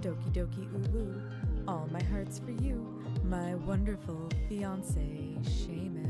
Doki doki ooh woo, all my heart's for you, my wonderful fiance, Seamus.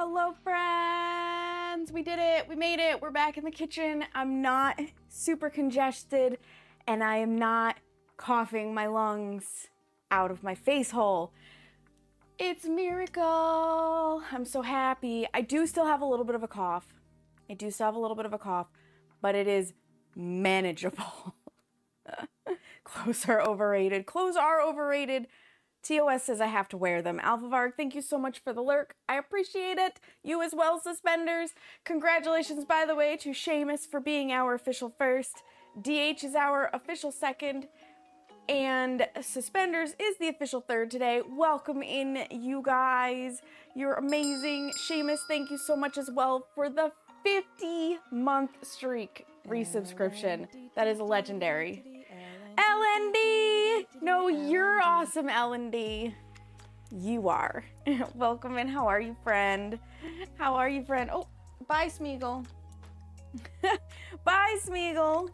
Hello, friends. We did it. We made it. We're back in the kitchen. I'm not super congested, and I am not coughing my lungs out of my face hole. It's a miracle. I'm so happy. I do still have a little bit of a cough. But it is manageable. Clothes are overrated. Clothes are overrated. TOS says I have to wear them. AlphaVarg, thank you so much for the lurk. I appreciate it. You as well, Suspenders. Congratulations, by the way, to Seamus for being our official first. DH is our official second. And Suspenders is the official third today. Welcome in, you guys. You're amazing. Seamus, thank you so much as well for the 50-month streak resubscription. That is legendary. LND! No, you're awesome, LND. You are. Welcome in. How are you, friend? How are you, friend? Oh, bye, Smeagol. Bye, Smeagol.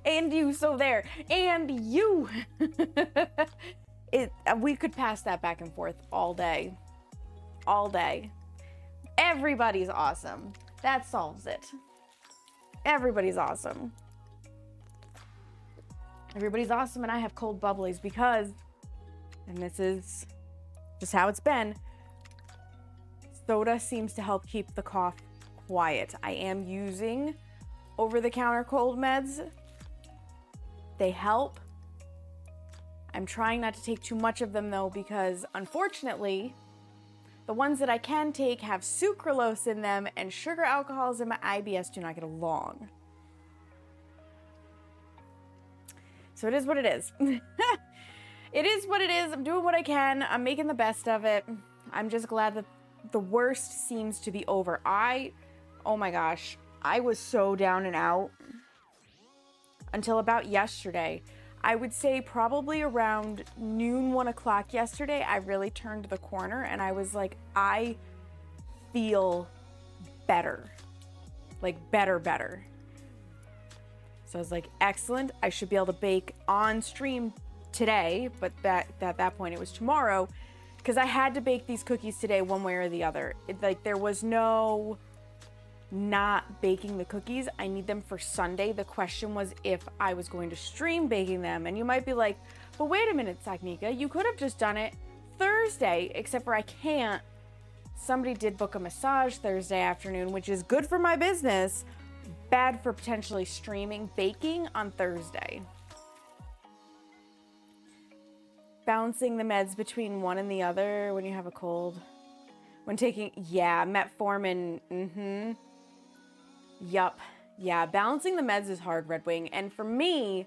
And you, so there. And you. We could pass that back and forth all day. All day. Everybody's awesome. That solves it. Everybody's awesome. Everybody's awesome, and I have cold bubblies because, and this is just how it's been, soda seems to help keep the cough quiet. I am using over-the-counter cold meds. They help. I'm trying not to take too much of them, though, because, unfortunately, the ones that I can take have sucralose in them, and sugar alcohols in my IBS do not get along. So it is what it is. It is what it is. I'm doing what I can. I'm making the best of it. I'm just glad that the worst seems to be over. Oh my gosh, I was so down and out until about yesterday. I would say probably around noon, 1 o'clock yesterday, I really turned the corner and I was like, I feel better. Like better. So I was like, excellent. I should be able to bake on stream today, but at that point it was tomorrow, because I had to bake these cookies today one way or the other. There was no not baking the cookies. I need them for Sunday. The question was if I was going to stream baking them. And you might be like, but wait a minute, Sagnika, you could have just done it Thursday, except for I can't. Somebody did book a massage Thursday afternoon, which is good for my business, bad for potentially streaming baking on Thursday. Balancing the meds between one and the other when you have a cold. When taking, yeah, metformin, Yup. Yeah, balancing the meds is hard, Red Wing. And for me,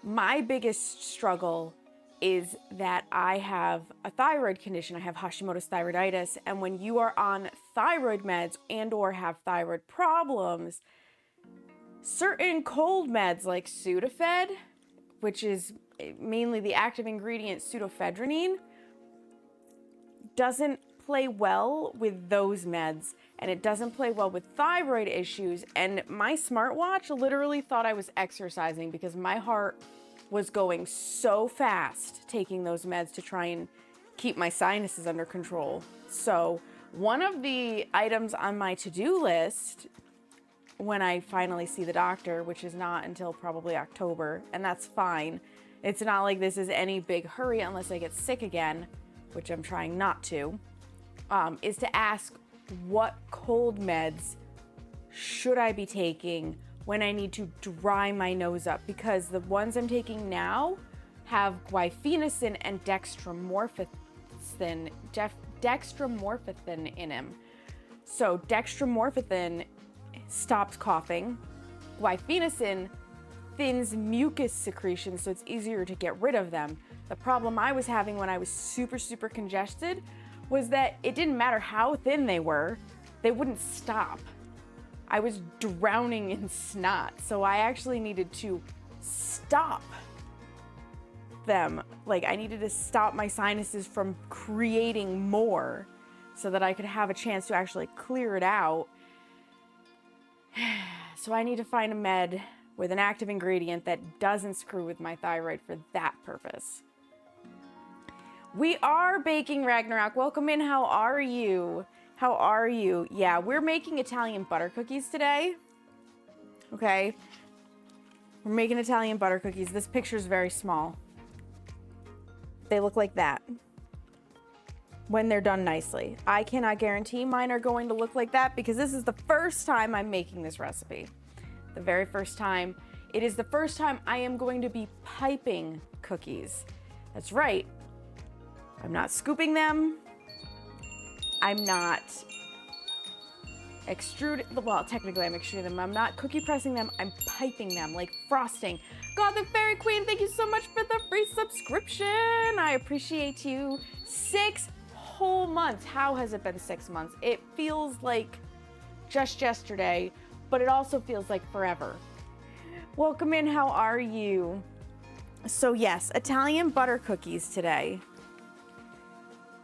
my biggest struggle is that I have a thyroid condition. I have Hashimoto's thyroiditis. And when you are on thyroid meds and or have thyroid problems, certain cold meds like Sudafed, which is mainly the active ingredient pseudoephedrine, doesn't play well with those meds, and it doesn't play well with thyroid issues. And my smartwatch literally thought I was exercising because my heart was going so fast taking those meds to try and keep my sinuses under control. So one of the items on my to-do list when I finally see the doctor, which is not until probably October, and that's fine. It's not like this is any big hurry unless I get sick again, which I'm trying not to, is to ask what cold meds should I be taking when I need to dry my nose up, because the ones I'm taking now have guaifenesin and dextromorphin in them. So dextromorphin stops coughing. Guaifenesin thins mucus secretion, so it's easier to get rid of them. The problem I was having when I was super congested was that it didn't matter how thin they were, they wouldn't stop. I was drowning in snot, so I actually needed to stop them. Like, I needed to stop my sinuses from creating more so that I could have a chance to actually clear it out. So I need to find a med with an active ingredient that doesn't screw with my thyroid for that purpose. We are baking, Ragnarok. Welcome in. How are you? How are you? Yeah, we're making Italian butter cookies today. Okay. We're making Italian butter cookies. This picture is very small. They look like that when they're done nicely. I cannot guarantee mine are going to look like that because this is the first time I'm making this recipe. The very first time. It is the first time I am going to be piping cookies. That's right. I'm not scooping them. I'm not extruding, well, technically I'm extruding them. I'm not cookie pressing them. I'm piping them like frosting. God, the Fairy Queen, thank you so much for the free subscription. I appreciate you. 6 whole months. How has it been 6 months? It feels like just yesterday, but it also feels like forever. Welcome in, how are you? So yes, Italian butter cookies today.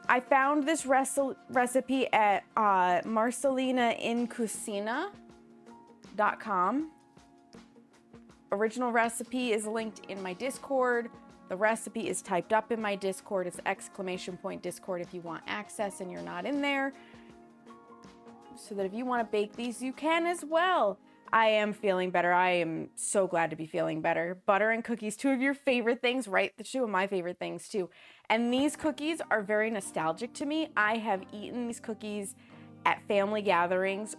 I found this recipe at marcelinaincucina.com. Original recipe is linked in my Discord. The recipe is typed up in my Discord. It's !Discord if you want access and you're not in there. So that if you want to bake these, you can as well. I am feeling better. I am so glad to be feeling better. Butter and cookies, 2 of your favorite things, right? The 2 of my favorite things too. And these cookies are very nostalgic to me. I have eaten these cookies at family gatherings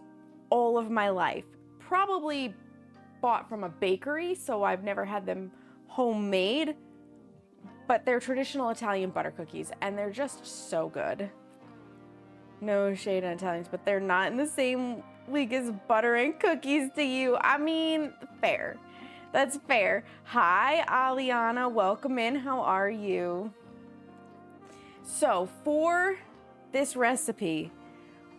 all of my life. Probably bought from a bakery, so I've never had them homemade. But they're traditional Italian butter cookies, and they're just so good. No shade on Italians, but they're not in the same league as butter and cookies to you. I mean, fair. That's fair. Hi, Aliana. Welcome in. How are you? So, for this recipe,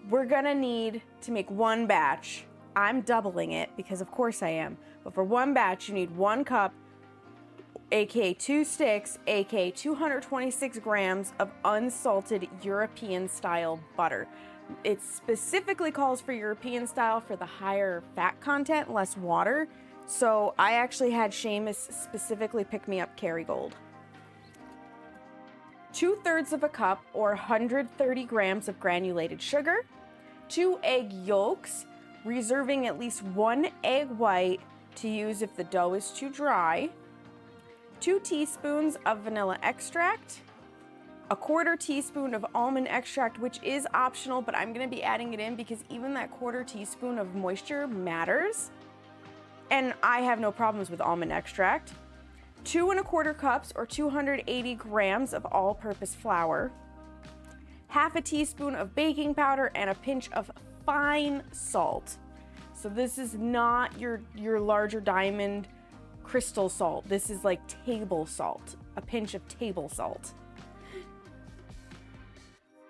we're gonna need to make 1 batch. I'm doubling it because of course I am. But for 1 batch, you need 1 cup, aka 2 sticks, aka 226 grams of unsalted European style butter. It specifically calls for European style for the higher fat content, less water. So I actually had Seamus specifically pick me up Kerrygold. 2/3 of a cup or 130 grams of granulated sugar, 2 egg yolks, reserving at least 1 egg white to use if the dough is too dry, 2 teaspoons of vanilla extract, 1/4 teaspoon of almond extract, which is optional, but I'm gonna be adding it in because even that 1/4 teaspoon of moisture matters. And I have no problems with almond extract. 2 1/4 cups or 280 grams of all-purpose flour, 1/2 teaspoon of baking powder, and a pinch of fine salt. So this is not your larger diamond crystal salt. This is like table salt, a pinch of table salt.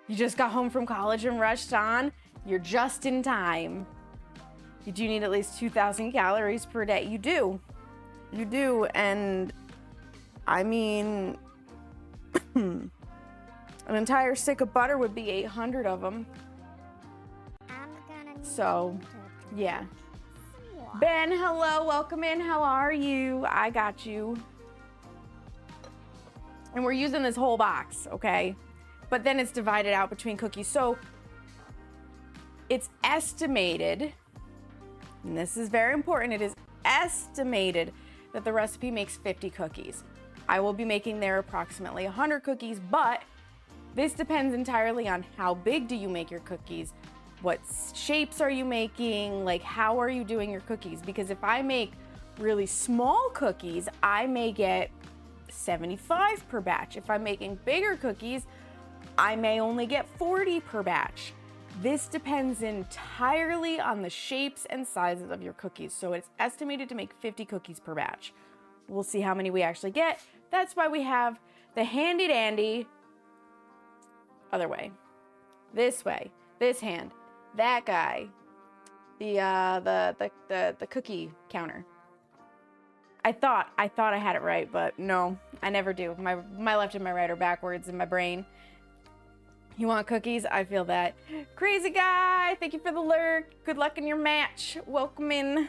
You just got home from college and rushed on, you're just in time. You do need at least 2,000 calories per day. You do. You do, and I mean, an entire stick of butter would be 800 of them. So, yeah. Ben, hello, welcome in. How are you? I got you. And we're using this whole box, okay? But then it's divided out between cookies. So it's estimated, and this is very important, it is estimated that the recipe makes 50 cookies. I will be making there approximately 100 cookies, but this depends entirely on how big do you make your cookies, what shapes are you making, like how are you doing your cookies? Because if I make really small cookies, I may get 75 per batch. If I'm making bigger cookies, I may only get 40 per batch. This depends entirely on the shapes and sizes of your cookies. So it's estimated to make 50 cookies per batch. We'll see how many we actually get. That's why we have the handy dandy other way, this way, this hand, that guy, the cookie counter. I thought I had it right, but no, I never do. My left and my right are backwards in my brain. You want cookies? I feel that. Crazy guy, thank you for the lurk. Good luck in your match. Welcome in.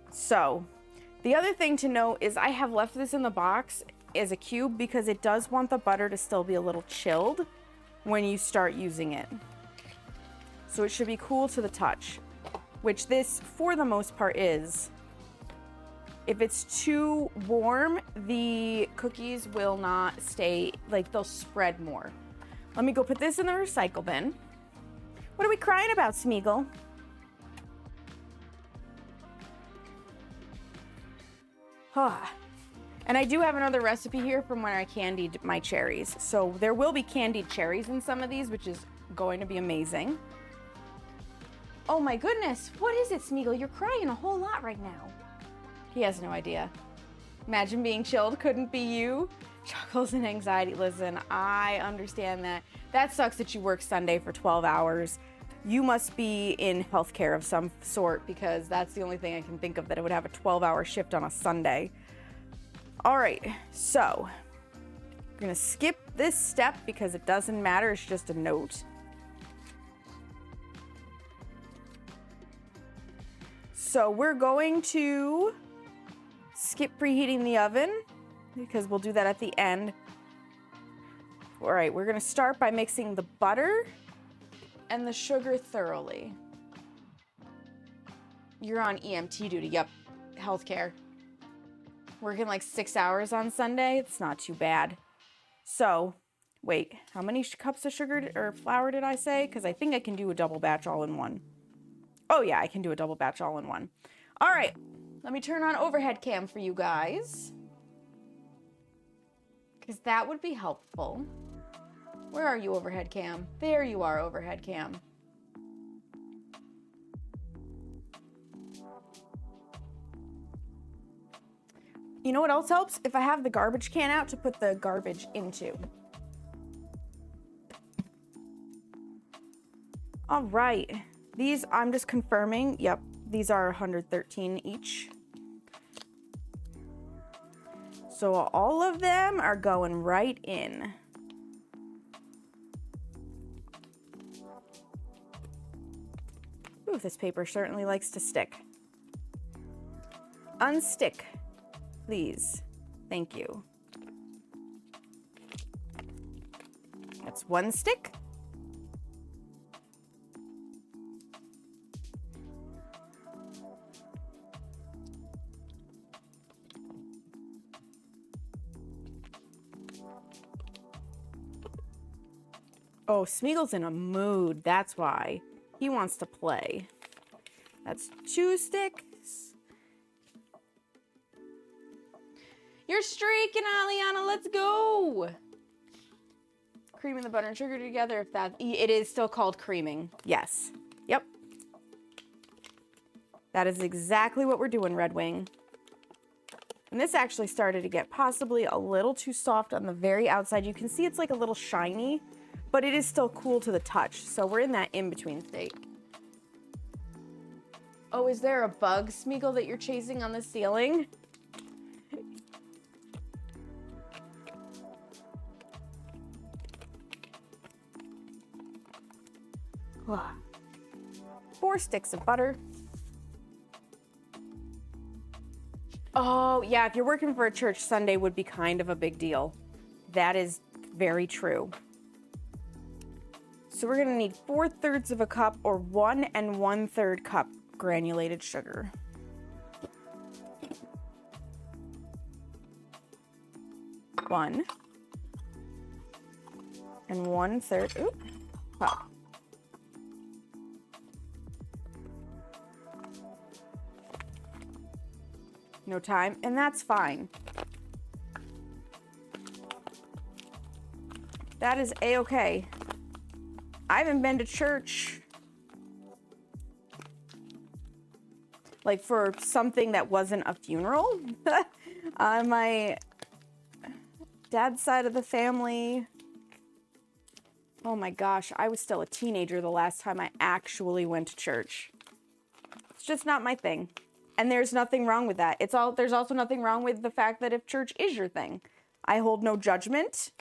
So, the other thing to note is I have left this in the box as a cube because it does want the butter to still be a little chilled when you start using it. So it should be cool to the touch, which this, for the most part, is. If it's too warm, the cookies will not stay, like they'll spread more. Let me go put this in the recycle bin. What are we crying about, Smeagol? And I do have another recipe here from when I candied my cherries. So there will be candied cherries in some of these, which is going to be amazing. Oh my goodness, what is it, Smeagol? You're crying a whole lot right now. He has no idea. Imagine being chilled, couldn't be you. Chuckles and anxiety. Listen, I understand that. That sucks that you work Sunday for 12 hours. You must be in healthcare of some sort, because that's the only thing I can think of that it would have a 12-hour shift on a Sunday. All right, so I'm gonna skip this step because it doesn't matter, it's just a note. So we're going to skip preheating the oven because we'll do that at the end. All right, we're gonna start by mixing the butter and the sugar thoroughly. You're on EMT duty, yep, healthcare. Working like 6 hours on Sunday, it's not too bad. So, wait, how many cups of sugar or flour did I say? Because I think I can do a double batch all in one. Oh yeah, I can do a double batch all in one. All right, let me turn on overhead cam for you guys, because that would be helpful. Where are you, overhead cam? There you are, overhead cam. You know what else helps? If I have the garbage can out to put the garbage into. All right, these I'm just confirming. Yep, these are 113 each. So all of them are going right in. Ooh, this paper certainly likes to stick. Unstick, please. Thank you. That's one stick. Oh, Smeagol's in a mood, that's why. He wants to play. That's 2 sticks. You're streaking, Aliana, let's go. Creaming the butter and sugar together, if that, it is still called creaming. Yes, yep. That is exactly what we're doing, Red Wing. And this actually started to get possibly a little too soft on the very outside. You can see it's like a little shiny, but it is still cool to the touch. So we're in that in-between state. Oh, is there a bug, Smeagol, that you're chasing on the ceiling? Ugh. 4 sticks of butter. Oh, yeah, if you're working for a church, Sunday would be kind of a big deal. That is very true. So we're gonna need 4/3 of a cup or 1 1/3 cup granulated sugar. One and 1/3 cup. No time, and that's fine. That is a-okay. I haven't been to church like for something that wasn't a funeral. On my dad's side of the family, oh my gosh, I was still a teenager the last time I actually went to church. It's just not my thing. And there's nothing wrong with that. There's also nothing wrong with the fact that if church is your thing. I hold no judgment.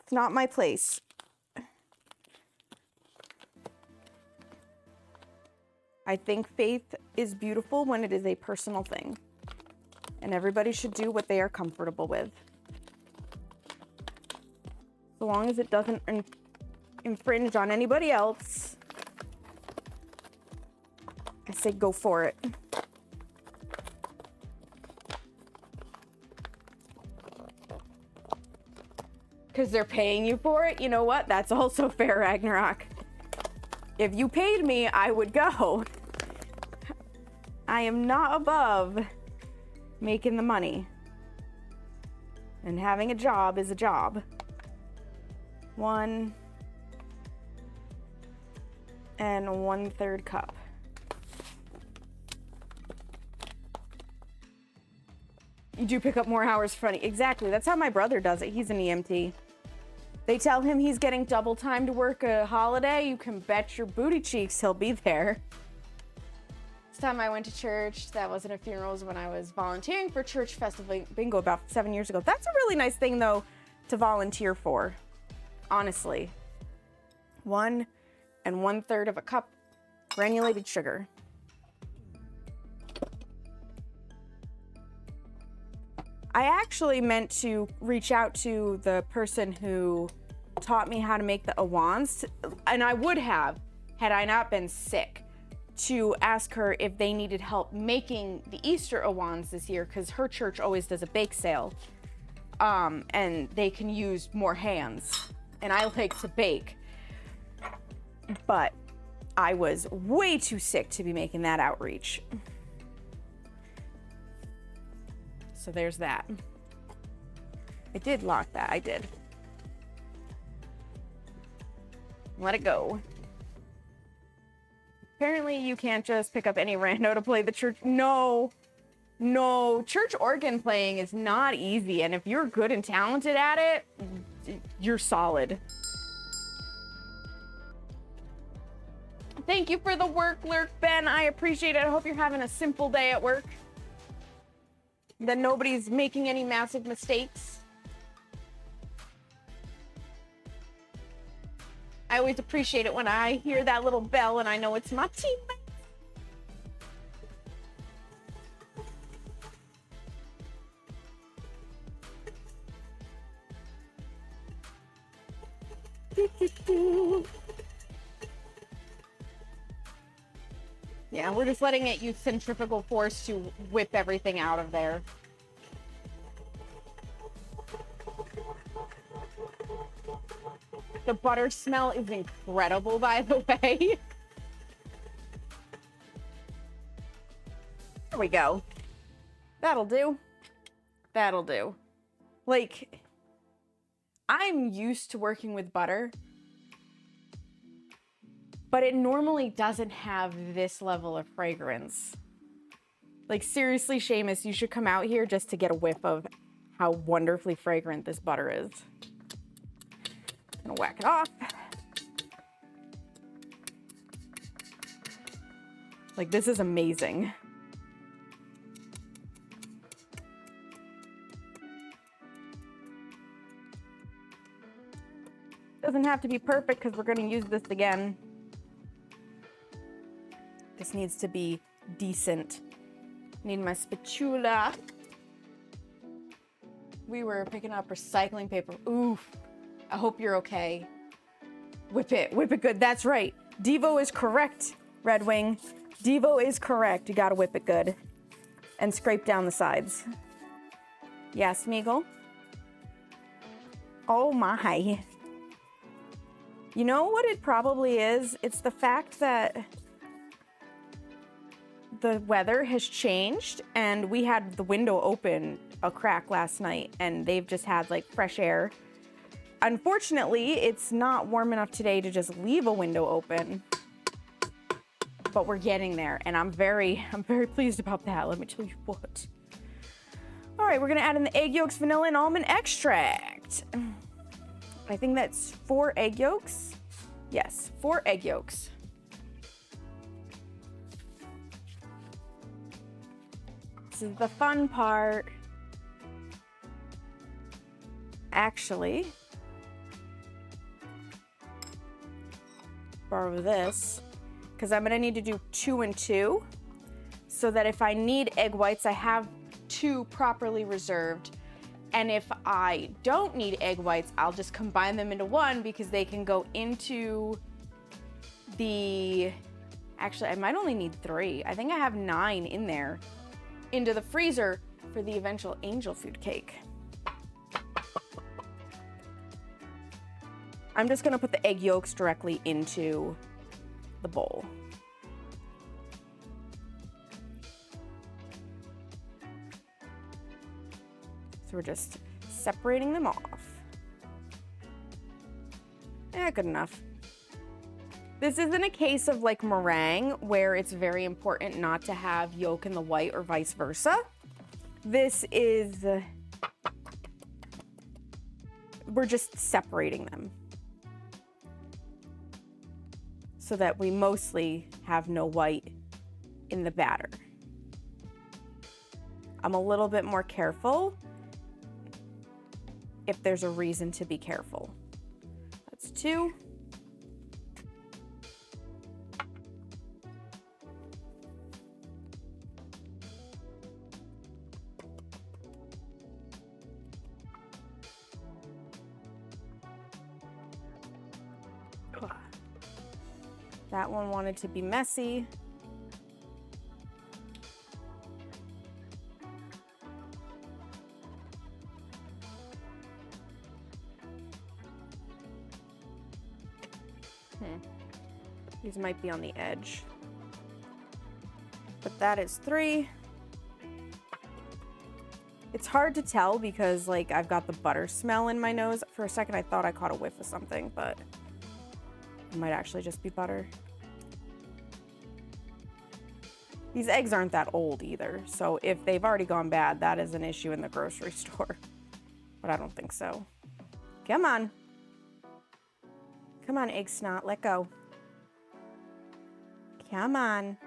It's not my place. I think faith is beautiful when it is a personal thing. And everybody should do what they are comfortable with. So long as it doesn't infringe on anybody else, I say go for it. Because they're paying you for it. You know what? That's also fair, Ragnarok. If you paid me, I would go. I am not above making the money. And having a job is a job. 1 1/3 cup. You do pick up more hours funny. Exactly. That's how my brother does it. He's an EMT. They tell him he's getting double time to work a holiday. You can bet your booty cheeks he'll be there. This time I went to church. That wasn't a funeral. It was when I was volunteering for church festival bingo about 7 years ago. That's a really nice thing, though, to volunteer for. Honestly. 1 1/3 of a cup granulated sugar. I actually meant to reach out to the person who taught me how to make the awans, and I would have, had I not been sick, to ask her if they needed help making the Easter awans this year, because her church always does a bake sale, and they can use more hands, and I like to bake, but I was way too sick to be making that outreach. So there's that. I did lock that. I did. Let it go. Apparently you can't just pick up any rando to play the church. No. Church organ playing is not easy. And if you're good and talented at it, you're solid. Thank you for the work, Lurk Ben. I appreciate it. I hope you're having a simple day at work. That nobody's making any massive mistakes. I always appreciate it when I hear that little bell and I know it's my teammate. Yeah, we're just letting it use centrifugal force to whip everything out of there. The butter smell is incredible, by the way. There we go. That'll do. That'll do. Like, I'm used to working with butter, but it normally doesn't have this level of fragrance. Like, seriously, Seamus, you should come out here just to get a whiff of how wonderfully fragrant this butter is. I'm gonna whack it off. Like, this is amazing. Doesn't have to be perfect because we're gonna use this again. This needs to be decent. Need my spatula. We were picking up recycling paper. Oof. I hope you're okay. Whip it good. That's right. Devo is correct, Red Wing. Devo is correct. You gotta whip it good. And scrape down the sides. Yeah, Smeagol. Oh my. You know what it probably is? It's the fact that the weather has changed and we had the window open a crack last night and they've just had like fresh air. Unfortunately, it's not warm enough today to just leave a window open, but we're getting there and I'm very pleased about that. Let me tell you what. All right, we're gonna add in the egg yolks, vanilla, and almond extract. I think that's 4 egg yolks. Yes, 4 egg yolks. This is the fun part. Actually, borrow this, because I'm gonna need to do 2 and 2, so that if I need egg whites, I have 2 properly reserved. And if I don't need egg whites, I'll just combine them into one because they can go into the, actually, I might only need 3. I think I have 9 in there, into the freezer for the eventual angel food cake. I'm just gonna put the egg yolks directly into the bowl. So we're just separating them off. Good enough. This isn't a case of like meringue where it's very important not to have yolk in the white or vice versa. This is, we're just separating them so that we mostly have no white in the batter. I'm a little bit more careful if there's a reason to be careful. That's 2. That one wanted to be messy. These might be on the edge. But that is 3. It's hard to tell because like I've got the butter smell in my nose. For a second I thought I caught a whiff of something, but it might actually just be butter. These eggs aren't that old either, so if they've already gone bad, that is an issue in the grocery store. But I don't think so. Come on. Come on, egg snot, let go. Come on.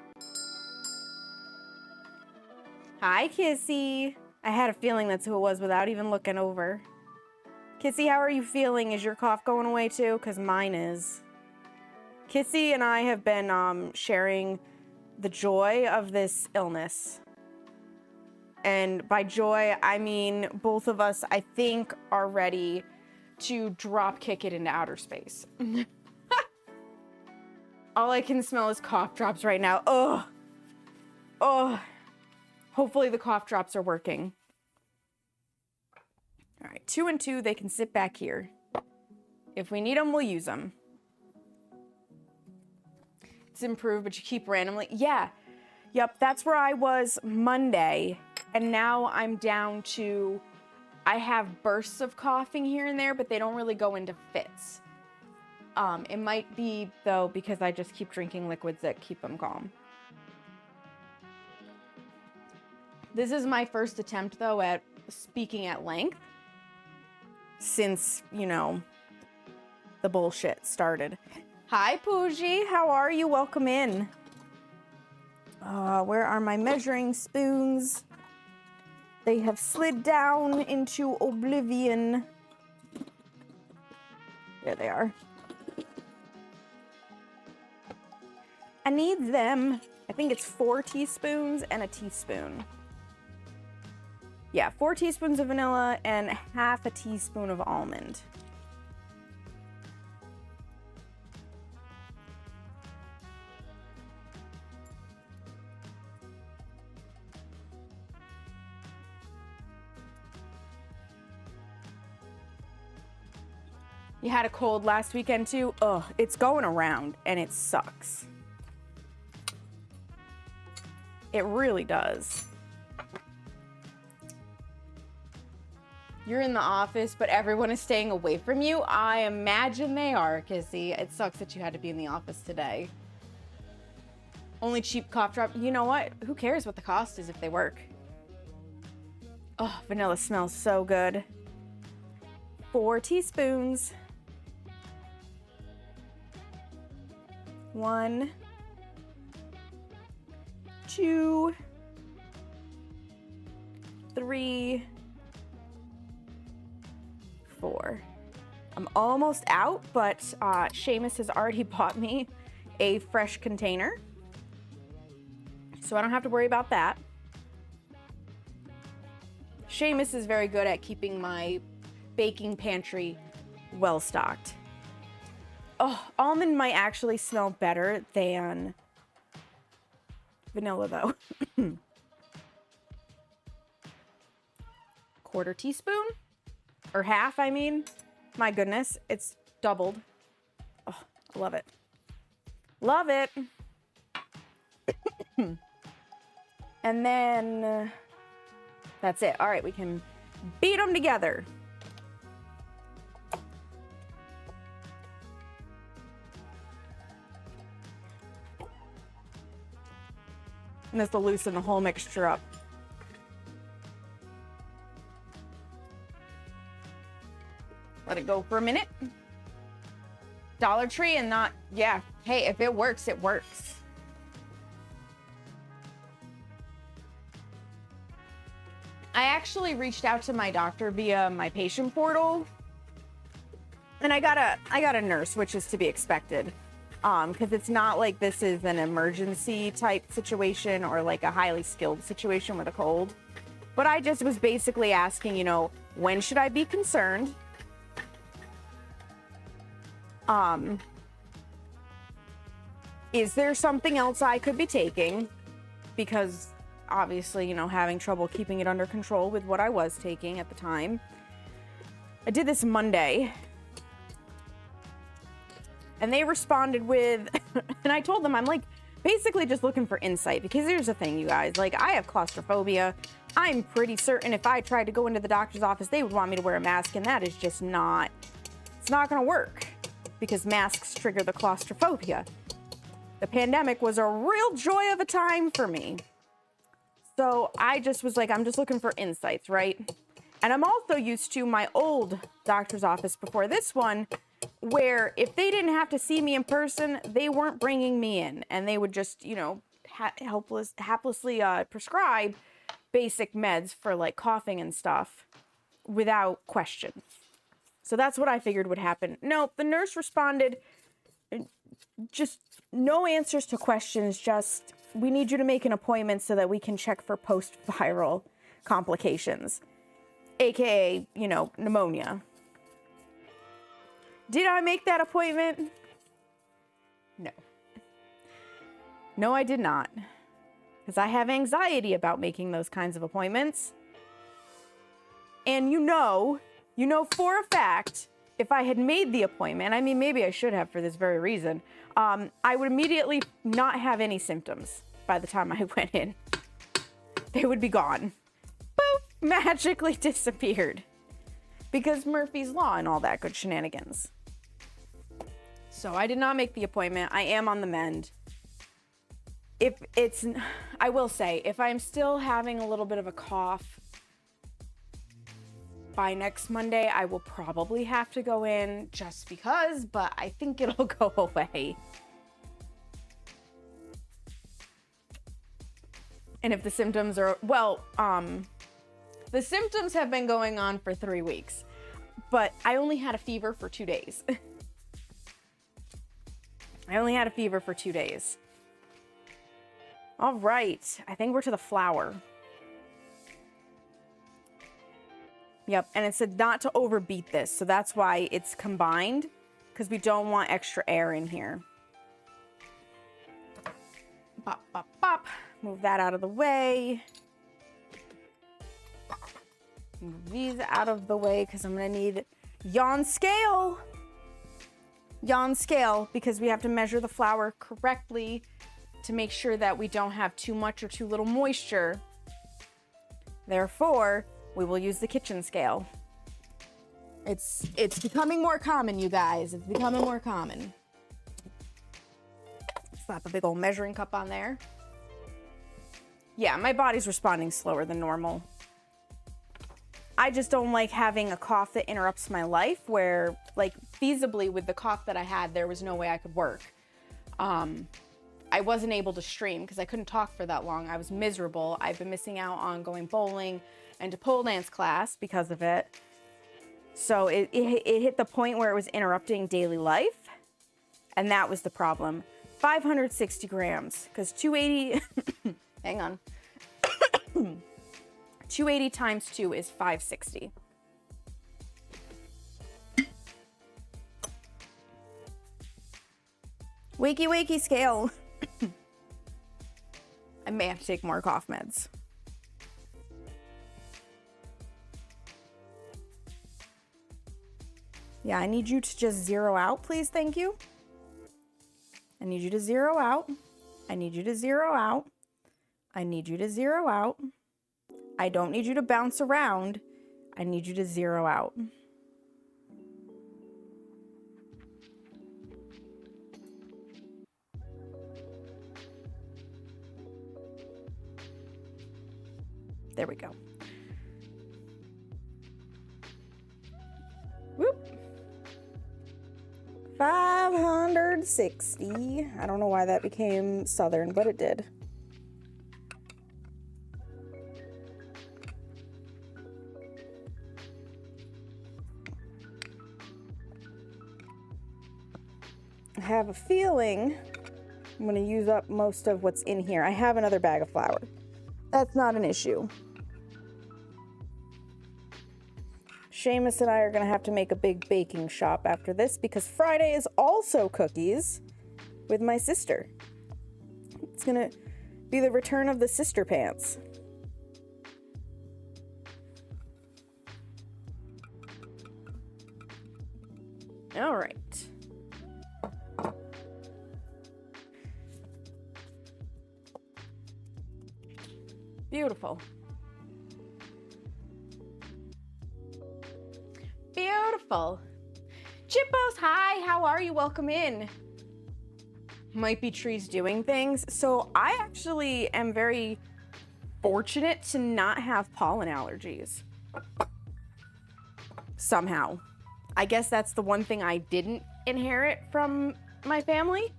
Hi, Kissy. I had a feeling that's who it was without even looking over. Kissy, how are you feeling? Is your cough going away too? Because mine is. Kissy and I have been sharing the joy of this illness. And by joy, I mean both of us, I think, are ready to drop kick it into outer space. All I can smell is cough drops right now. Ugh. Oh. Hopefully the cough drops are working. All right, 2 and 2, they can sit back here. If we need them, we'll use them. It's improved, but you keep randomly. Yeah. Yep, that's where I was Monday. And now I'm down to, I have bursts of coughing here and there, but they don't really go into fits. It might be, though, because I just keep drinking liquids that keep them calm. This is my first attempt, though, at speaking at length since, you know, the bullshit started. Hi, Pooji. How are you? Welcome in. Where are my measuring spoons? They have slid down into oblivion. There they are. I need them. I think it's 4 teaspoons and a teaspoon. Yeah, 4 teaspoons of vanilla and half a teaspoon of almond. You had a cold last weekend too? Ugh, it's going around and it sucks. It really does. You're in the office, but everyone is staying away from you? I imagine they are, Kissy. It sucks that you had to be in the office today. Only cheap cough drop. You know what? Who cares what the cost is if they work? Oh, vanilla smells so good. 4 teaspoons. 1, 2, 3, 4. I'm almost out, but Seamus has already bought me a fresh container, so I don't have to worry about that. Seamus is very good at keeping my baking pantry well stocked. Oh, almond might actually smell better than vanilla though. Quarter teaspoon? Or half, I mean. My goodness, it's doubled. Oh, I love it. Love it. And then that's it. All right, we can beat them together. And this will loosen the whole mixture up. Let it go for a minute. Dollar Tree and not, yeah. Hey, if it works, it works. I actually reached out to my doctor via my patient portal. And I got a nurse, which is to be expected. Because it's not like this is an emergency type situation or like a highly skilled situation with a cold. But I just was basically asking, you know, when should I be concerned? Is there something else I could be taking? Because obviously, you know, having trouble keeping it under control with what I was taking at the time. I did this Monday. And they responded with, and I told them, I'm like, basically just looking for insight. Because here's the thing, you guys, like, I have claustrophobia. I'm pretty certain if I tried to go into the doctor's office, they would want me to wear a mask. And that is just not, it's not going to work. Because masks trigger the claustrophobia. The pandemic was a real joy of a time for me. So I just was like, I'm just looking for insights, right? And I'm also used to my old doctor's office before this one, where if they didn't have to see me in person, they weren't bringing me in. And they would just, you know, haplessly prescribe basic meds for like coughing and stuff without question. So that's what I figured would happen. Nope, the nurse responded, just no answers to questions, just we need you to make an appointment so that we can check for post-viral complications, aka, you know, pneumonia. Did I make that appointment? No. No, I did not. Because I have anxiety about making those kinds of appointments. And you know for a fact, if I had made the appointment, I mean, maybe I should have for this very reason, I would immediately not have any symptoms by the time I went in. They would be gone. Poof, magically disappeared. Because Murphy's Law and all that good shenanigans. So I did not make the appointment. I am on the mend. I will say, if I'm still having a little bit of a cough, by next Monday, I will probably have to go in just because, but I think it'll go away. And if the symptoms are, well, the symptoms have been going on for 3 weeks, but I only had a fever for 2 days. I only had a fever for 2 days. All right, I think we're to the flour. Yep, and it said not to overbeat this, so that's why it's combined, because we don't want extra air in here. Bop, bop, bop. Move that out of the way. Move these out of the way, because I'm going to need yawn scale. Yawn scale, because we have to measure the flour correctly to make sure that we don't have too much or too little moisture. Therefore, we will use the kitchen scale. It's becoming more common, you guys. It's becoming more common. Slap a big old measuring cup on there. Yeah, my body's responding slower than normal. I just don't like having a cough that interrupts my life where, like, feasibly with the cough that I had, there was no way I could work. I wasn't able to stream because I couldn't talk for that long. I was miserable. I've been missing out on going bowling and to pole dance class because of it. So it hit the point where it was interrupting daily life. And that was the problem. 560 grams, because 280, hang on. 280 times 2 is 560. Wakey, wakey, scale. I may have to take more cough meds. Yeah, I need you to just zero out, please. Thank you. I need you to zero out. I need you to zero out. I need you to zero out. I don't need you to bounce around. I need you to zero out. There we go. Whoop. 560. I don't know why that became Southern, but it did. I have a feeling I'm going to use up most of what's in here. I have another bag of flour. That's not an issue. Seamus and I are going to have to make a big baking shop after this because Friday is also cookies with my sister. It's going to be the return of the sister pants. All right. Beautiful. Beautiful. Chippos, hi, how are you? Welcome in. Might be trees doing things. So I actually am very fortunate to not have pollen allergies. Somehow. I guess that's the one thing I didn't inherit from my family.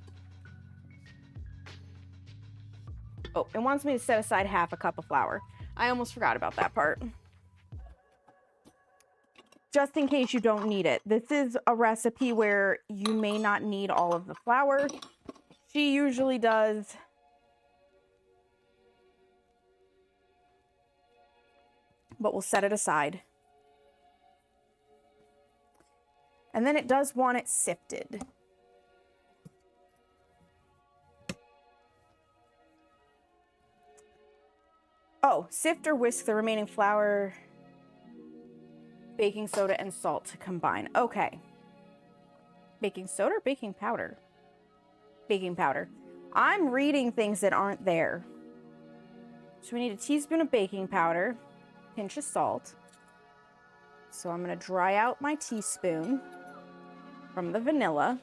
Oh, it wants me to set aside half a cup of flour. I almost forgot about that part. Just in case you don't need it. This is a recipe where you may not need all of the flour. She usually does. But we'll set it aside. And then it does want it sifted. Oh, sift or whisk the remaining flour, baking soda, and salt to combine. Okay. Baking soda or baking powder? Baking powder. I'm reading things that aren't there. So we need a teaspoon of baking powder, pinch of salt. So I'm going to dry out my teaspoon from the vanilla.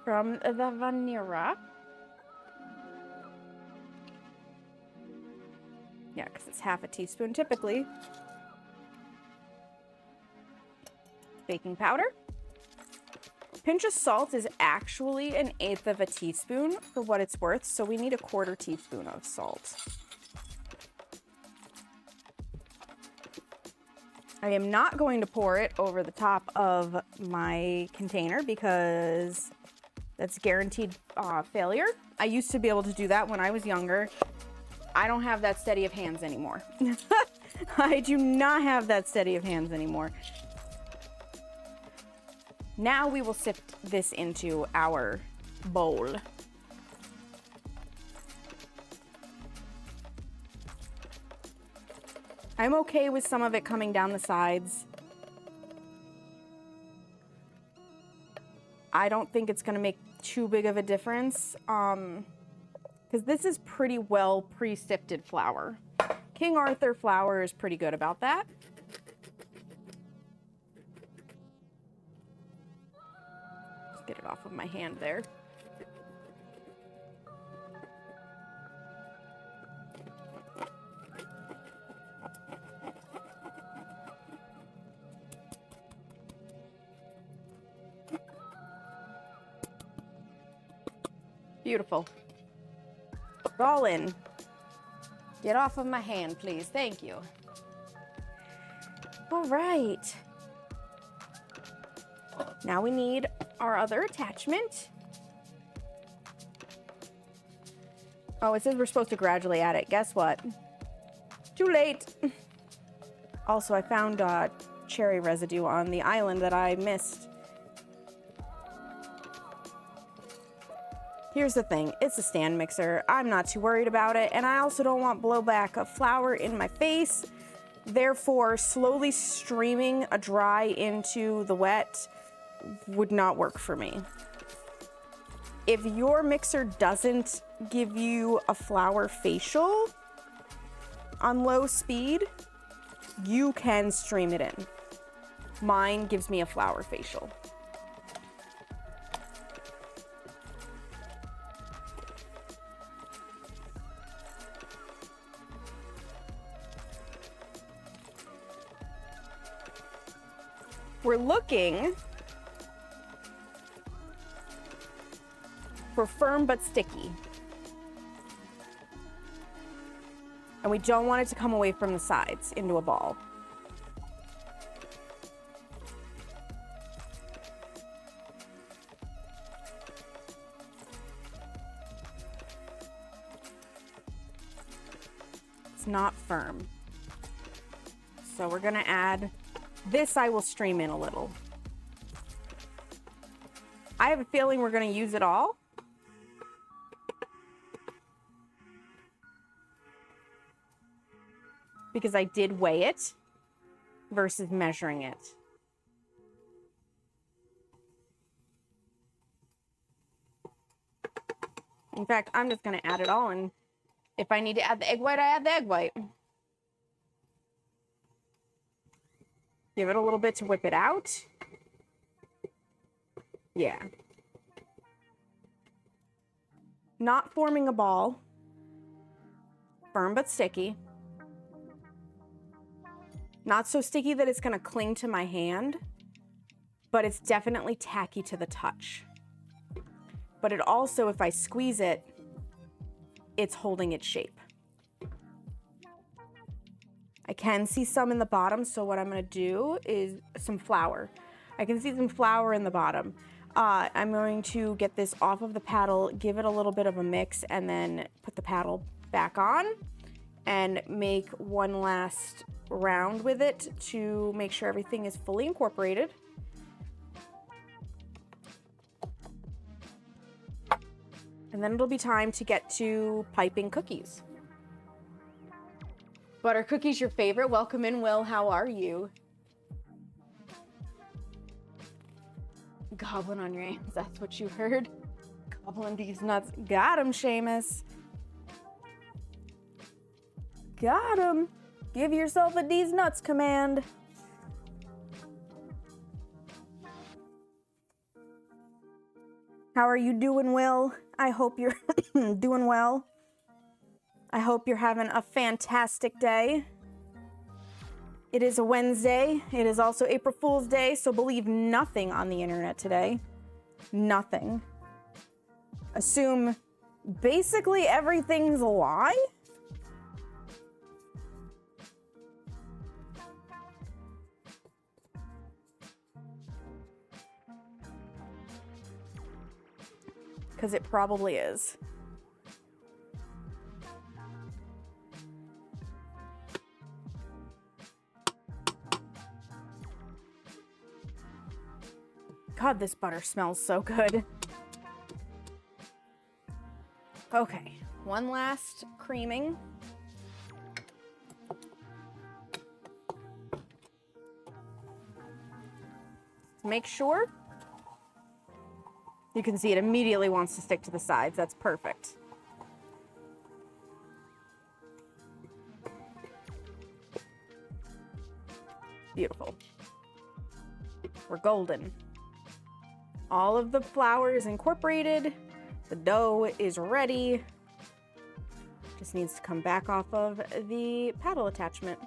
From the vanilla. Yeah, because it's half a teaspoon typically. Baking powder. Pinch of salt is actually 1/8 of a teaspoon for what it's worth, so we need 1/4 teaspoon of salt. I am not going to pour it over the top of my container because that's guaranteed failure. I used to be able to do that when I was younger. I don't have that steady of hands anymore. I do not have that steady of hands anymore. Now we will sift this into our bowl. I'm okay with some of it coming down the sides. I don't think it's gonna make too big of a difference. Because this is pretty well pre-sifted flour. King Arthur flour is pretty good about that. Just get it off of my hand there. Beautiful. It's all in. Get off of my hand, please. Thank you. All right. Now we need our other attachment. Oh, it says we're supposed to gradually add it. Guess what? Too late. Also, I found cherry residue on the island that I missed. Here's the thing. It's a stand mixer. I'm not too worried about it, and I also don't want blowback of flour in my face. Therefore, slowly streaming a dry into the wet would not work for me. If your mixer doesn't give you a flour facial on low speed, you can stream it in. Mine gives me a flour facial. We're looking for firm but sticky. And we don't want it to come away from the sides into a ball. It's not firm. So we're gonna add this. I will stream in a little. I have a feeling we're gonna use it all. Because I did weigh it versus measuring it. In fact, I'm just gonna add it all, and if I need to add the egg white, I add the egg white. Give it a little bit to whip it out. Yeah. Not forming a ball. Firm but sticky. Not so sticky that it's gonna cling to my hand, but it's definitely tacky to the touch. But it also, if I squeeze it, it's holding its shape. I can see some in the bottom, so what I'm gonna do is some flour. I can see some flour in the bottom. I'm going to get this off of the paddle, give it a little bit of a mix, and then put the paddle back on and make one last round with it to make sure everything is fully incorporated. And then it'll be time to get to piping cookies. Butter cookies your favorite? Welcome in, Will. How are you? Gobbling on your ass. That's what you heard? Gobbling these nuts. Got him, Seamus. Got him. Give yourself a these nuts command. How are you doing, Will? I hope you're doing well. I hope you're having a fantastic day. It is a Wednesday. It is also April Fool's Day, so believe nothing on the internet today. Nothing. Assume basically everything's a lie. Because it probably is. God, this butter smells so good. Okay, one last creaming. Make sure. You can see it immediately wants to stick to the sides. That's perfect. Beautiful. We're golden. All of the flour is incorporated. The dough is ready. Just needs to come back off of the paddle attachment.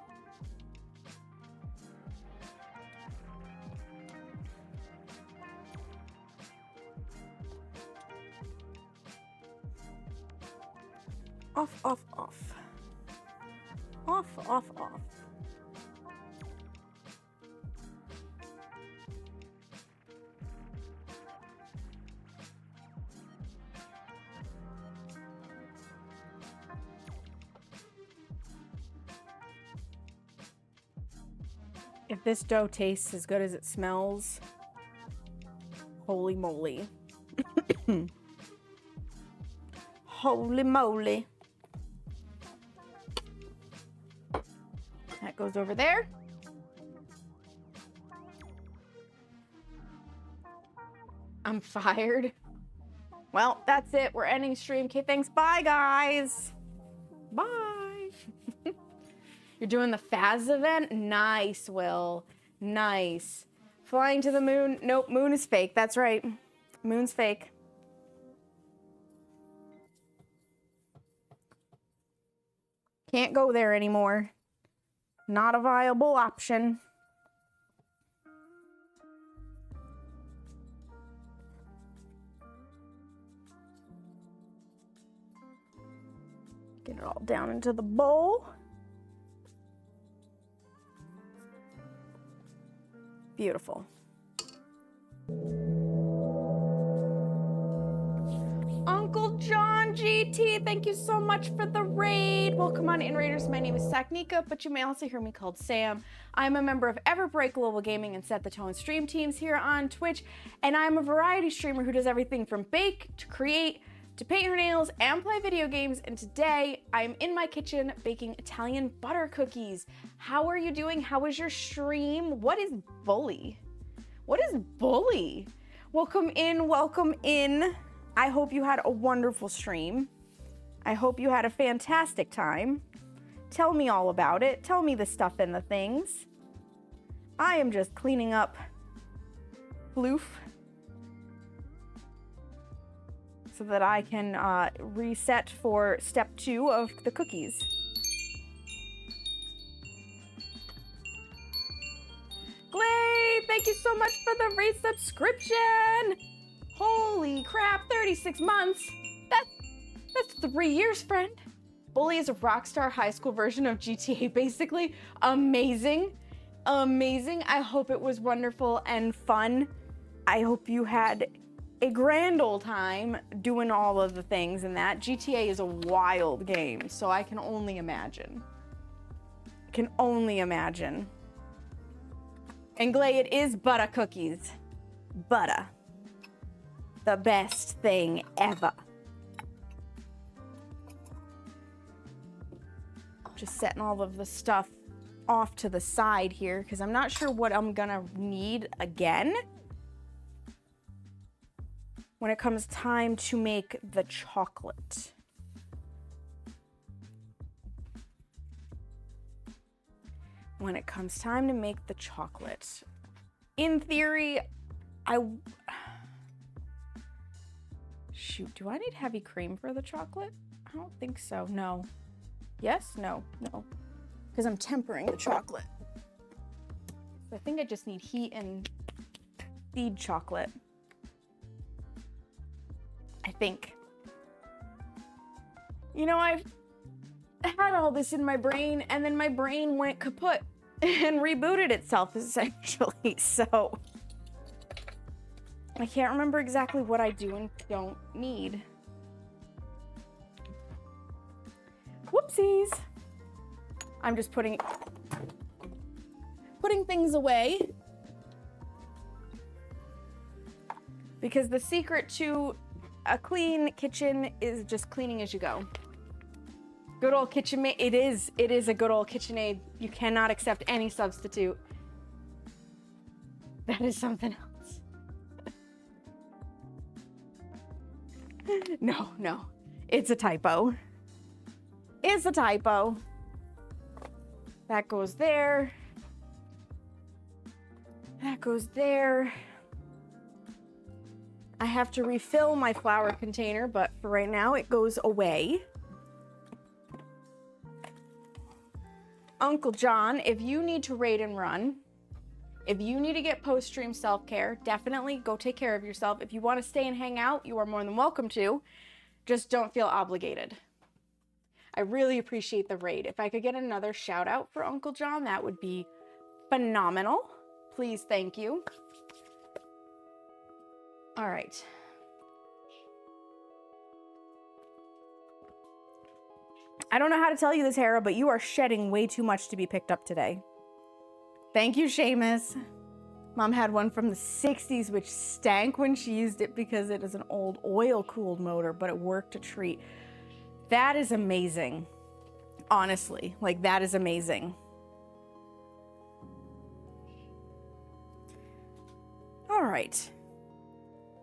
Off, off, off. Off, off, off. If this dough tastes as good as it smells, holy moly. Holy moly. That goes over there. I'm fired. Well, that's it. We're ending stream. Okay, thanks. Bye, guys. Bye. You're doing the Faz event? Nice, Will. Nice. Flying to the moon? Nope, moon is fake. That's right. Moon's fake. Can't go there anymore. Not a viable option. Get it all down into the bowl. Beautiful. Uncle John GT, thank you so much for the raid. Welcome on in, Raiders. My name is Saknika, but you may also hear me called Sam. I'm a member of Everbreak Global Gaming and Set the Tone stream teams here on Twitch, and I'm a variety streamer who does everything from bake to create to paint her nails and play video games. And today I'm in my kitchen baking Italian butter cookies. How are you doing? How was your stream? What is bully? What is bully? Welcome in, welcome in. I hope you had a wonderful stream. I hope you had a fantastic time. Tell me all about it. Tell me the stuff and the things. I am just cleaning up floof so that I can reset for step 2 of the cookies. Glade, thank you so much for the resubscription. Holy crap, 36 months. That's 3 years, friend. Bully is a Rockstar high school version of GTA, basically. Amazing. Amazing. I hope it was wonderful and fun. I hope you had a grand old time doing all of the things in that. GTA is a wild game, so I can only imagine. I can only imagine. And Glay, it is butter cookies. Butter. The best thing ever. Just setting all of the stuff off to the side here because I'm not sure what I'm gonna need again when it comes time to make the chocolate. When it comes time to make the chocolate. In theory, shoot, do I need heavy cream for the chocolate? I don't think so, no. Yes? No, no. Because I'm tempering the chocolate. So I think I just need heat and seed chocolate. I think. You know, I've had all this in my brain and then my brain went kaput and rebooted itself essentially, so I can't remember exactly what I do and don't need. Whoopsies. I'm just putting things away because the secret to a clean kitchen is just cleaning as you go. Good old KitchenAid. It is a good old KitchenAid. You cannot accept any substitute. That is something else. No. It's a typo. It's a typo. That goes there. That goes there. I have to refill my flour container, but for right now it goes away. Uncle John, if you need to raid and run, if you need to get post-stream self-care, definitely go take care of yourself. If you want to stay and hang out, you are more than welcome to. Just don't feel obligated. I really appreciate the raid. If I could get another shout out for Uncle John, that would be phenomenal. Please, thank you. All right. I don't know how to tell you this, Hera, but you are shedding way too much to be picked up today. Thank you, Seamus. Mom had one from the 60s, which stank when she used it because it is an old oil-cooled motor, but it worked a treat. That is amazing. Honestly, like, that is amazing. All right.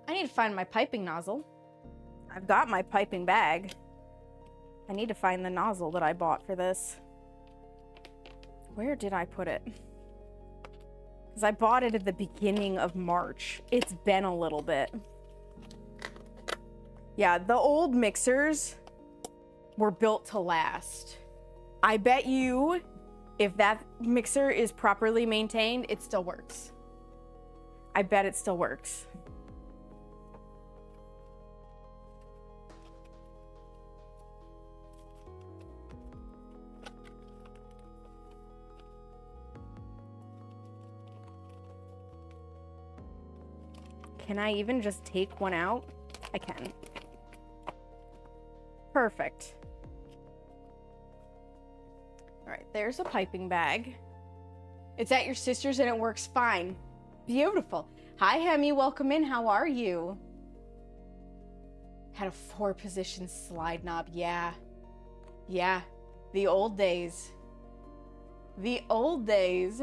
I need to find my piping nozzle. I've got my piping bag. I need to find the nozzle that I bought for this. Where did I put it? Because I bought it at the beginning of March. It's been a little bit. Yeah, the old mixers were built to last. I bet you if that mixer is properly maintained, it still works. I bet it still works. Can I even just take one out? I can. Perfect. All right, there's a piping bag. It's at your sister's and it works fine. Beautiful. Hi, Hemi. Welcome in. How are you? Had a 4-position slide knob. Yeah. Yeah. The old days. The old days.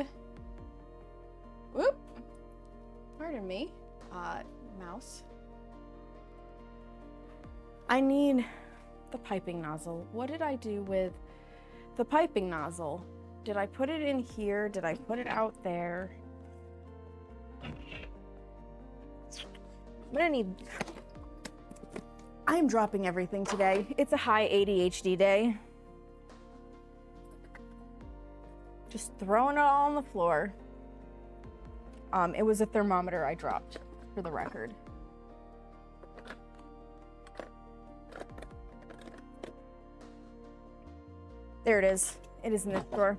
Whoop. Pardon me. Mouse. I need the piping nozzle. What did I do with the piping nozzle? Did I put it in here? Did I put it out there? I'm gonna need... I am dropping everything today. It's a high ADHD day. Just throwing it all on the floor. It was a thermometer I dropped, for the record. There it is. It is in this drawer.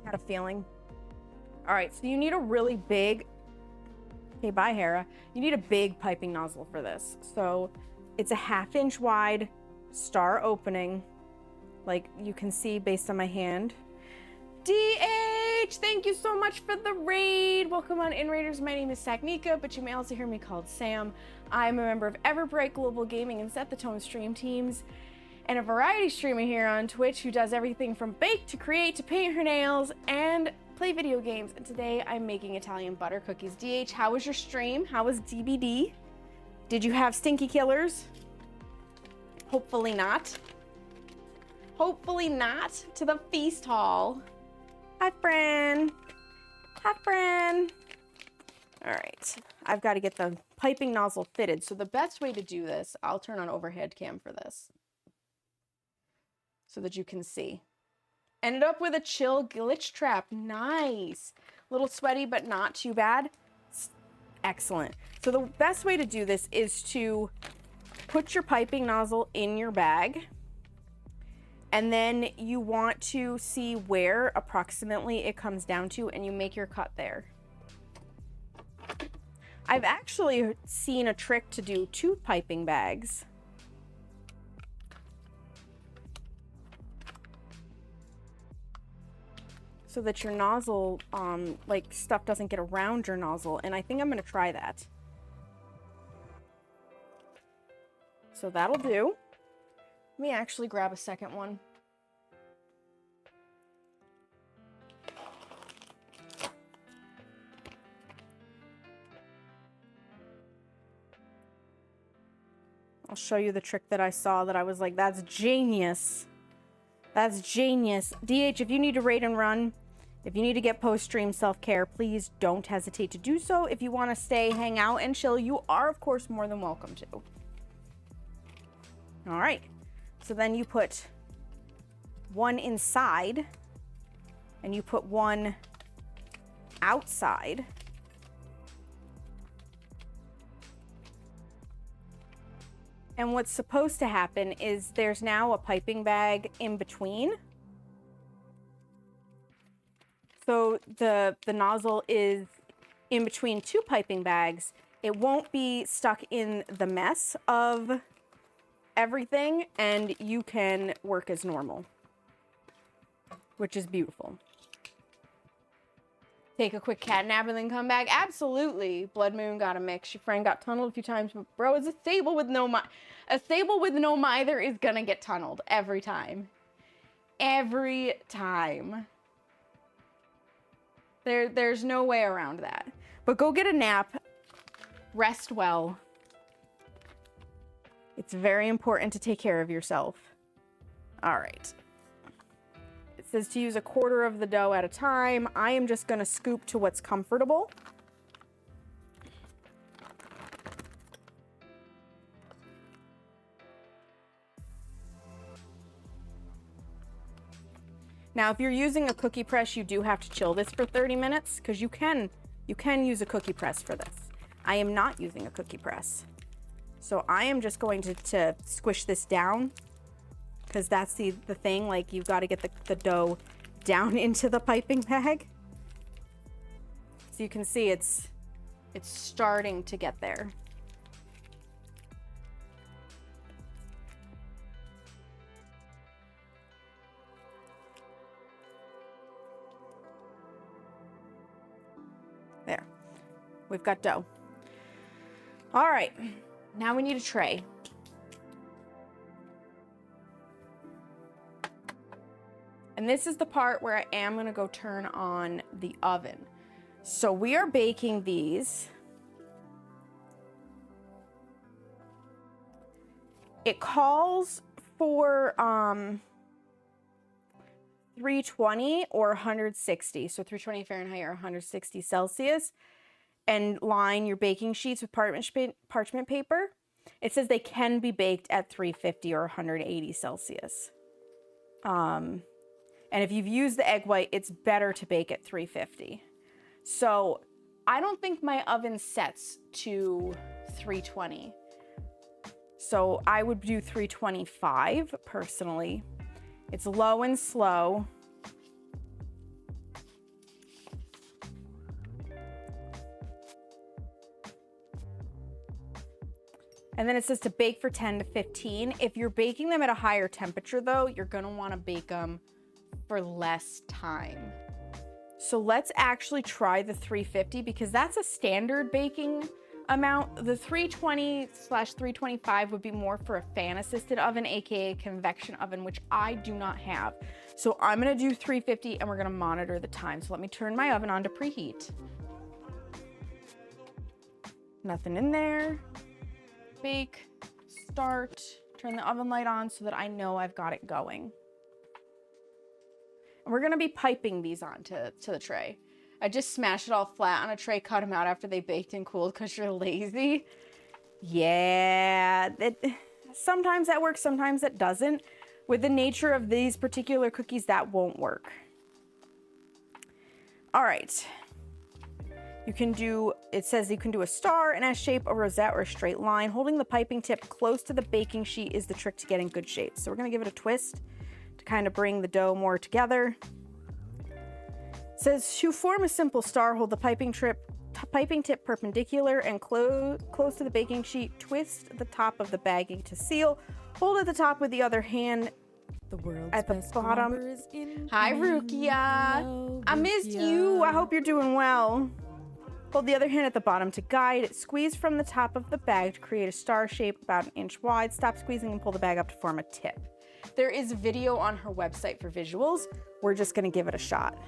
I had a feeling. All right, so you need a really big... Okay, bye, Hera. You need a big piping nozzle for this. So it's a 1/2 inch wide star opening, like you can see based on my hand. DH, thank you so much for the raid. Welcome on in, Raiders. My name is Sagnika, but you may also hear me called Sam. I'm a member of Everbright Global Gaming and Set the Tone stream teams, and a variety streamer here on Twitch who does everything from bake to create to paint her nails and play video games. And today I'm making Italian butter cookies. DH, how was your stream? How was DBD? Did you have stinky killers? Hopefully not. Hopefully not. To the feast hall. Hi, Fran. Hi, Fran. All right. I've got to get the piping nozzle fitted. So the best way to do this, I'll turn on overhead cam for this so that you can see. Ended up with a chill glitch trap. Nice. A little sweaty, but not too bad. Excellent. So the best way to do this is to put your piping nozzle in your bag, and then you want to see where approximately it comes down to, and you make your cut there. I've actually seen a trick to do 2 piping bags. So that your nozzle, like, stuff doesn't get around your nozzle. And I think I'm gonna try that. So that'll do. Let me actually grab a second one. I'll show you the trick that I saw that I was like, that's genius. That's genius. DH, if you need to raid and run, if you need to get post-stream self-care, please don't hesitate to do so. If you want to stay, hang out, and chill, you are, of course, more than welcome to. All right. So then you put one inside, and you put one outside. And what's supposed to happen is there's now a piping bag in between. So the nozzle is in between 2 piping bags. It won't be stuck in the mess of everything, and you can work as normal, which is beautiful. take a quick cat nap and then come back? Absolutely. Blood Moon got a mix. Your friend got tunneled a few times, but bro, is a stable with no mither is gonna get tunneled every time. Every time. There's no way around that. But go get a nap. Rest well. It's very important to take care of yourself. All right. It says to use a quarter of the dough at a time. I am just going to scoop to what's comfortable. Now, if you're using a cookie press, you do have to chill this for 30 minutes because you can use a cookie press for this. I am not using a cookie press. So I am just going to squish this down because that's the thing. Like, you've got to get the dough down into the piping bag. So you can see it's starting to get there. There. We've got dough. All right. Now we need a tray. And this is the part where I am going to go turn on the oven. So we are baking these. It calls for 320 or 160. So 320 Fahrenheit or 160 Celsius. And line your baking sheets with parchment paper. It says they can be baked at 350 or 180 Celsius. And if you've used the egg white, it's better to bake at 350. So I don't think my oven sets to 320. So I would do 325 personally. It's low and slow. And then it says to bake for 10 to 15. If you're baking them at a higher temperature though, you're gonna wanna bake them for less time. So let's actually try the 350 because that's a standard baking amount. The 320/325 would be more for a fan assisted oven, AKA convection oven, which I do not have. So I'm gonna do 350 and we're gonna monitor the time. So let me turn my oven on to preheat. Nothing in there. Bake, start, turn the oven light on so that I know I've got it going. And we're gonna be piping these onto the tray. I just smashed it all flat on a tray, cut them out after they baked and cooled because you're lazy. Yeah, sometimes that works, sometimes it doesn't. With the nature of these particular cookies, that won't work. All right. It says you can do a star, an S shape, a rosette, or a straight line. Holding the piping tip close to the baking sheet is the trick to getting good shape. So we're gonna give it a twist to kind of bring the dough more together. It says to form a simple star, hold the piping tip perpendicular and close to the baking sheet. Twist the top of the bagging to seal. Hold at the top with the other hand. The world's At the best bottom. barber is in Hi, town. Rukia. Hello, I missed you. I Rukia. hope you're doing well. Hold the other hand at the bottom to guide. Squeeze from the top of the bag to create a star shape about an inch wide. Stop squeezing and pull the bag up to form a tip. There is a video on her website for visuals. We're just gonna give it a shot.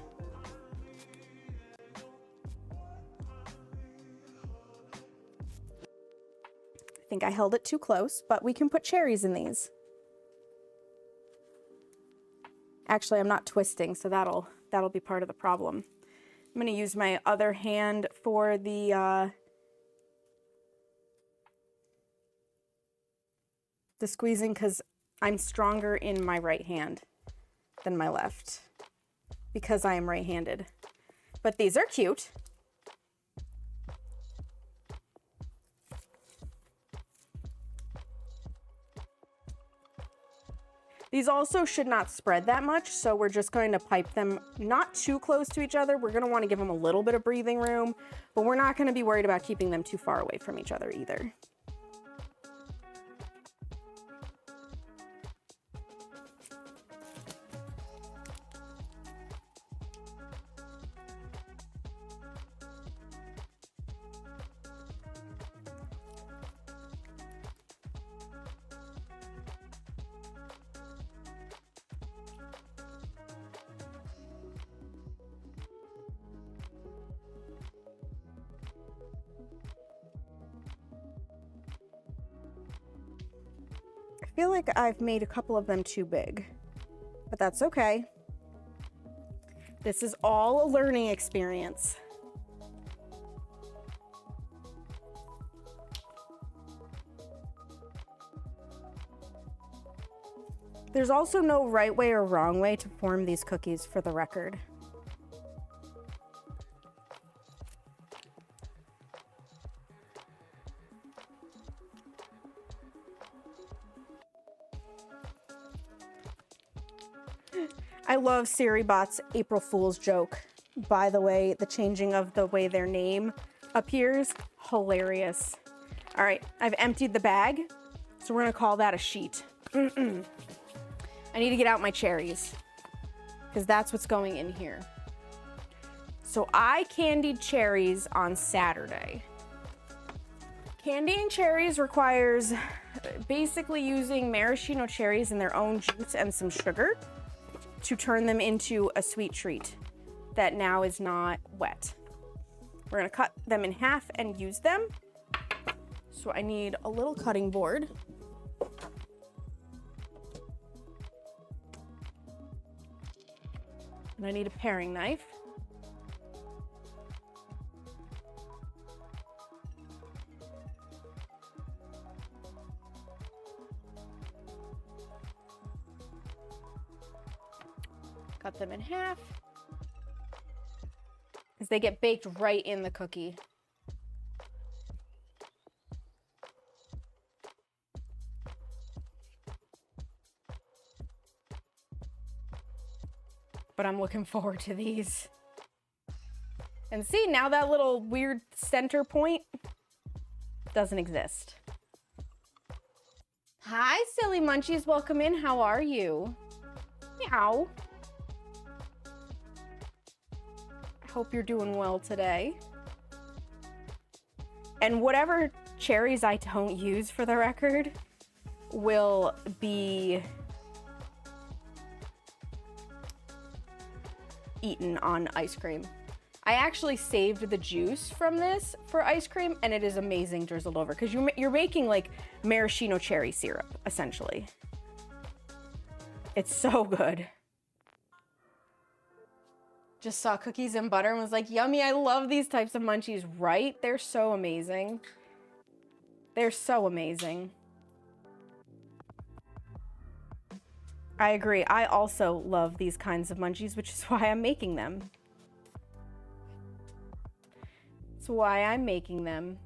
I think I held it too close, but we can put cherries in these. Actually, I'm not twisting, so that'll be part of the problem. I'm gonna use my other hand for the squeezing because I'm stronger in my right hand than my left because I am right-handed. But these are cute. These also should not spread that much, so we're just going to pipe them not too close to each other. We're gonna wanna give them a little bit of breathing room, but we're not gonna be worried about keeping them too far away from each other either. feel like I've made a couple of them too big, but that's okay. This is all a learning experience. There's also no right way or wrong way to form these cookies, for the record. I love SiriBot's April Fool's joke. By the way, the changing of the way their name appears, hilarious. All right, I've emptied the bag, so we're gonna call that a sheet. I need to get out my cherries, because that's what's going in here. So I candied cherries on Saturday. Candying cherries requires basically using maraschino cherries in their own juice and some sugar to turn them into a sweet treat that now is not wet. We're gonna cut them in half and use them. So I need a little cutting board. And I need a paring knife. Cut them in half, as they get baked right in the cookie. But I'm looking forward to these. And see, now that little weird center point doesn't exist. Hi, silly munchies, welcome in. How are you? Meow. Hope you're doing well today. And whatever cherries I don't use, for the record, will be eaten on ice cream. I actually saved the juice from this for ice cream, and it is amazing drizzled over, because you're making like maraschino cherry syrup, essentially. It's so good. Just saw cookies and butter and was like, yummy, I love these types of munchies, right? They're so amazing. They're so amazing. I agree. I also love these kinds of munchies, which is why I'm making them. That's why I'm making them.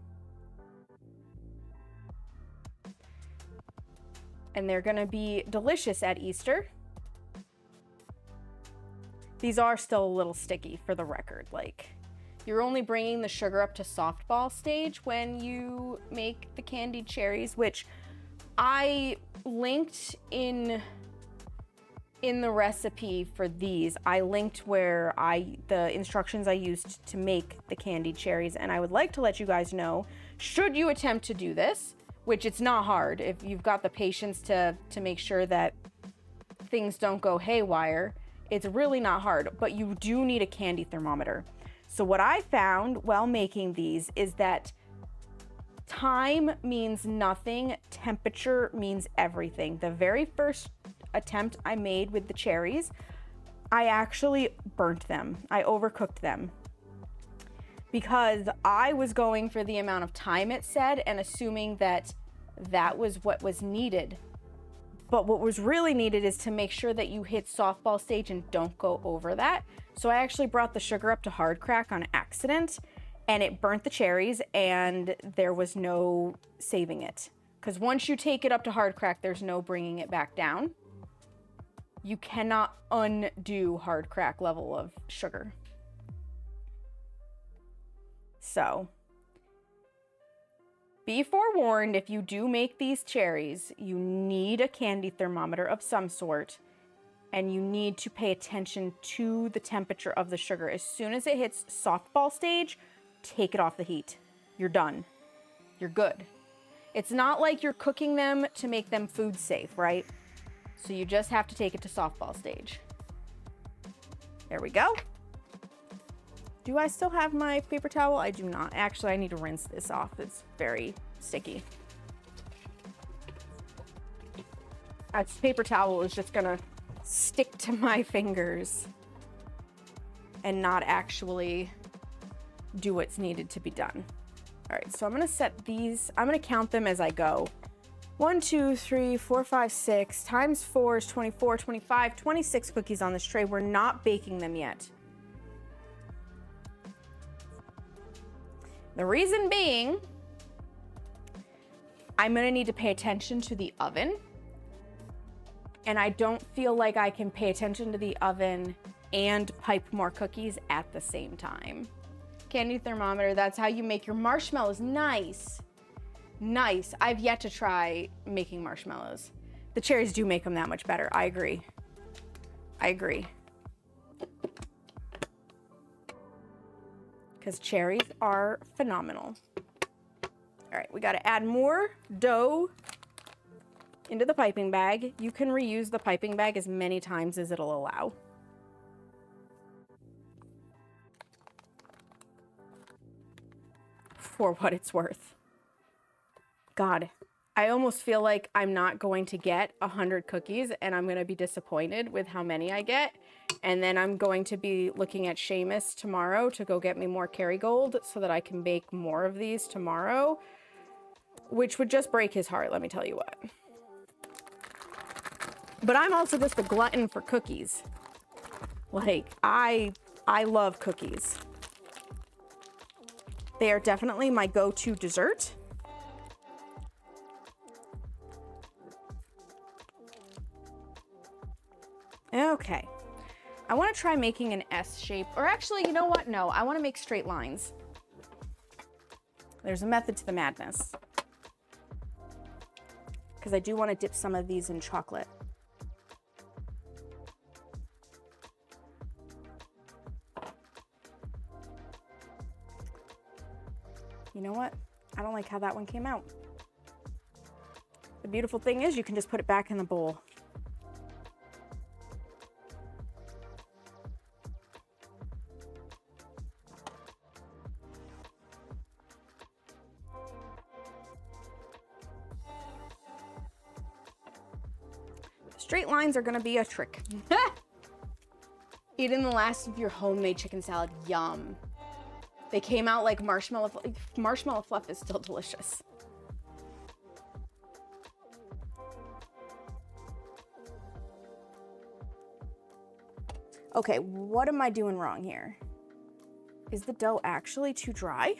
And they're gonna be delicious at Easter. These are still a little sticky, for the record. Like, you're only bringing the sugar up to softball stage when you make the candied cherries, which I linked in the recipe for these. I linked where the instructions I used to make the candied cherries, and I would like to let you guys know, should you attempt to do this, which it's not hard if you've got the patience to make sure that things don't go haywire. It's really not hard, but you do need a candy thermometer. So what I found while making these is that time means nothing, temperature means everything. The very first attempt I made with the cherries, I actually burnt them. I overcooked them because I was going for the amount of time it said and assuming that that was what was needed. But what was really needed is to make sure that you hit softball stage and don't go over that. So I actually brought the sugar up to hard crack on accident, and it burnt the cherries, and there was no saving it. Because once you take it up to hard crack, there's no bringing it back down. You cannot undo hard crack level of sugar. So be forewarned, if you do make these cherries, you need a candy thermometer of some sort, and you need to pay attention to the temperature of the sugar. As soon as it hits softball stage, take it off the heat. You're done. You're good. It's not like you're cooking them to make them food safe, right? So you just have to take it to softball stage. There we go. Do I still have my paper towel? I do not. Actually, I need to rinse this off. It's very sticky. a paper towel is just gonna stick to my fingers and not actually do what's needed to be done. All right, so I'm gonna set these, I'm gonna count them as I go. 1, 2, 3, 4, 5, 6, times 4 is 24, 25, 26 cookies on this tray. We're not baking them yet. The reason being, I'm gonna need to pay attention to the oven. And I don't feel like I can pay attention to the oven and pipe more cookies at the same time. Candy thermometer, that's how you make your marshmallows. Nice. Nice. I've yet to try making marshmallows. The cherries do make them that much better. I agree. I agree. Because cherries are phenomenal. All right, we got to add more dough into the piping bag. You can reuse the piping bag as many times as it'll allow. For what it's worth. God, I almost feel like I'm not going to get 100 cookies and I'm going to be disappointed with how many I get. And then I'm going to be looking at Seamus tomorrow to go get me more Kerrygold so that I can bake more of these tomorrow, which would just break his heart, let me tell you what. But I'm also just a glutton for cookies. Like, I love cookies. They are definitely my go-to dessert. Okay, I want to try making an S shape, or actually, you know what? No, I want to make straight lines. There's a method to the madness. Because I do want to dip some of these in chocolate. You know what? I don't like how that one came out. The beautiful thing is you can just put it back in the bowl. Straight lines are gonna be a trick. Eating the last of your homemade chicken salad, yum. They came out like marshmallow fluff is still delicious. Okay, what am I doing wrong here? Is the dough actually too dry?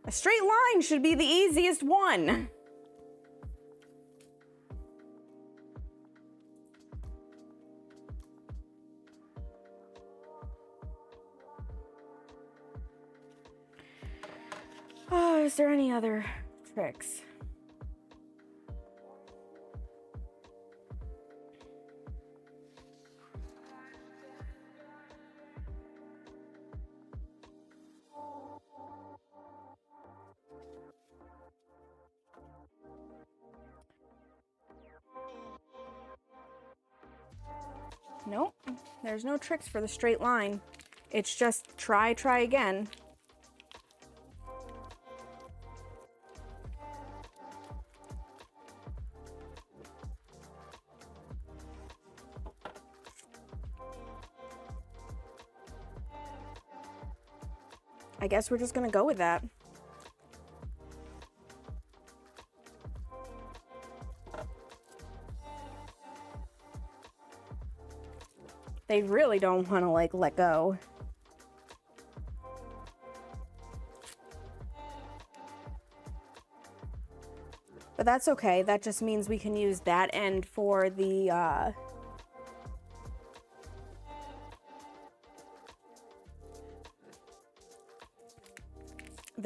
A straight line should be the easiest one. Oh, is there any other tricks? Nope, there's no tricks for the straight line. It's just try again. I guess we're just gonna go with that. They really don't want to like let go. But that's okay. That just means we can use that end for the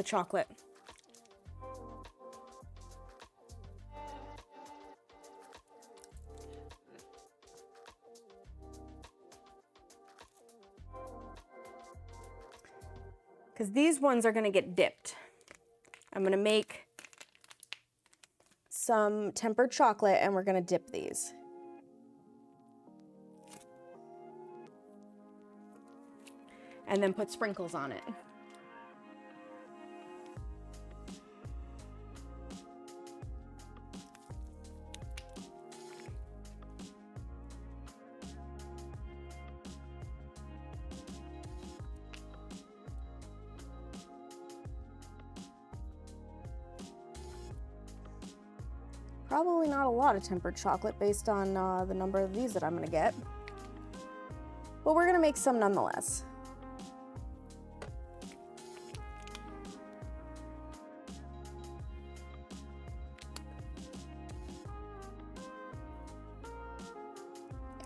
chocolate. Because these ones are going to get dipped. I'm going to make some tempered chocolate and we're going to dip these. And then put sprinkles on it. Probably not a lot of tempered chocolate based on the number of these that I'm gonna get. But we're gonna make some nonetheless.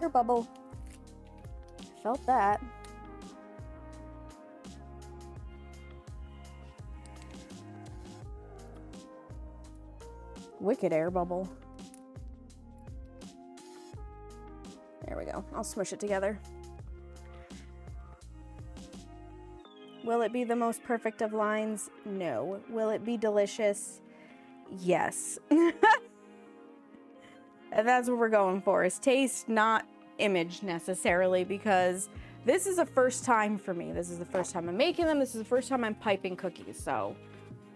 Air bubble. Felt that. Wicked air bubble. There we go. I'll smush it together. Will it be the most perfect of lines? No. Will it be delicious? Yes. And that's what we're going for, is taste, not image necessarily, because this is a first time for me. This is the first time I'm making them. This is the first time I'm piping cookies, so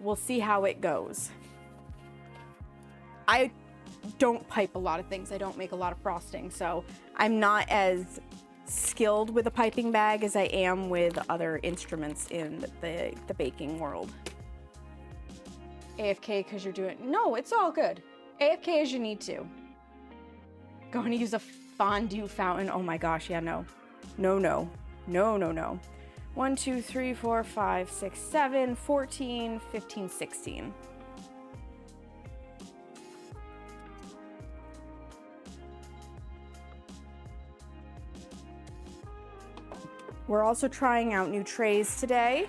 we'll see how it goes. I don't pipe a lot of things. I don't make a lot of frosting, so I'm not as skilled with a piping bag as I am with other instruments in the baking world. AFK because you're doing... No, it's all good. AFK as you need to. Going to use a fondue fountain. Oh my gosh, yeah, no. No, no. No, no, no. 1, 2, 3, 4, 5, 6, 7, 14, 15, 16. We're also trying out new trays today.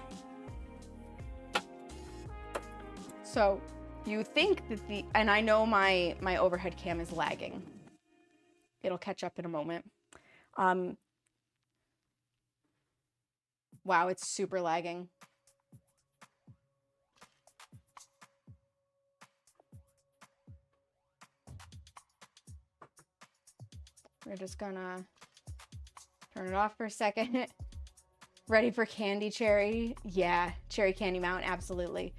So you think that and I know my overhead cam is lagging. It'll catch up in a moment. Wow, it's super lagging. We're just gonna turn it off for a second. Ready for candy cherry? Yeah, cherry candy mountain, absolutely.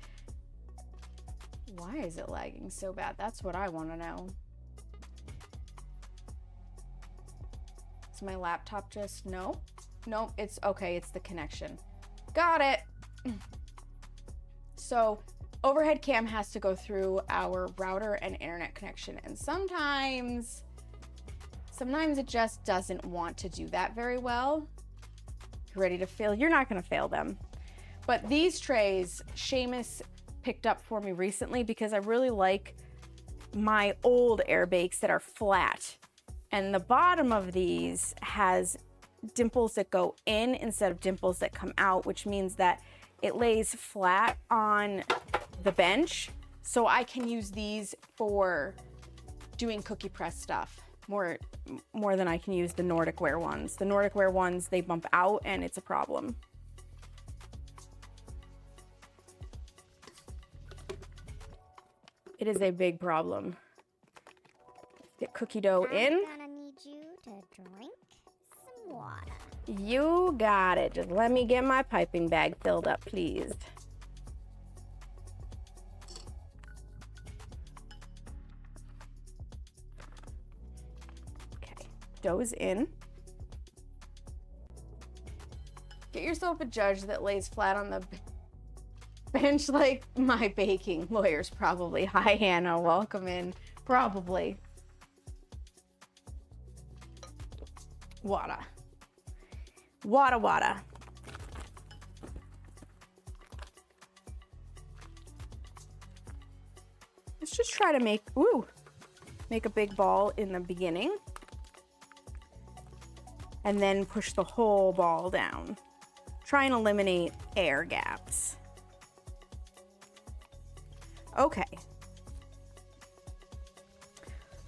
Why is it lagging so bad? That's what I want to know. Is my laptop just... No? Nope, it's okay, it's the connection. Got it! So, overhead cam has to go through our router and internet connection, and sometimes it just doesn't want to do that very well. You're ready to fail? You're not gonna fail them. But these trays, Seamus picked up for me recently because I really like my old air bakes that are flat. And the bottom of these has dimples that go in instead of dimples that come out, which means that it lays flat on the bench. So I can use these for doing cookie press stuff more than I can use the Nordic Ware ones. The Nordic Ware ones, they bump out and it's a problem. It is a big problem. Get cookie dough in. I'm gonna need you to drink some water. You got it. Just let me get my piping bag filled up, please. Okay, dough's in. Get yourself a judge that lays flat on the bench like my baking lawyers probably. Hi, Hannah. Welcome in. Probably. Water. Water, water. Let's just try to make a big ball in the beginning. And then push the whole ball down. Try and eliminate air gaps. Okay.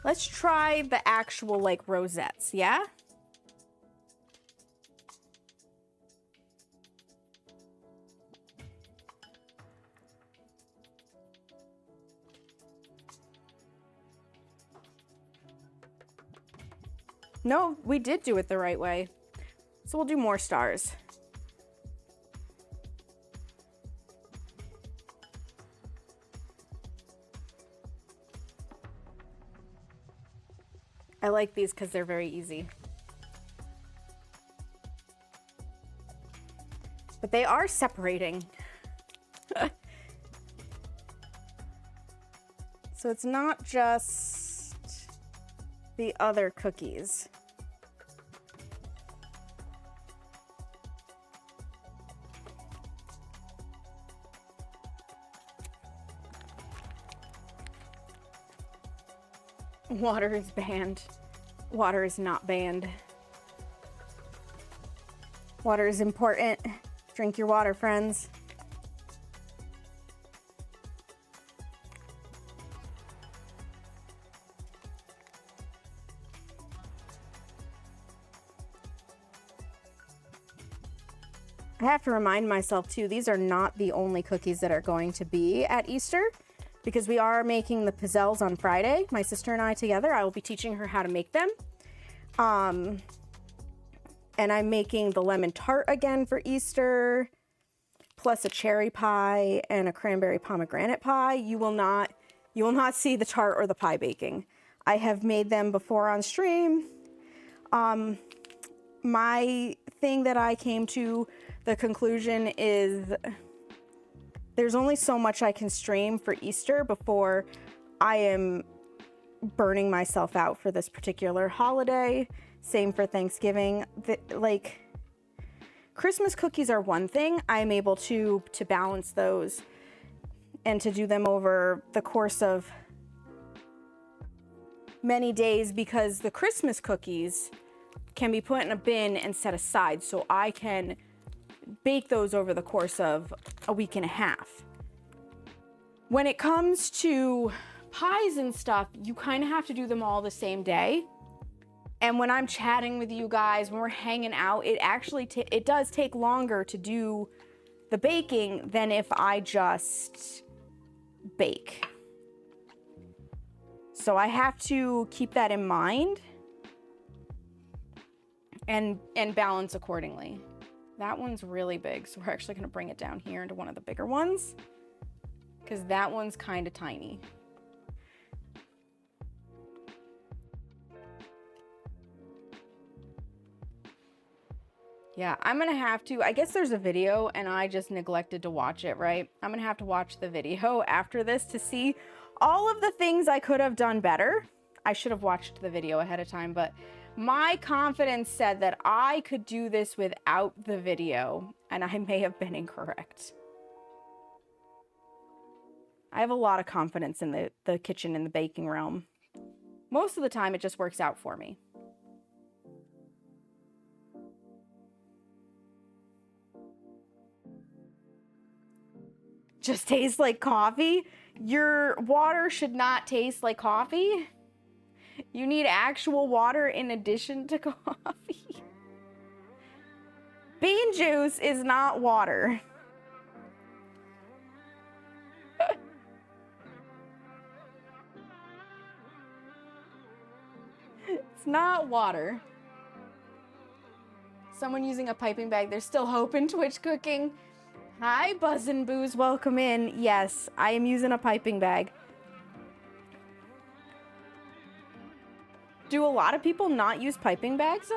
Let's try the actual like rosettes, yeah? No, we did do it the right way. So we'll do more stars. I like these because they're very easy. But they are separating. So So it's not just the other cookies. Water is banned. Water is not banned. Water is important. Drink your water, friends. I have to remind myself too, these are not the only cookies that are going to be at Easter, because we are making the pizzelles on Friday, my sister and I together. I will be teaching her how to make them. And I'm making the lemon tart again for Easter, plus a cherry pie and a cranberry pomegranate pie. You will not see the tart or the pie baking. I have made them before on stream. My thing that I came to the conclusion is there's only so much I can stream for Easter before I am burning myself out for this particular holiday. Same for Thanksgiving. Like, Christmas cookies are one thing. I'm able to balance those and to do them over the course of many days, because the Christmas cookies can be put in a bin and set aside, so I can bake those over the course of a week and a half. When it comes to pies and stuff, you kind of have to do them all the same day. And when I'm chatting with you guys, when we're hanging out, it actually it does take longer to do the baking than if I just bake. So I have to keep that in mind and balance accordingly. That one's really big, so we're actually gonna bring it down here into one of the bigger ones, because that one's kind of tiny. Yeah, I'm gonna have to, I guess there's a video and I just neglected to watch it, right? I'm gonna have to watch the video after this to see all of the things I could have done better. I should have watched the video ahead of time, but my confidence said that I could do this without the video, and I may have been incorrect. I have a lot of confidence in the kitchen and the baking realm. Most of the time, it just works out for me. Just tastes like coffee? Your water should not taste like coffee. You need actual water in addition to coffee. Bean juice is not water. It's not water. Someone using a piping bag. There's still hope in Twitch cooking. Hi, Buzz and Booze. Welcome in. Yes, I am using a piping bag. Do a lot of people not use piping bags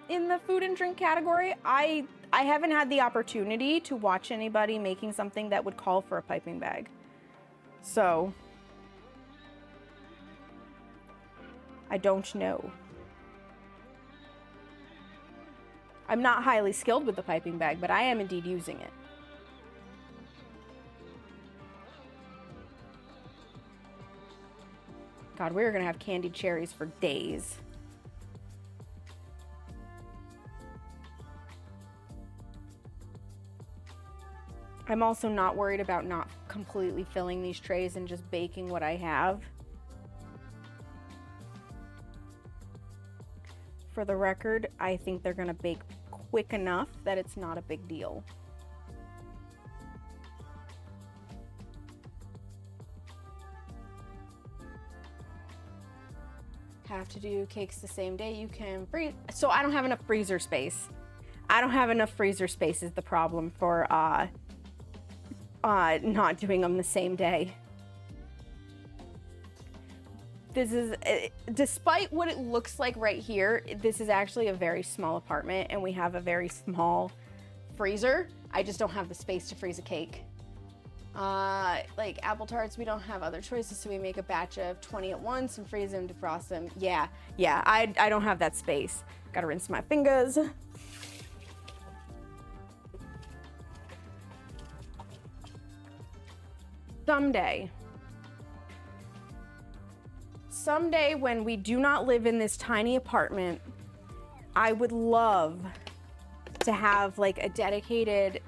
in the food and drink category? I haven't had the opportunity to watch anybody making something that would call for a piping bag. So I don't know. I'm not highly skilled with the piping bag, but I am indeed using it. God, we're gonna have candied cherries for days. I'm also not worried about not completely filling these trays and just baking what I have. For the record, I think they're gonna bake quick enough that it's not a big deal. Have to do cakes the same day. You can freeze. So I don't have enough freezer space. I don't have enough freezer space is the problem for not doing them the same day. This is, despite what it looks like right here, this is actually a very small apartment and we have a very small freezer. I just don't have the space to freeze a cake. Like apple tarts, we don't have other choices, so we make a batch of 20 at once and freeze them, defrost them. Yeah, I don't have that space. Gotta rinse my fingers. Someday when we do not live in this tiny apartment, I would love to have like a dedicated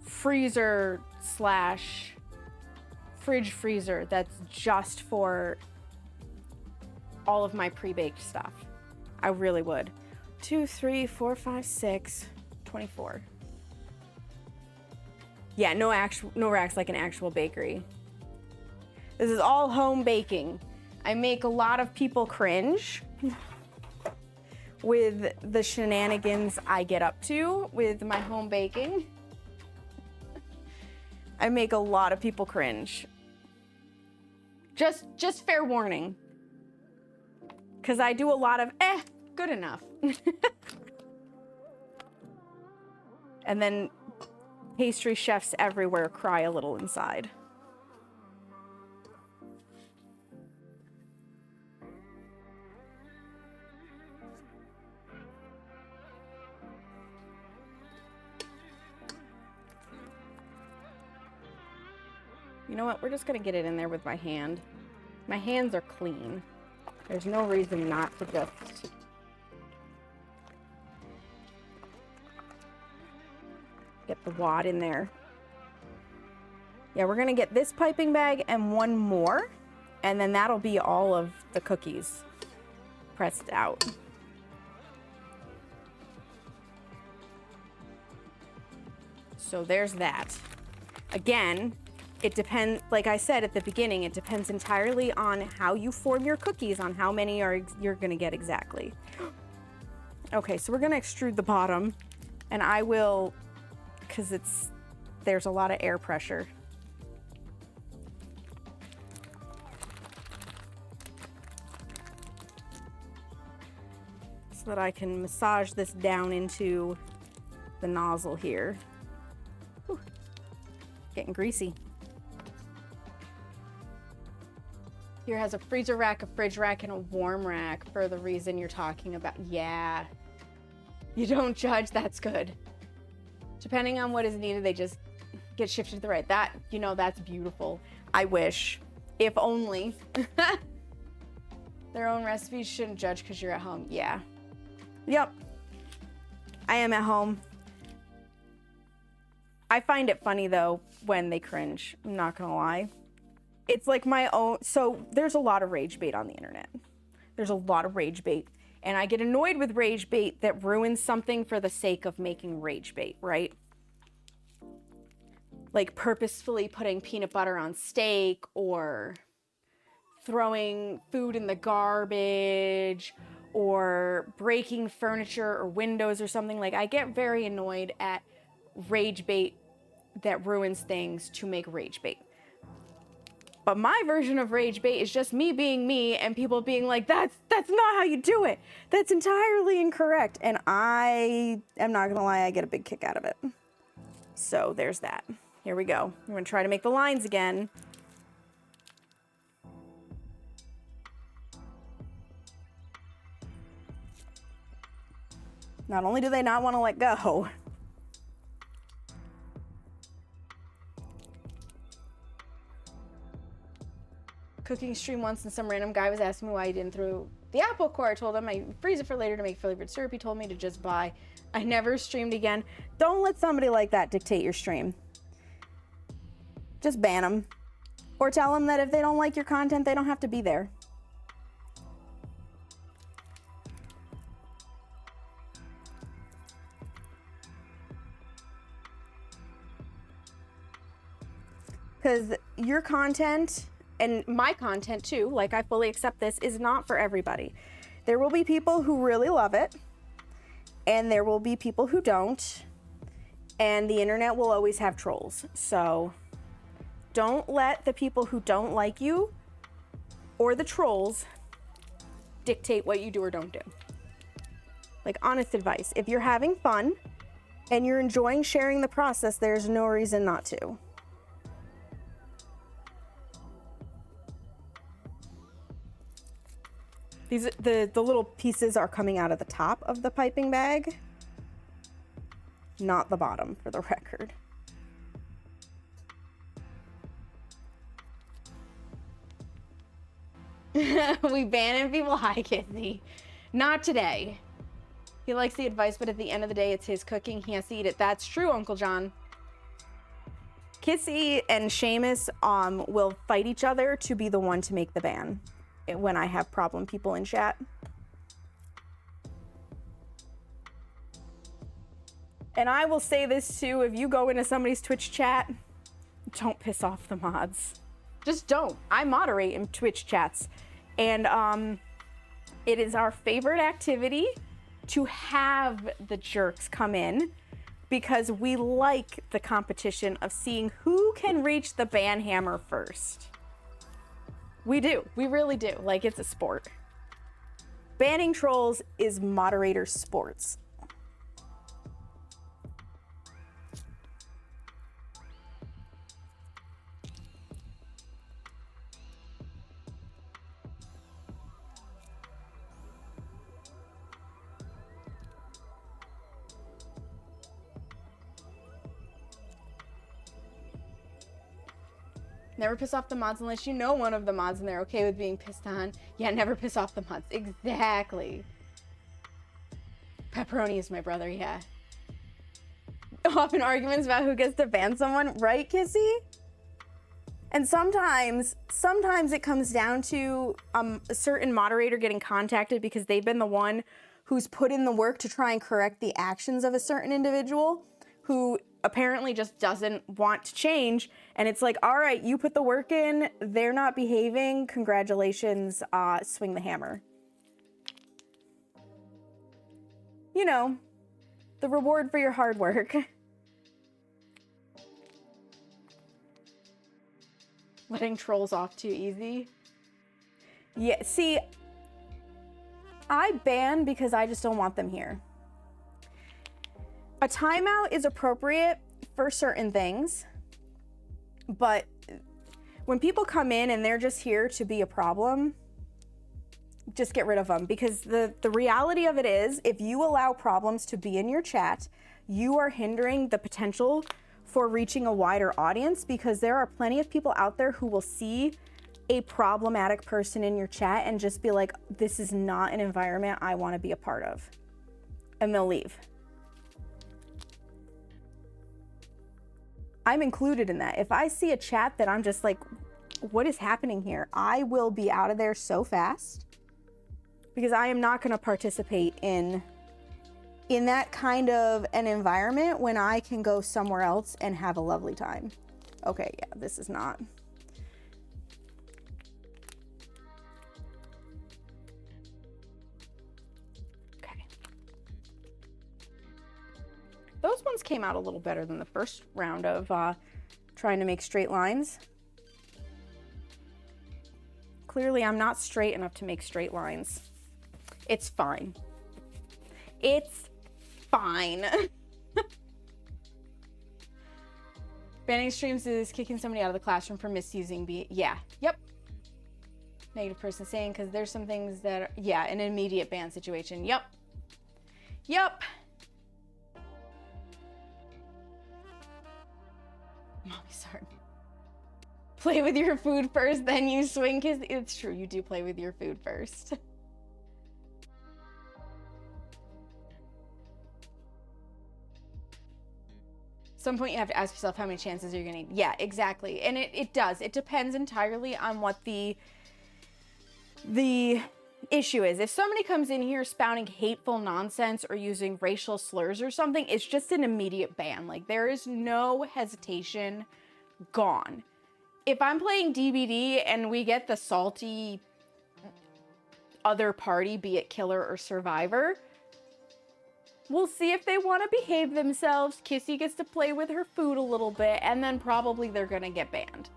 freezer slash fridge freezer that's just for all of my pre-baked stuff. I really would. 2, 3, 4, 5, 6, 24. Yeah, no racks like an actual bakery. This is all home baking. I make a lot of people cringe with the shenanigans I get up to with my home baking. I make a lot of people cringe. Just fair warning. 'Cause I do a lot of good enough. And then pastry chefs everywhere cry a little inside. You know what? We're just gonna get it in there with my hand. My hands are clean. There's no reason not to just get the wad in there. Yeah, we're gonna get this piping bag and one more, and then that'll be all of the cookies pressed out. So there's that. Again, it depends, like I said at the beginning, it depends entirely on how you form your cookies, on how many you're gonna get exactly. Okay, so we're gonna extrude the bottom, and I will, because there's a lot of air pressure. So that I can massage this down into the nozzle here. Whew. Getting greasy. Here has a freezer rack, a fridge rack, and a warm rack for the reason you're talking about. Yeah. You don't judge, that's good. Depending on what is needed, they just get shifted to the right. That, you know, that's beautiful. I wish. If only. Their own recipes, shouldn't judge because you're at home. Yeah. Yep. I am at home. I find it funny, though, when they cringe. I'm not gonna lie. It's like my own. So there's a lot of rage bait on the internet. There's a lot of rage bait. And I get annoyed with rage bait that ruins something for the sake of making rage bait, right? Like purposefully putting peanut butter on steak or throwing food in the garbage or breaking furniture or windows or something. Like, I get very annoyed at rage bait that ruins things to make rage bait. But my version of rage bait is just me being me and people being like, that's not how you do it. That's entirely incorrect. And I am not gonna lie, I get a big kick out of it. So there's that. Here we go. I'm gonna try to make the lines again. Not only do they not want to let go, cooking stream once and some random guy was asking me why I didn't throw the apple core. I told him I freeze it for later to make flavored syrup. He told me to just buy. I never streamed again. Don't let somebody like that dictate your stream. Just ban them. Or tell them that if they don't like your content, they don't have to be there. Because your content, and my content too, like I fully accept this, is not for everybody. There will be people who really love it, and there will be people who don't, and the internet will always have trolls. So don't let the people who don't like you or the trolls dictate what you do or don't do. Like, honest advice, if you're having fun and you're enjoying sharing the process, there's no reason not to. The little pieces are coming out of the top of the piping bag, not the bottom, for the record. We banning people. Hi, Kissy. Not today. He likes the advice, but at the end of the day, it's his cooking. He has to eat it. That's true, Uncle John. Kissy and Seamus will fight each other to be the one to make the ban when I have problem people in chat. And I will say this too, if you go into somebody's Twitch chat, don't piss off the mods. Just don't. I moderate in Twitch chats. And it is our favorite activity to have the jerks come in because we like the competition of seeing who can reach the ban hammer first. We do. We really do. Like, it's a sport. Banning trolls is moderator sports. Never piss off the mods unless you know one of the mods and they're okay with being pissed on. Yeah, never piss off the mods. Exactly. Pepperoni is my brother, yeah. Often arguments about who gets to ban someone, right, Kissy? And sometimes it comes down to a certain moderator getting contacted because they've been the one who's put in the work to try and correct the actions of a certain individual who apparently just doesn't want to change. And it's like, all right, you put the work in, they're not behaving, congratulations, swing the hammer. You know, the reward for your hard work. Letting trolls off too easy. Yeah, see, I ban because I just don't want them here. A timeout is appropriate for certain things, but when people come in and they're just here to be a problem, just get rid of them, because the reality of it is, if you allow problems to be in your chat, you are hindering the potential for reaching a wider audience, because there are plenty of people out there who will see a problematic person in your chat and just be like, this is not an environment I want to be a part of, and they'll leave. I'm included in that. If I see a chat that I'm just like, what is happening here? I will be out of there so fast, because I am not going to participate in that kind of an environment when I can go somewhere else and have a lovely time. Okay, yeah, this is not. Okay. Those ones came out a little better than the first round of trying to make straight lines. Clearly, I'm not straight enough to make straight lines. It's fine. It's fine. Banning streams is kicking somebody out of the classroom for misusing yeah, yep. Negative person saying, because there's some things that are, yeah, an immediate ban situation. Yep. Yep. Mommy, sorry. Play with your food first, then you swing, because it's true, you do play with your food first. Some point you have to ask yourself how many chances you're gonna need. Yeah, exactly. And it does. It depends entirely on what the issue is. If somebody comes in here spouting hateful nonsense or using racial slurs or something, it's just an immediate ban. Like, there is no hesitation. Gone. If I'm playing DBD and we get the salty other party, be it killer or survivor, we'll see if they want to behave themselves. Kissy gets to play with her food a little bit, and then probably they're gonna get banned.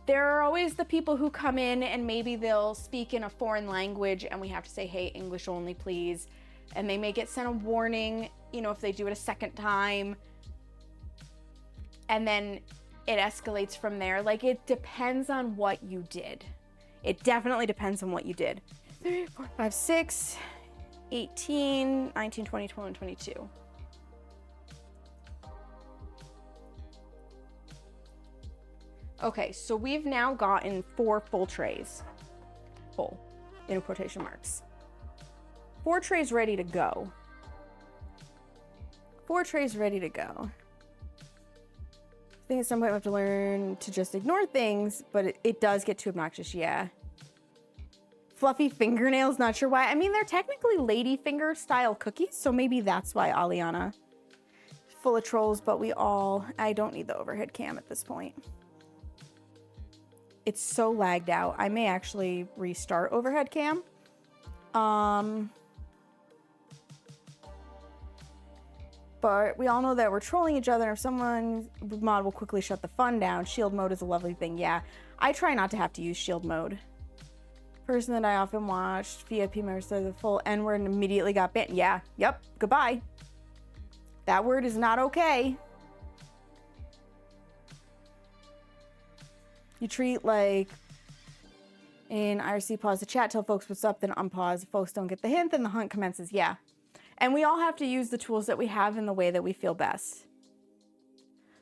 There are always the people who come in and maybe they'll speak in a foreign language and we have to say, hey, English only, please. And they may get sent a warning, you know, if they do it a second time. And then it escalates from there. Like, it depends on what you did. It definitely depends on what you did. 3, 4, 5, 6, 18, 19, 20, 21, 22. Okay, so we've now gotten 4 full trays. Full, in quotation marks. 4 trays ready to go. 4 trays ready to go. I think at some point we have to learn to just ignore things, but it does get too obnoxious, yeah. Fluffy fingernails, not sure why. I mean, they're technically ladyfinger style cookies, so maybe that's why Aliana. Full of trolls, but I don't need the overhead cam at this point. It's so lagged out. I may actually restart overhead cam. But we all know that we're trolling each other. If someone mod will quickly shut the fun down. Shield mode is a lovely thing. Yeah, I try not to have to use shield mode. Person that I often watched, VIP members said the full N word and immediately got banned. Yeah, yep, goodbye. That word is not okay. You treat like in IRC, pause the chat, tell folks what's up, then unpause. If folks don't get the hint, then the hunt commences. Yeah. And we all have to use the tools that we have in the way that we feel best.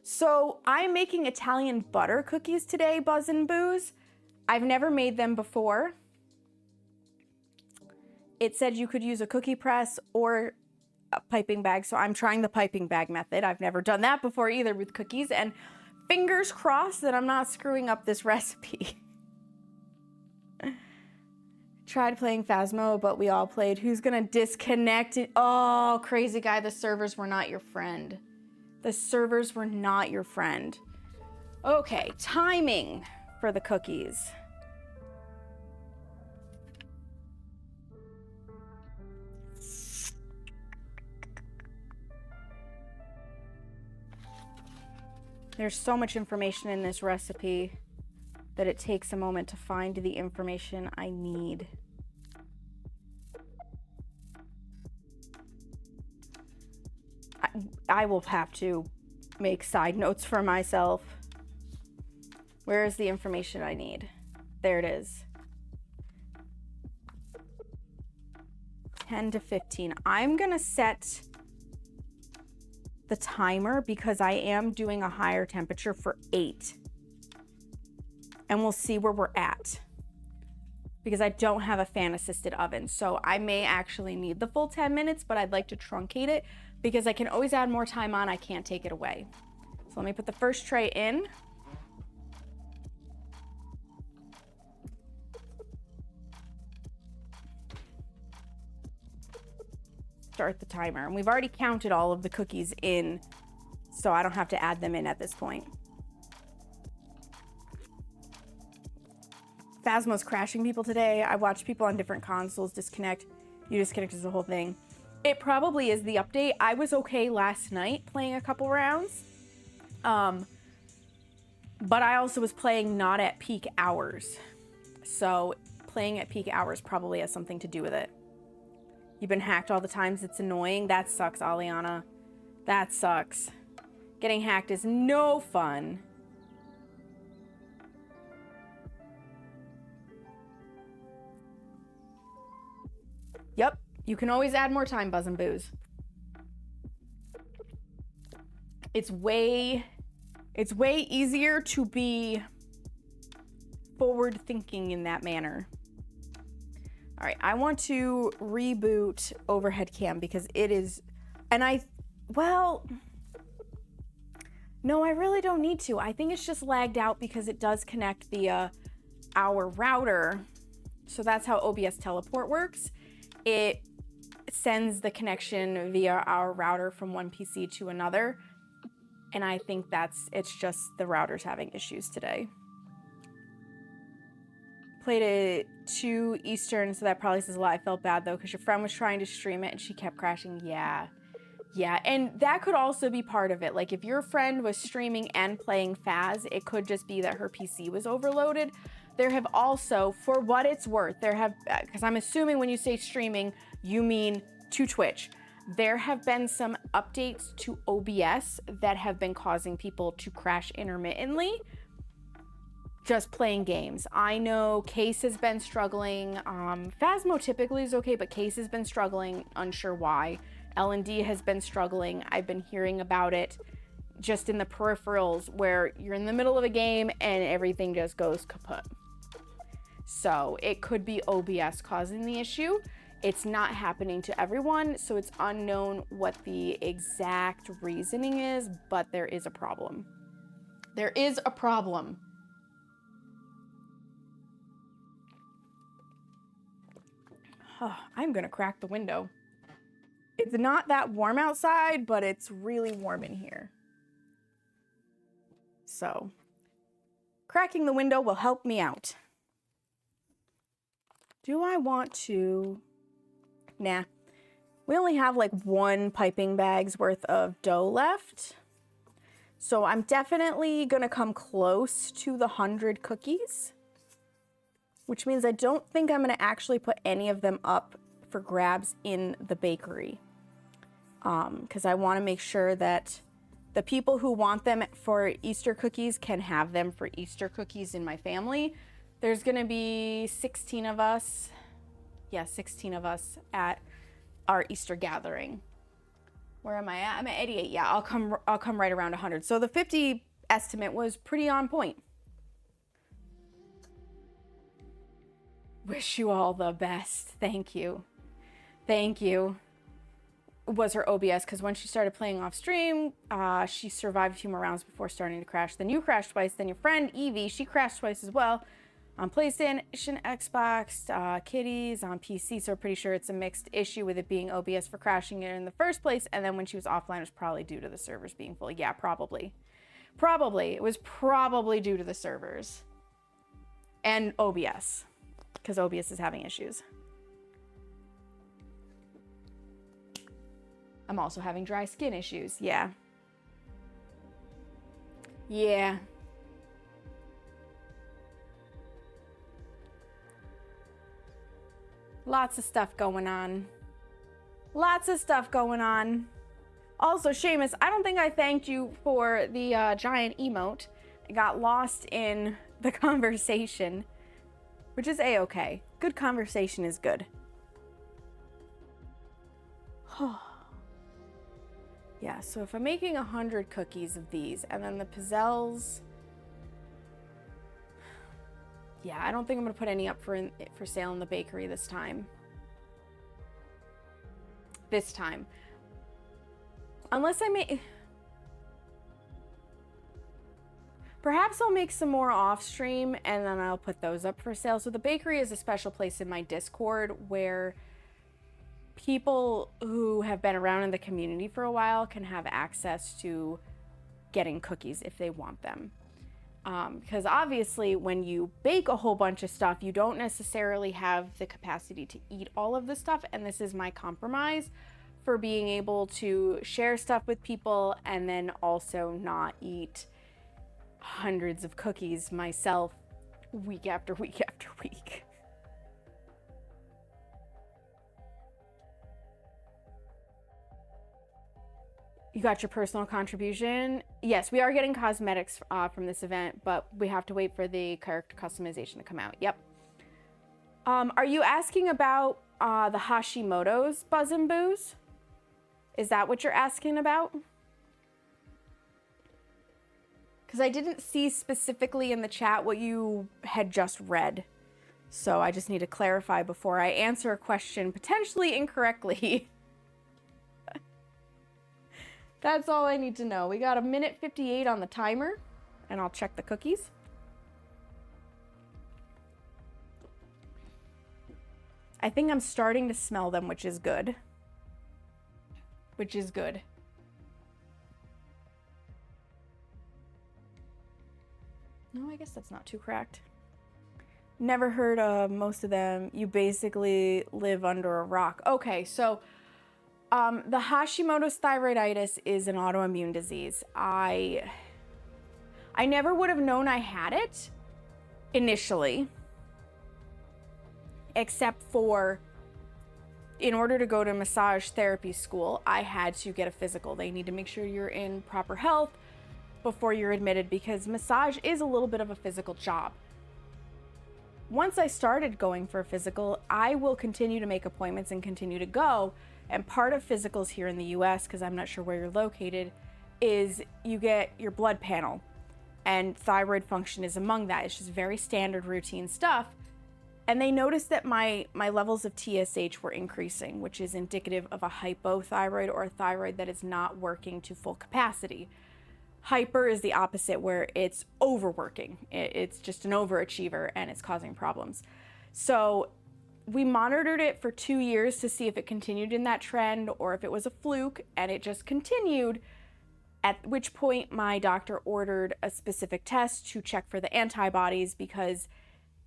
So I'm making Italian butter cookies today, Buzz and Booze. I've never made them before. It said you could use a cookie press or a piping bag. So I'm trying the piping bag method. I've never done that before either with cookies. And fingers crossed that I'm not screwing up this recipe. Tried playing Phasmo, but we all played. Who's gonna disconnect it? Oh, crazy guy, the servers were not your friend. The servers were not your friend. Okay, timing for the cookies. There's so much information in this recipe that it takes a moment to find the information I need. I will have to make side notes for myself. Where is the information I need? There it is. 10 to 15. I'm gonna set the timer because I am doing a higher temperature for 8. And we'll see where we're at. Because I don't have a fan assisted oven. So I may actually need the full 10 minutes, but I'd like to truncate it because I can always add more time on. I can't take it away. So let me put the first tray in. Start the timer. And we've already counted all of the cookies in, so I don't have to add them in at this point. Phasmo's crashing people today. I watched people on different consoles disconnect. You disconnected the whole thing. It probably is the update. I was okay last night playing a couple rounds. But I also was playing not at peak hours. So playing at peak hours probably has something to do with it. You've been hacked all the times. It's annoying. That sucks, Aliana. That sucks. Getting hacked is no fun. Yep, you can always add more time, Buzz and Booze. It's way easier to be forward thinking in that manner. All right, I want to reboot overhead cam because it is, no, I really don't need to. I think it's just lagged out because it does connect via our router. So that's how OBS teleport works. It sends the connection via our router from one PC to another. And I think it's just the router's having issues today. Played it 2 Eastern, so that probably says a lot. I felt bad though, because your friend was trying to stream it and she kept crashing. Yeah, and that could also be part of it. Like if your friend was streaming and playing Phaz, it could just be that her PC was overloaded. There have also, for what it's worth, because I'm assuming when you say streaming, you mean to Twitch. There have been some updates to OBS that have been causing people to crash intermittently. just playing games. I know Case has been struggling. Phasmo typically is okay, but Case has been struggling, unsure why. L&D has been struggling. I've been hearing about it just in the peripherals where you're in the middle of a game and everything just goes kaput. So it could be OBS causing the issue. It's not happening to everyone, so it's unknown what the exact reasoning is, but there is a problem. There is a problem. Oh, I'm gonna crack the window. It's not that warm outside, but it's really warm in here. So, cracking the window will help me out. Do I want to? Nah. We only have like 1 piping bag's worth of dough left. So I'm definitely gonna come close to the 100 cookies, which means I don't think I'm gonna actually put any of them up for grabs in the bakery. Because I wanna make sure that the people who want them for Easter cookies can have them for Easter cookies in my family. There's gonna be 16 of us. Yeah, 16 of us at our Easter gathering. Where am I at? I'm at 88. Yeah, I'll come right around 100. So the 50 estimate was pretty on point. Wish you all the best. Thank you. Thank you. Was her OBS, because when she started playing off stream, she survived a few more rounds before starting to crash. Then you crashed twice. Then your friend Evie, she crashed twice as well. On PlayStation, Xbox, Kitties, on PC, so we're pretty sure it's a mixed issue with it being OBS for crashing it in the first place, and then when she was offline, it was probably due to the servers being full. Yeah, probably. Probably. It was probably due to the servers. And OBS, because OBS is having issues. I'm also having dry skin issues. Yeah. Yeah. Lots of stuff going on. Lots of stuff going on. Also, Seamus, I don't think I thanked you for the giant emote. I got lost in the conversation, which is A-okay. Good conversation is good. Yeah, so if I'm making 100 cookies of these, and then the pizzelles... Yeah, I don't think I'm gonna put any up for sale in the bakery this time. Unless I make... Perhaps I'll make some more off stream and then I'll put those up for sale. So the bakery is a special place in my Discord where people who have been around in the community for a while can have access to getting cookies if they want them. Because obviously when you bake a whole bunch of stuff, you don't necessarily have the capacity to eat all of the stuff. And this is my compromise for being able to share stuff with people and then also not eat hundreds of cookies myself week after week after week. You got your personal contribution? Yes, we are getting cosmetics from this event, but we have to wait for the character customization to come out. Yep. Are you asking about the Hashimoto's Buzz and Booze? Is that what you're asking about? Because I didn't see specifically in the chat what you had just read. So I just need to clarify before I answer a question potentially incorrectly. That's all I need to know. We got 1:58 on the timer, and I'll check the cookies. I think I'm starting to smell them, which is good. Which is good. No, I guess that's not too cracked. Never heard of most of them. You basically live under a rock. Okay, so... the Hashimoto's thyroiditis is an autoimmune disease. I never would have known I had it initially, except for in order to go to massage therapy school, I had to get a physical. They need to make sure you're in proper health before you're admitted, because massage is a little bit of a physical job. Once I started going for a physical, I will continue to make appointments and continue to go. And part of physicals here in the US, because I'm not sure where you're located, is you get your blood panel. And thyroid function is among that. It's just very standard routine stuff. And they noticed that my levels of TSH were increasing, which is indicative of a hypothyroid, or a thyroid that is not working to full capacity. Hyper is the opposite, where it's overworking. It's just an overachiever and it's causing problems. So we monitored it for 2 years to see if it continued in that trend or if it was a fluke, and it just continued. At which point my doctor ordered a specific test to check for the antibodies, because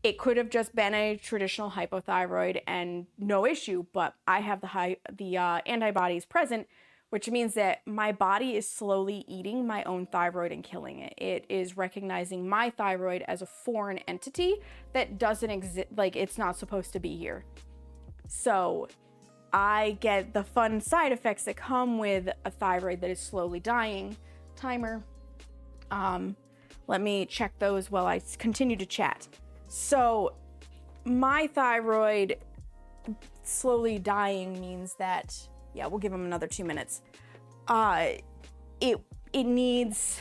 it could have just been a traditional hypothyroid and no issue, but I have the antibodies present, which means that my body is slowly eating my own thyroid and killing it. It is recognizing my thyroid as a foreign entity that doesn't exist, like it's not supposed to be here. So I get the fun side effects that come with a thyroid that is slowly dying. Timer. Let me check those while I continue to chat. So my thyroid slowly dying means that, yeah, we'll give him another 2 minutes. It needs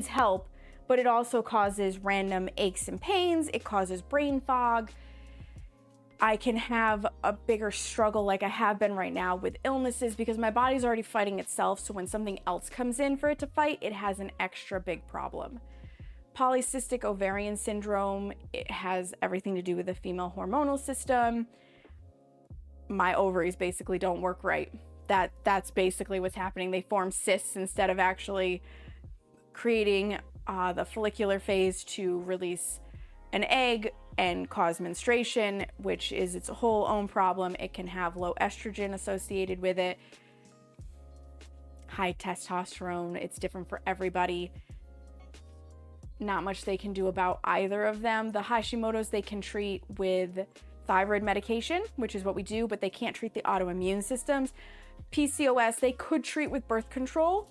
help, but it also causes random aches and pains. It causes brain fog. I can have a bigger struggle, like I have been right now, with illnesses, because my body's already fighting itself. So when something else comes in for it to fight, it has an extra big problem. Polycystic ovarian syndrome, it has everything to do with the female hormonal system. My ovaries basically don't work right. That's basically what's happening. They form cysts instead of actually creating the follicular phase to release an egg and cause menstruation, which is its whole own problem. It can have low estrogen associated with it, high testosterone. It's different for everybody. Not much they can do about either of them. The Hashimoto's they can treat with thyroid medication, which is what we do, but they can't treat the autoimmune systems. PCOS they could treat with birth control,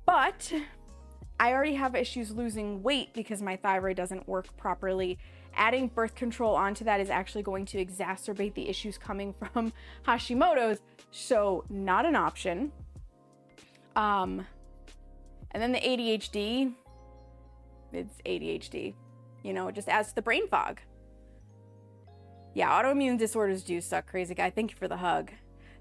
but I already have issues losing weight because my thyroid doesn't work properly. Adding birth control onto that is actually going to exacerbate the issues coming from Hashimoto's, so not an option. And then the ADHD, it's ADHD, you know, it just adds to the brain fog. Yeah, autoimmune disorders do suck, crazy guy. Thank you for the hug.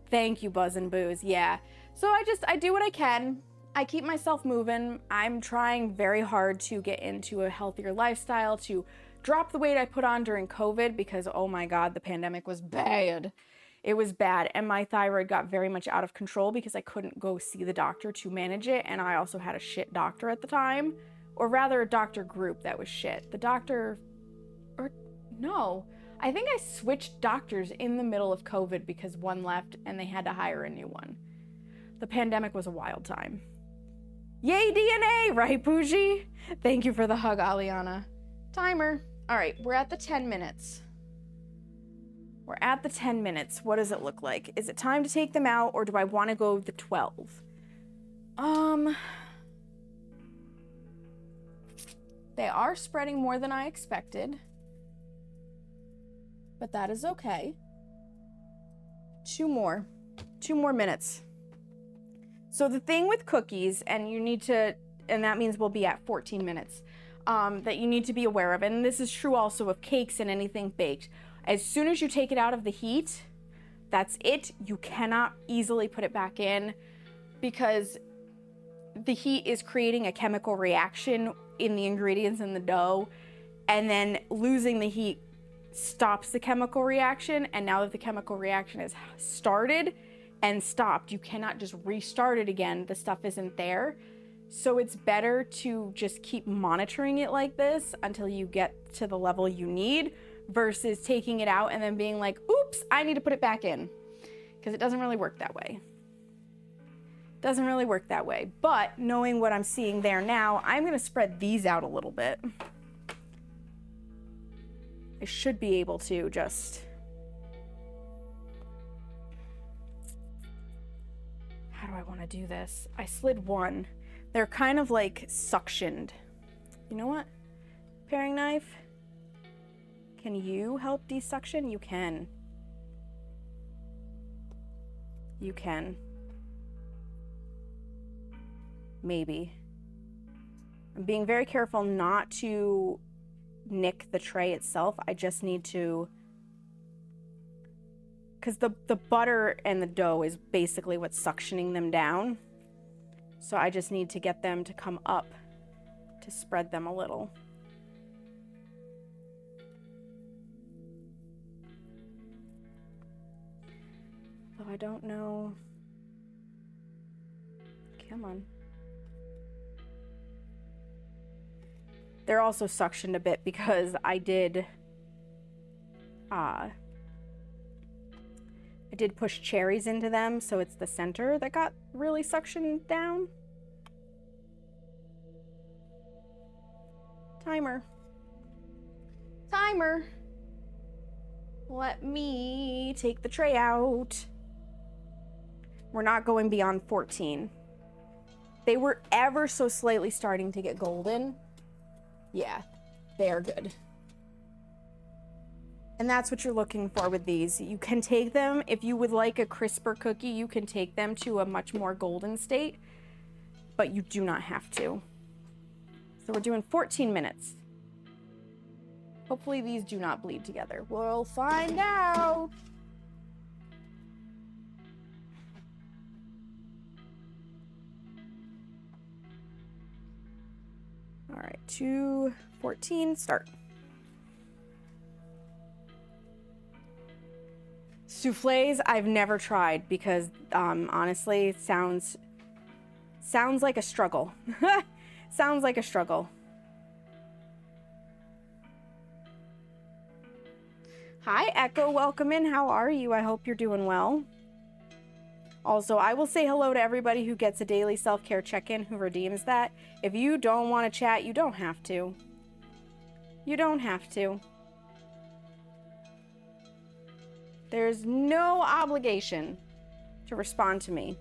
Thank you, Buzz and Booze. Yeah. So I do what I can. I keep myself moving. I'm trying very hard to get into a healthier lifestyle, to drop the weight I put on during COVID, because, oh my God, the pandemic was bad. It was bad. And my thyroid got very much out of control because I couldn't go see the doctor to manage it. And I also had a shit doctor at the time, or rather a doctor group that was shit. The doctor, or no, I think I switched doctors in the middle of COVID because one left and they had to hire a new one. The pandemic was a wild time. Yay, DNA, right, Bougie? Thank you for the hug, Aliana. Timer. All right, we're at the 10 minutes. We're at the 10 minutes. What does it look like? Is it time to take them out, or do I want to go the 12? They are spreading more than I expected, but that is okay. 2 more minutes. So the thing with cookies, and that means we'll be at 14 minutes, that you need to be aware of, and this is true also of cakes and anything baked. As soon as you take it out of the heat, that's it. You cannot easily put it back in, because the heat is creating a chemical reaction in the ingredients in the dough, and then losing the heat stops the chemical reaction. And now that the chemical reaction has started and stopped, you cannot just restart it again. The stuff isn't there. So it's better to just keep monitoring it like this until you get to the level you need, versus taking it out and then being like, oops, I need to put it back in. Because it doesn't really work that way. Doesn't really work that way. But knowing what I'm seeing there now, I'm going to spread these out a little bit. I should be able to just... How do I want to do this? I slid one. They're kind of like suctioned. You know what? Paring knife. Can you help desuction? You can. You can. Maybe. I'm being very careful not to nick the tray itself. I just need to, because the butter and the dough is basically what's suctioning them down. So I just need to get them to come up to spread them a little. Though I don't know. Come on. They're also suctioned a bit because I did push cherries into them, so it's the center that got really suctioned down. Timer. Timer. Let me take the tray out. We're not going beyond 14. They were ever so slightly starting to get golden. Yeah, they are good. And that's what you're looking for with these. You can take them, if you would like a crisper cookie, you can take them to a much more golden state, but you do not have to. So we're doing 14 minutes. Hopefully these do not bleed together. We'll find out. All right, 2:14, start. Soufflés I've never tried because honestly it sounds like a struggle. Sounds like a struggle. Hi Echo, welcome in. How are you? I hope you're doing well. Also, I will say hello to everybody who gets a daily self-care check-in who redeems that. If you don't want to chat, you don't have to. You don't have to. There's no obligation to respond to me.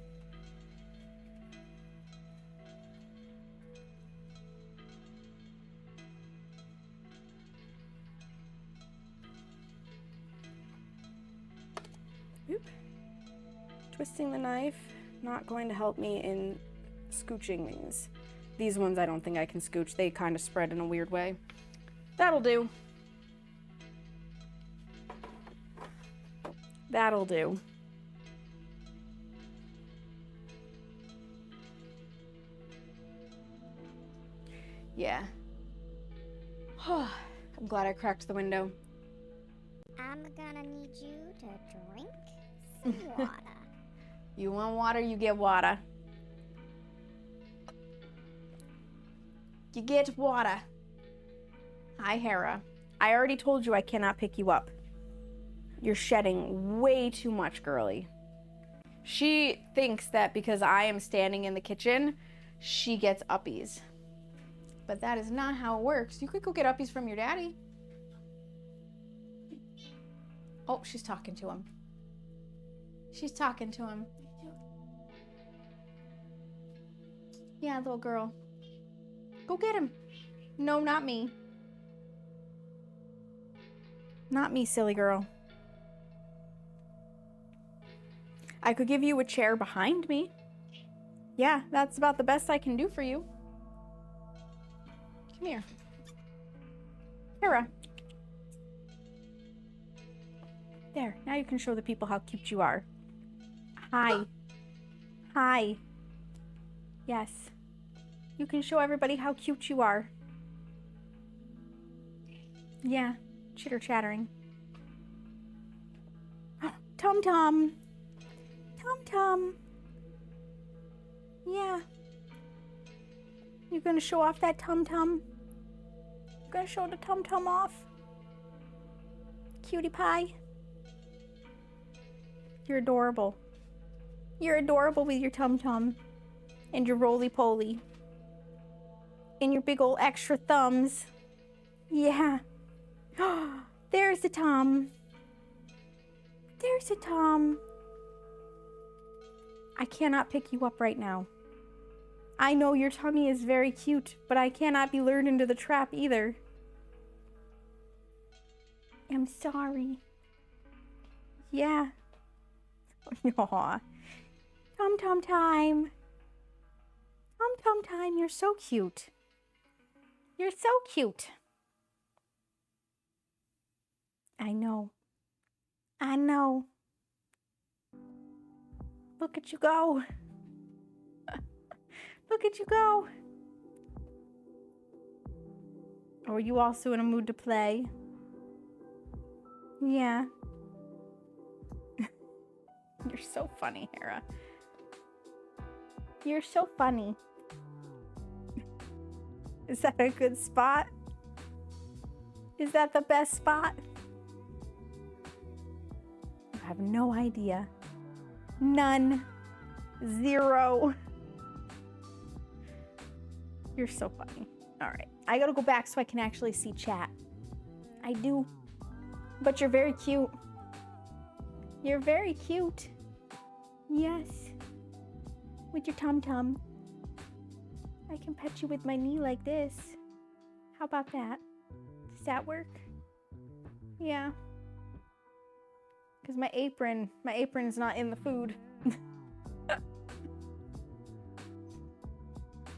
Oop. Twisting the knife, not going to help me in scooching these. These ones I don't think I can scooch. They kind of spread in a weird way. That'll do. That'll do. Yeah. I'm glad I cracked the window. I'm gonna need you to drink some water. You want water, you get water. You get water. Hi, Hera. I already told you I cannot pick you up. You're shedding way too much, girly. She thinks that because I am standing in the kitchen, she gets uppies. But that is not how it works. You could go get uppies from your daddy. Oh, she's talking to him. She's talking to him. Yeah, little girl. Go get him. No, not me. Not me, silly girl. I could give you a chair behind me. Yeah, that's about the best I can do for you. Come here. Hera. There, now you can show the people how cute you are. Hi. Hi. Yes. You can show everybody how cute you are. Yeah, chitter chattering. Tum Tum. Tum Tum. Yeah. You gonna show off that Tum Tum? You gonna show the Tum Tum off? Cutie pie. You're adorable. You're adorable with your Tum Tum. And your roly-poly. And your big old extra thumbs. Yeah. There's the Tom. There's a Tom. I cannot pick you up right now. I know your tummy is very cute, but I cannot be lured into the trap either. I'm sorry. Yeah. Aw. Tum-tum time. Tum-tum time, you're so cute. You're so cute. I know. I know. Look at you go. Look at you go. Oh, are you also in a mood to play? Yeah. You're so funny, Hera. You're so funny. Is that a good spot? Is that the best spot? I have no idea. None. Zero. You're so funny. All right. I gotta go back so I can actually see chat. I do. But you're very cute. You're very cute. Yes. With your tum-tum. I can pet you with my knee like this. How about that? Does that work? Yeah. Because my apron's not in the food.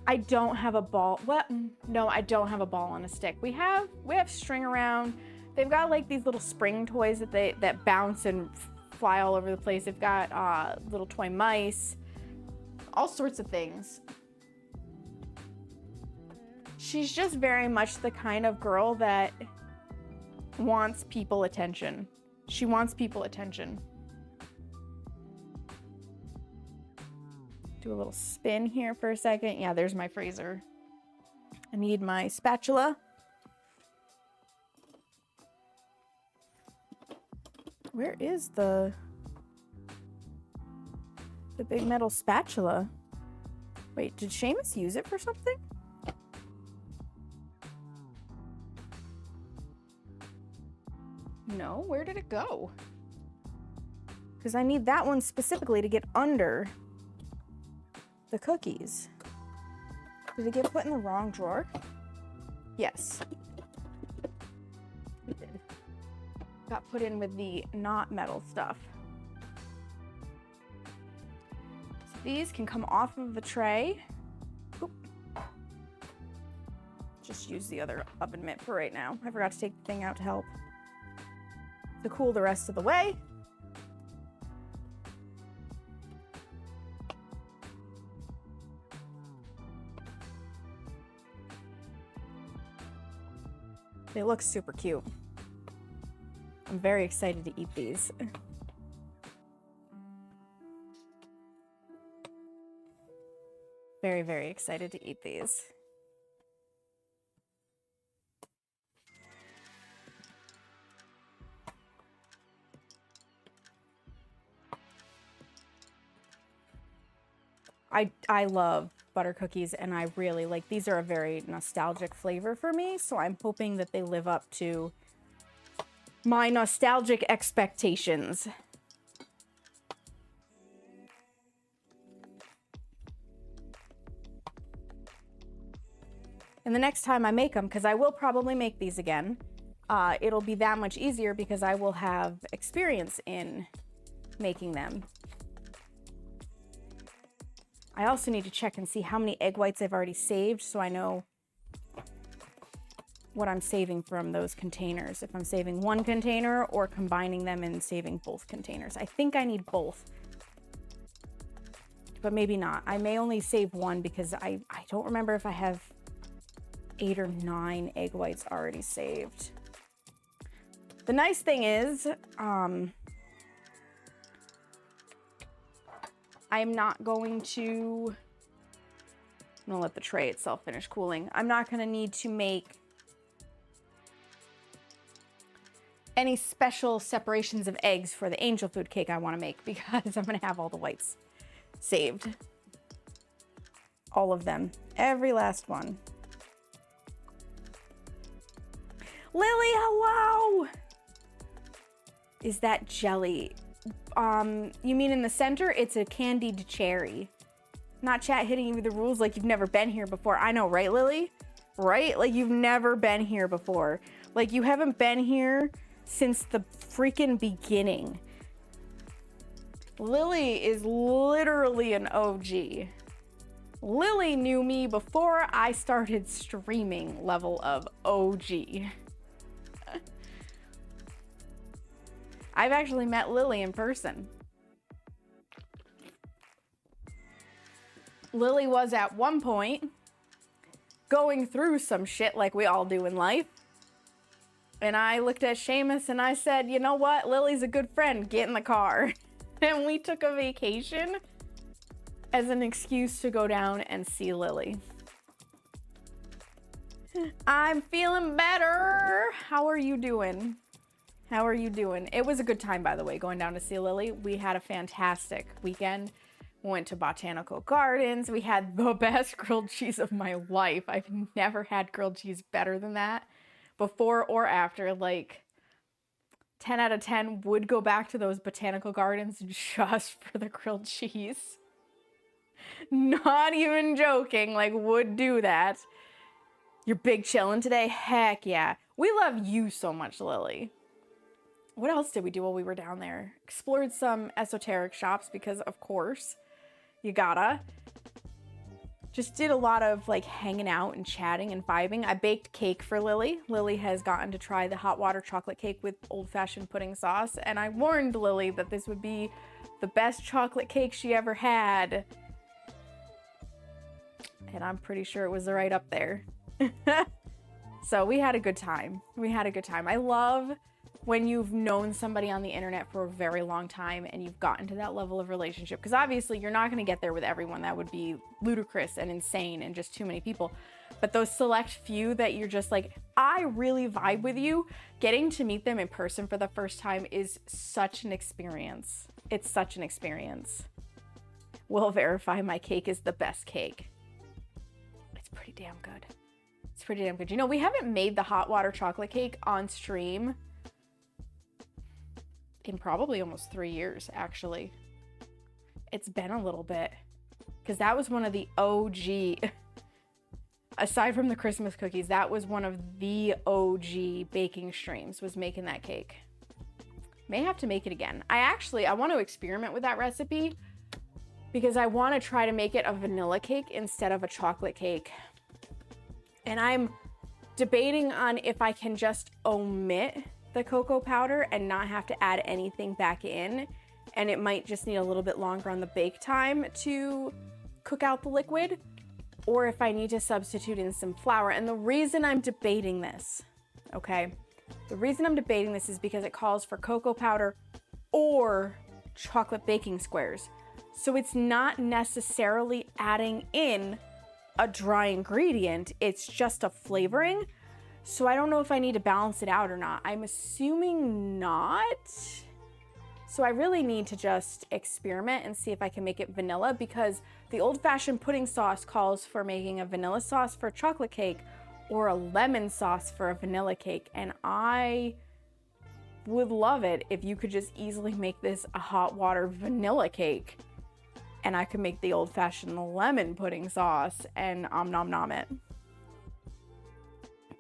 I don't have a ball. What? No, I don't have a ball on a stick. We have string around. They've got like these little spring toys that bounce and fly all over the place. They've got little toy mice, all sorts of things. She's just very much the kind of girl that wants people attention. She wants people attention. Do a little spin here for a second. Yeah, there's my freezer. I need my spatula. Where is the big metal spatula? Wait, did Seamus use it for something? No, where did it go? Because I need that one specifically to get under the cookies. Did it get put in the wrong drawer? Yes. It did. Got put in with the not metal stuff. So these can come off of the tray. Oop. Just use the other oven mitt for right now. I forgot to take the thing out to help. To cool the rest of the way. They look super cute. I'm very excited to eat these. Very, very excited to eat these. I love butter cookies, and I really like these. Are a very nostalgic flavor for me, so I'm hoping that they live up to my nostalgic expectations. And the next time I make them, because I will probably make these again, it'll be that much easier because I will have experience in making them. I also need to check and see how many egg whites I've already saved so I know what I'm saving from those containers. If I'm saving one container or combining them and saving both containers. I think I need both, but maybe not. I may only save one because I don't remember if I have 8 or 9 egg whites already saved. The nice thing is, I'm not going to, I'm gonna let the tray itself finish cooling. I'm not gonna need to make any special separations of eggs for the angel food cake I wanna make because I'm gonna have all the whites saved. All of them, every last one. Lily, hello! Is that jelly? You mean in the center? It's a candied cherry. Not chat hitting you with the rules like you've never been here before. I know, right, Lily? Right? Like you've never been here before. Like you haven't been here since the freaking beginning. Lily is literally an OG. Lily knew me before I started streaming level of OG. I've actually met Lily in person. Lily was at one point going through some shit like we all do in life. And I looked at Seamus and I said, you know what? Lily's a good friend. Get in the car. And we took a vacation as an excuse to go down and see Lily. I'm feeling better. How are you doing? How are you doing? It was a good time, by the way, going down to see Lily. We had a fantastic weekend. We went to botanical gardens. We had the best grilled cheese of my life. I've never had grilled cheese better than that before or after. Like 10 out of 10 would go back to those botanical gardens just for the grilled cheese. Not even joking, like would do that. You're big chillin' today? Heck yeah. We love you so much, Lily. What else did we do while we were down there? Explored some esoteric shops because of course you gotta. Just did a lot of like hanging out and chatting and vibing. I baked cake for Lily. Lily has gotten to try the hot water chocolate cake with old-fashioned pudding sauce. And I warned Lily that this would be the best chocolate cake she ever had. And I'm pretty sure it was right up there. So we had a good time. We had a good time. I love when you've known somebody on the internet for a very long time and you've gotten to that level of relationship. Because obviously you're not going to get there with everyone. That would be ludicrous and insane and just too many people. But those select few that you're just like, I really vibe with you, getting to meet them in person for the first time is such an experience. It's such an experience. Will verify my cake is the best cake. It's pretty damn good. It's pretty damn good. You know, we haven't made the hot water chocolate cake on stream in probably almost 3 years, actually. It's been a little bit. Because that was one of the OG, aside from the Christmas cookies, that was one of the OG baking streams, was making that cake. May have to make it again. I want to experiment with that recipe because I want to try to make it a vanilla cake instead of a chocolate cake. And I'm debating on if I can just omit the cocoa powder and not have to add anything back in. And it might just need a little bit longer on the bake time to cook out the liquid, or if I need to substitute in some flour. And the reason I'm debating this, okay, the reason I'm debating this is because it calls for cocoa powder or chocolate baking squares. So it's not necessarily adding in a dry ingredient, it's just a flavoring. So I don't know if I need to balance it out or not. I'm assuming not. So I really need to just experiment and see if I can make it vanilla, because the old-fashioned pudding sauce calls for making a vanilla sauce for a chocolate cake or a lemon sauce for a vanilla cake. And I would love it if you could just easily make this a hot water vanilla cake and I could make the old-fashioned lemon pudding sauce and nom nom it.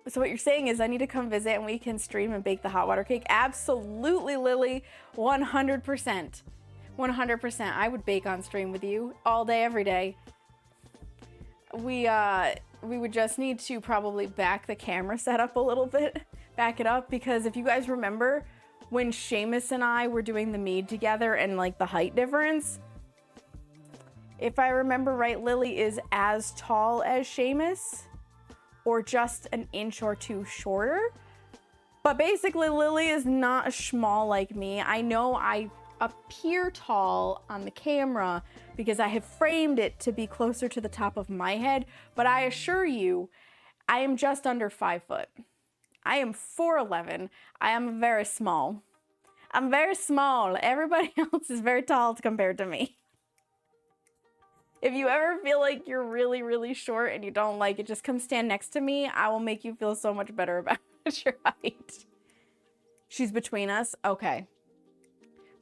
So what you're saying is I need to come visit and we can stream and bake the hot water cake? Absolutely, Lily. 100%. 100%. I would bake on stream with you all day, every day. We would just need to probably back the camera setup a little bit. Back it up, because if you guys remember when Seamus and I were doing the mead together and like the height difference, if I remember right, Lily is as tall as Seamus, or just an inch or two shorter. But basically, Lily is not a schmall like me. I know I appear tall on the camera because I have framed it to be closer to the top of my head, but I assure you, I am just under 5 foot. I am 4'11". I am very small. I'm very small. Everybody else is very tall compared to me. If you ever feel like you're really, really short and you don't like it, just come stand next to me. I will make you feel so much better about your height. She's between us? Okay.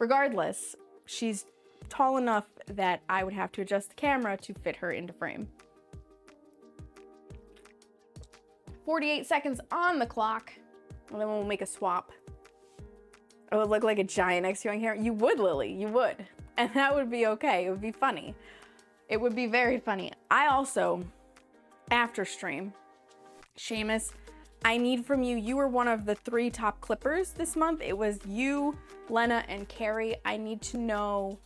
Regardless, she's tall enough that I would have to adjust the camera to fit her into frame. 48 seconds on the clock, and then we'll make a swap. I would look like a giant next to you on camera. You would, Lily, you would. And that would be okay. It would be funny. It would be very funny. I also, after stream, Seamus, I need from you, you were one of the 3 top clippers this month. It was you, Lena, and Carrie. I need to know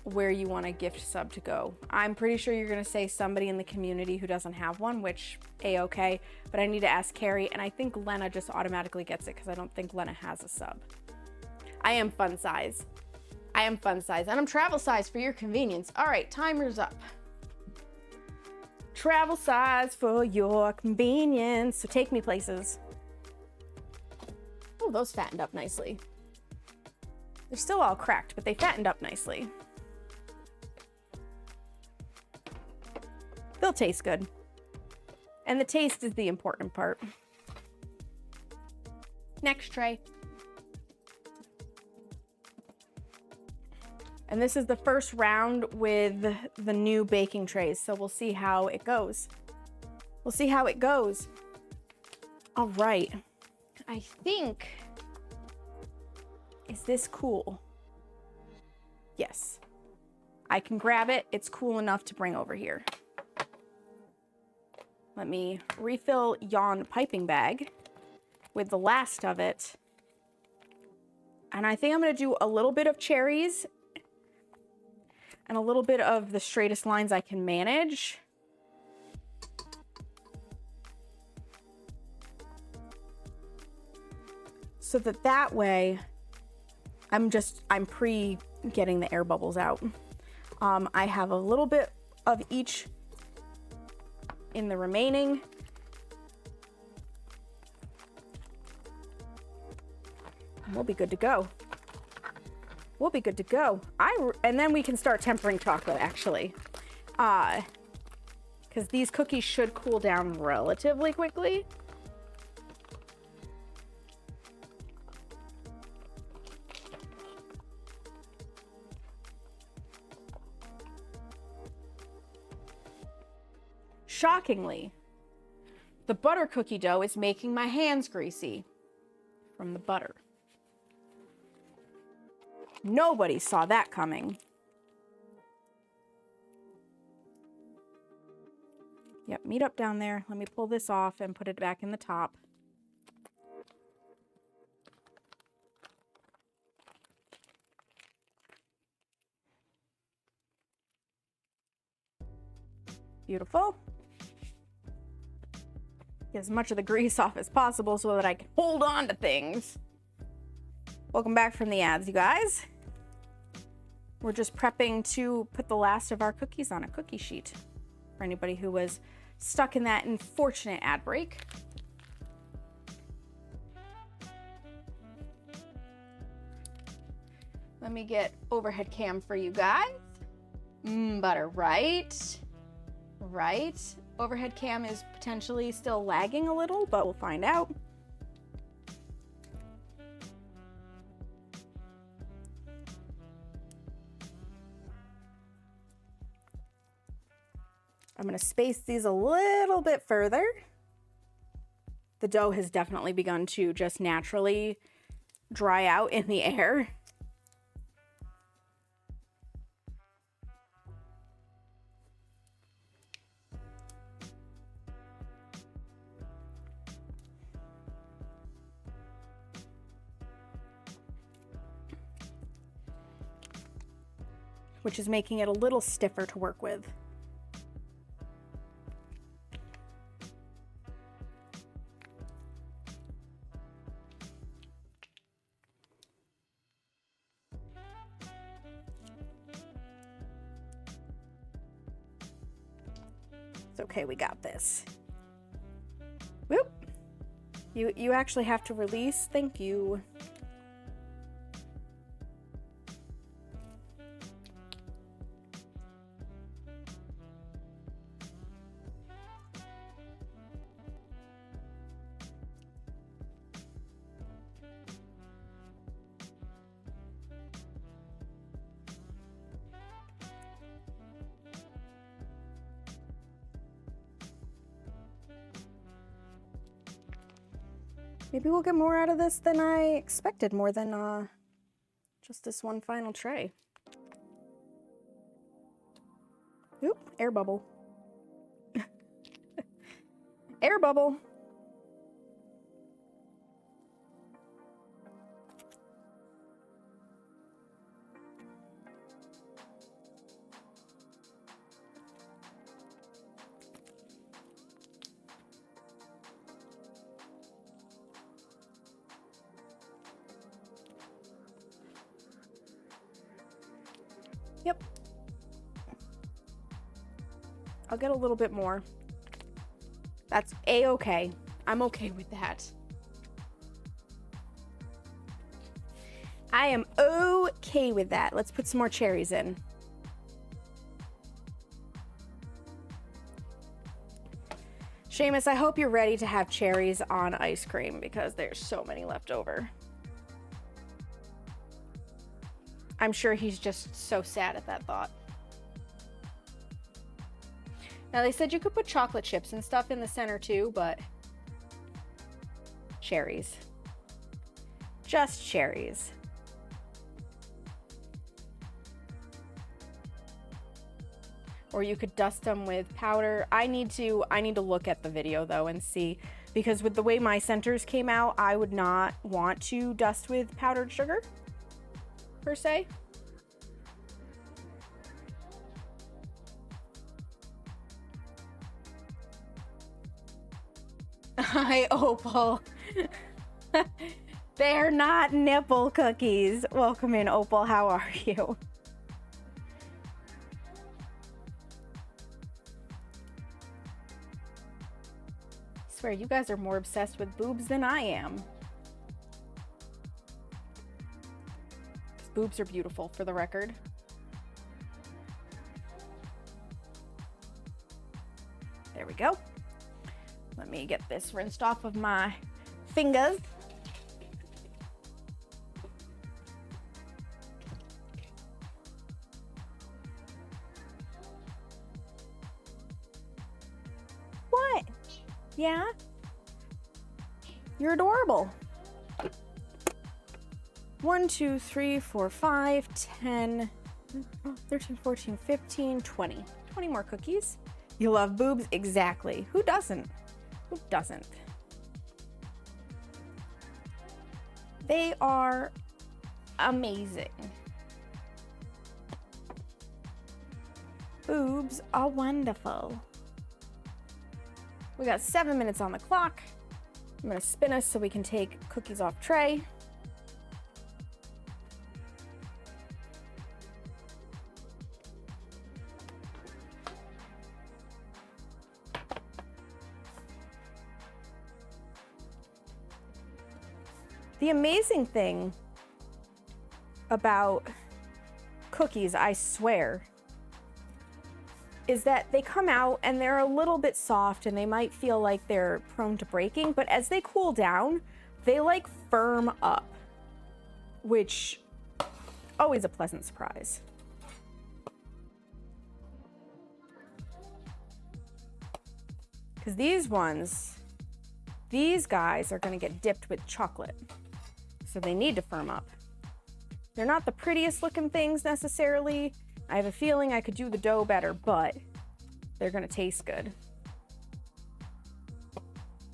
where you want a gift sub to go. I'm pretty sure you're gonna say somebody in the community who doesn't have one, which A-okay, but I need to ask Carrie, and I think Lena just automatically gets it because I don't think Lena has a sub. I am fun size. I am fun size, and I'm travel size for your convenience. All right, timer's up. Travel size for your convenience, so take me places. Oh, those fattened up nicely. They're still all cracked, but they fattened up nicely. They'll taste good. And the taste is the important part. Next tray. And this is the first round with the new baking trays, so we'll see how it goes. We'll see how it goes. All right. I think, is this cool? Yes. I can grab it. It's cool enough to bring over here. Let me refill yon piping bag with the last of it. And I think I'm gonna do a little bit of cherries and a little bit of the straightest lines I can manage. So that way, I'm pre-getting the air bubbles out. I have a little bit of each in the remaining. And we'll be good to go. We'll be good to go. And then we can start tempering chocolate, actually. Because these cookies should cool down relatively quickly. Shockingly, the butter cookie dough is making my hands greasy from the butter. Nobody saw that coming. Yep, meet up down there. Let me pull this off and put it back in the top. Beautiful. Get as much of the grease off as possible so that I can hold on to things. Welcome back from the ads, you guys. We're just prepping to put the last of our cookies on a cookie sheet for anybody who was stuck in that unfortunate ad break. Let me get overhead cam for you guys. Butter, right? Right. Overhead cam is potentially still lagging a little, but we'll find out. I'm going to space these a little bit further. The dough has definitely begun to just naturally dry out in the air. Which is making it a little stiffer to work with. It's okay, we got this. Whoop. You actually have to release. Thank you. Maybe we'll get more out of this than I expected, more than just this one final tray. Oop, air bubble. Air bubble. Yep. I'll get a little bit more. That's a-okay. I'm okay with that. I am okay with that. Let's put some more cherries in. Seamus, I hope you're ready to have cherries on ice cream because there's so many left over. I'm sure he's just so sad at that thought. Now, they said you could put chocolate chips and stuff in the center too, but cherries. Just cherries. Or you could dust them with powder. I need to look at the video though and see, because with the way my centers came out, I would not want to dust with powdered sugar per se. Hi, Opal. They're not nipple cookies. Welcome in, Opal. How are you? I swear, you guys are more obsessed with boobs than I am. Boobs are beautiful, for the record. There we go. Let me get this rinsed off of my fingers. What? Yeah? You're adorable. 1, 2, 3, 4, 5, 10, 13, 14, 15, 20. 20 more cookies. You love boobs? Exactly. Who doesn't? Who doesn't? They are amazing. Boobs are wonderful. We got 7 minutes on the clock. I'm gonna spin us so we can take cookies off tray. The amazing thing about cookies, I swear, is that they come out and they're a little bit soft and they might feel like they're prone to breaking, but as they cool down, they like firm up, which always a pleasant surprise. Because these guys are gonna get dipped with chocolate. So they need to firm up. They're not the prettiest looking things necessarily. I have a feeling I could do the dough better, but they're gonna taste good.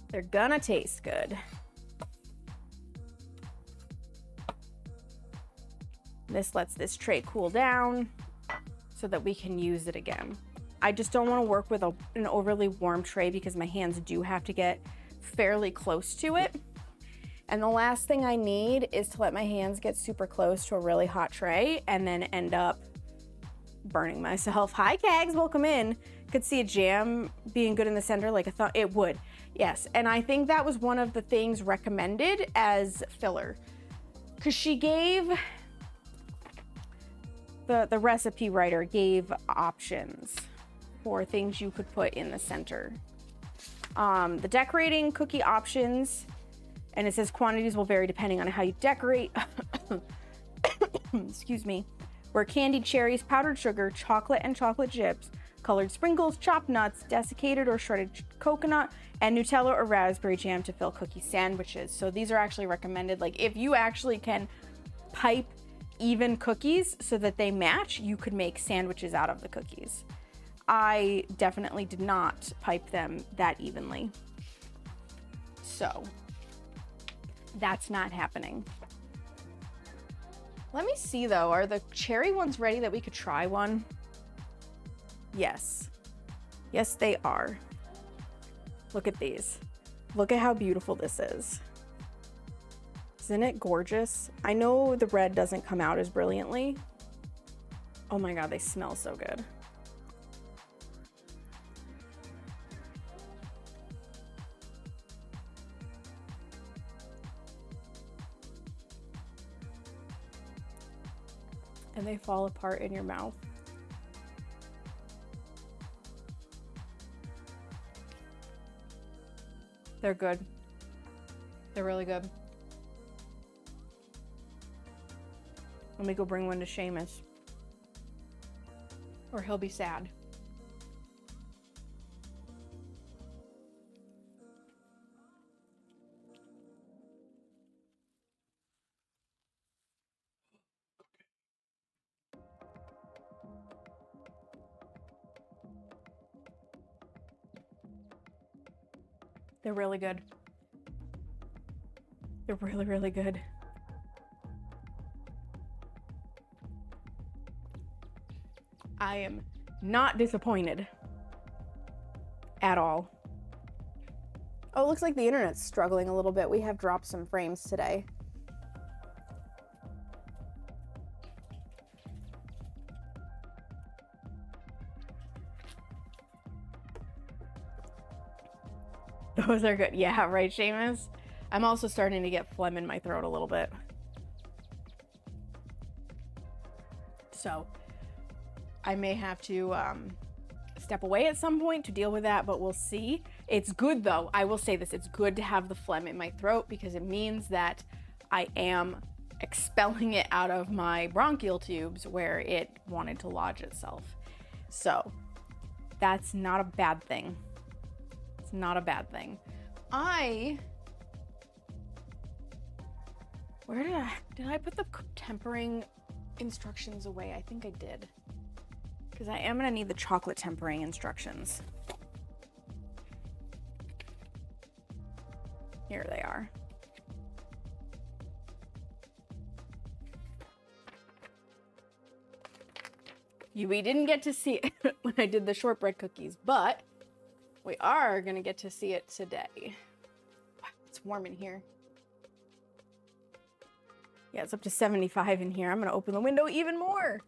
They're gonna taste good. This lets this tray cool down so that we can use it again. I just don't want to work with an overly warm tray because my hands do have to get fairly close to it. And the last thing I need is to let my hands get super close to a really hot tray and then end up burning myself. Hi, Kags, welcome in. Could see a jam being good in the center like I thought it would. Yes, and I think that was one of the things recommended as filler. Because she gave, the recipe writer gave options for things you could put in the center. The decorating cookie options, and it says quantities will vary depending on how you decorate. Excuse me. Were candied cherries, powdered sugar, chocolate and chocolate chips, colored sprinkles, chopped nuts, desiccated or shredded coconut, and Nutella or raspberry jam to fill cookie sandwiches. So these are actually recommended. Like if you actually can pipe even cookies so that they match, you could make sandwiches out of the cookies. I definitely did not pipe them that evenly. So that's not happening. Let me see though, are the cherry ones ready that we could try one? Yes. Yes, they are. Look at these. Look at how beautiful this is. Isn't it gorgeous? I know the red doesn't come out as brilliantly. Oh my God, they smell so good. And they fall apart in your mouth. They're good. They're really good. Let me go bring one to Seamus, or he'll be sad. They're really good. They're really, really good. I am not disappointed at all. Oh, it looks like the internet's struggling a little bit. We have dropped some frames today. Those are good. Yeah, right, Seamus? I'm also starting to get phlegm in my throat a little bit. So I may have to step away at some point to deal with that, but we'll see. It's good though. I will say this, it's good to have the phlegm in my throat because it means that I am expelling it out of my bronchial tubes where it wanted to lodge itself. So that's not a bad thing. It's not a bad thing. Where did I put the tempering instructions away? I think I did. Because I am gonna need the chocolate tempering instructions. Here they are. We didn't get to see it when I did the shortbread cookies, but we are gonna get to see it today. Wow, it's warm in here. Yeah, it's up to 75 in here. I'm gonna open the window even more.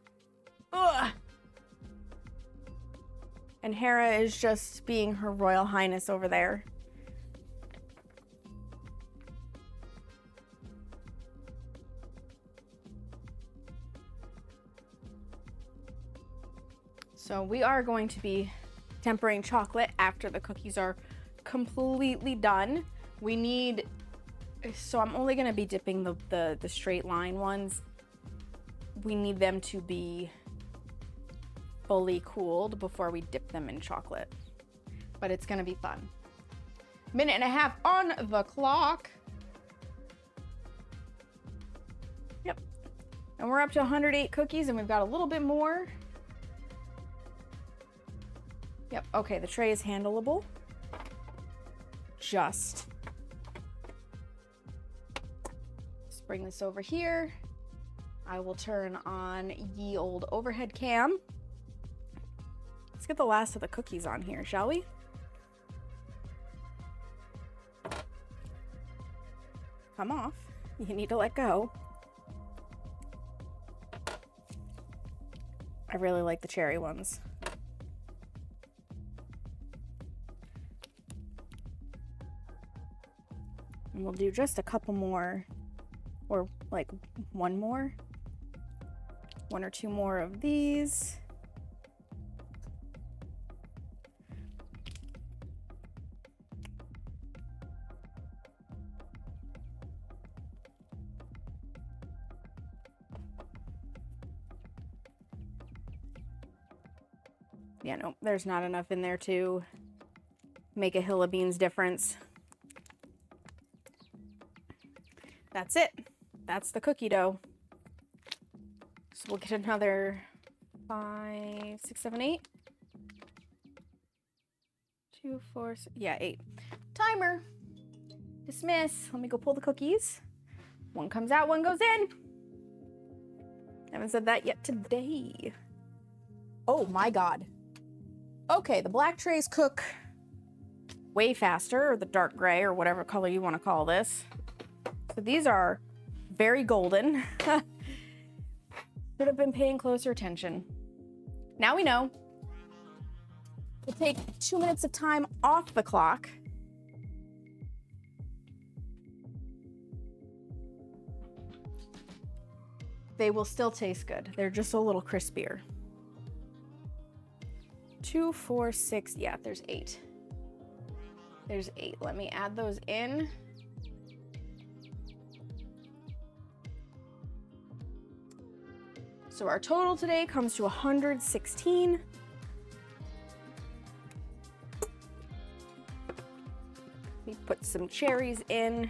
Ugh. And Hera is just being her royal highness over there. So we are going to be tempering chocolate after the cookies are completely done. So I'm only gonna be dipping the straight line ones. We need them to be fully cooled before we dip them in chocolate. But it's gonna be fun. Minute and a half on the clock. Yep. And we're up to 108 cookies and we've got a little bit more. Yep, okay, the tray is handleable. Just bring this over here. I will turn on ye old overhead cam. Let's get the last of the cookies on here, shall we? Come off. You need to let go. I really like the cherry ones. And we'll do just a couple more, or like one more. One or two more of these. Yeah, no, there's not enough in there to make a hill of beans difference. That's it. That's the cookie dough. So we'll get another 5, 6, 7, 8. 2, 4, 6, yeah, 8. Timer. Dismiss. Let me go pull the cookies. One comes out, one goes in. Haven't said that yet today. Oh my God. Okay, the black trays cook way faster, or the dark gray, or whatever color you want to call this. So these are very golden. Should have been paying closer attention. Now we know. We'll take 2 minutes of time off the clock. They will still taste good. They're just a little crispier. 2, 4, 6, yeah, there's 8. There's 8. Let me add those in. So our total today comes to 116. We put some cherries in.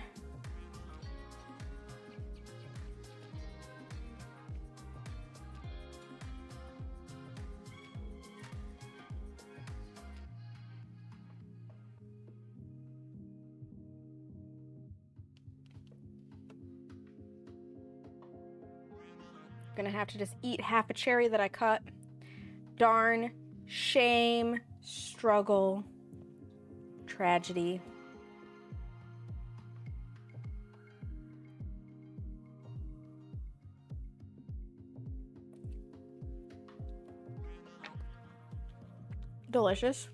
Gonna have to just eat half a cherry that I cut. Darn, shame, struggle, tragedy. Delicious.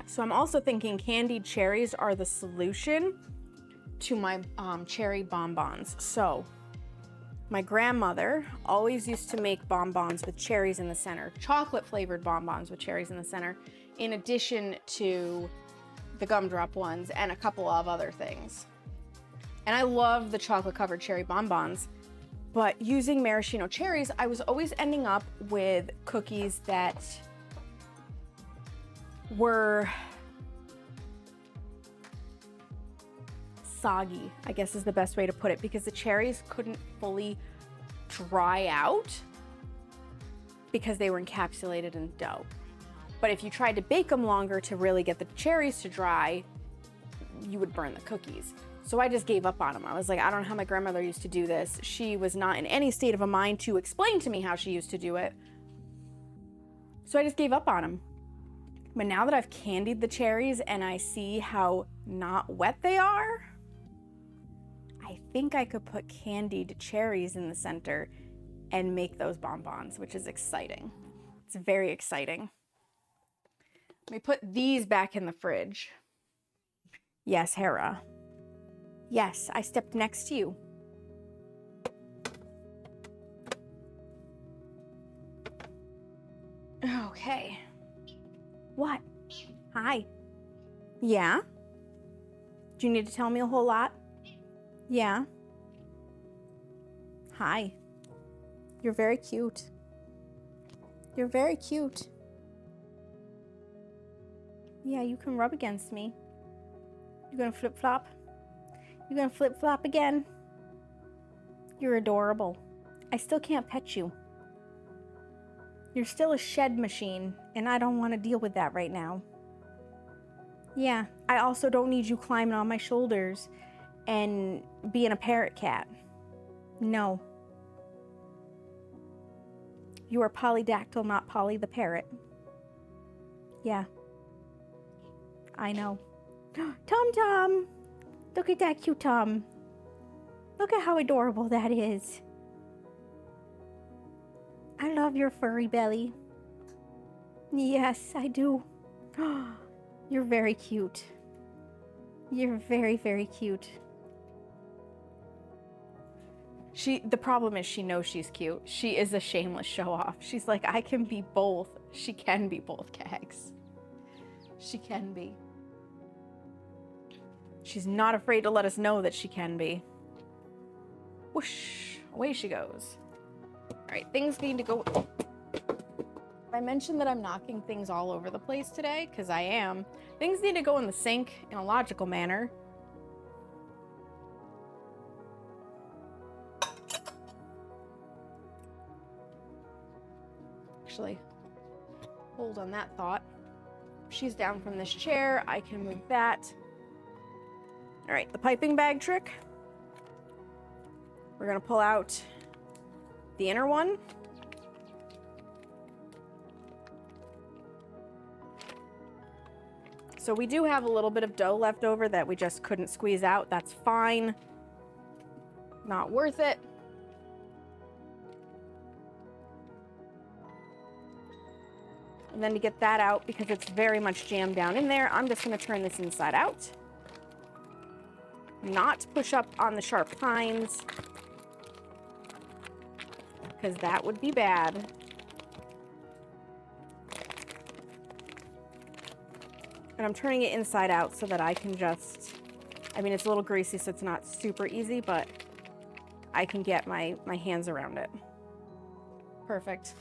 So I'm also thinking candied cherries are the solution to my cherry bonbons. So my grandmother always used to make bonbons with cherries in the center, chocolate flavored bonbons with cherries in the center, in addition to the gumdrop ones and a couple of other things. And I love the chocolate covered cherry bonbons, but using maraschino cherries, I was always ending up with cookies that were soggy, I guess is the best way to put it, because the cherries couldn't fully dry out because they were encapsulated in dough. But if you tried to bake them longer to really get the cherries to dry, you would burn the cookies. So I just gave up on them. I was like, I don't know how my grandmother used to do this. She was not in any state of a mind to explain to me how she used to do it. So I just gave up on them. But now that I've candied the cherries and I see how not wet they are, I think I could put candied cherries in the center and make those bonbons, which is exciting. It's very exciting. Let me put these back in the fridge. Yes, Hera. Yes, I stepped next to you. Okay. What? Hi. Yeah? Do you need to tell me a whole lot? Yeah. Hi. You're very cute. You're very cute. Yeah, you can rub against me. You gonna flip-flop? You gonna flip-flop again? You're adorable. I still can't pet you. You're still a shed machine, and I don't want to deal with that right now. Yeah, I also don't need you climbing on my shoulders and being a parrot cat. No. You are Polydactyl, not Polly the parrot. Yeah. I know. Tom Tom! Look at that cute Tom. Look at how adorable that is. I love your furry belly. Yes, I do. You're very cute. You're very, very cute. The problem is she knows she's cute. She is a shameless show-off. She's like, I can be both. She can be both, Gags. She can be. She's not afraid to let us know that she can be. Whoosh, away she goes. All right, things need to go. I mentioned that I'm knocking things all over the place today, because I am. Things need to go in the sink in a logical manner. Actually, hold on that thought. She's down from this chair. I can move that. All right, the piping bag trick. We're gonna pull out the inner one. So we do have a little bit of dough left over that we just couldn't squeeze out. That's fine. Not worth it. And then to get that out, because it's very much jammed down in there, I'm just gonna turn this inside out. Not push up on the sharp tines, because that would be bad. And I'm turning it inside out so that I can just, I mean, it's a little greasy, so it's not super easy, but I can get my hands around it. Perfect.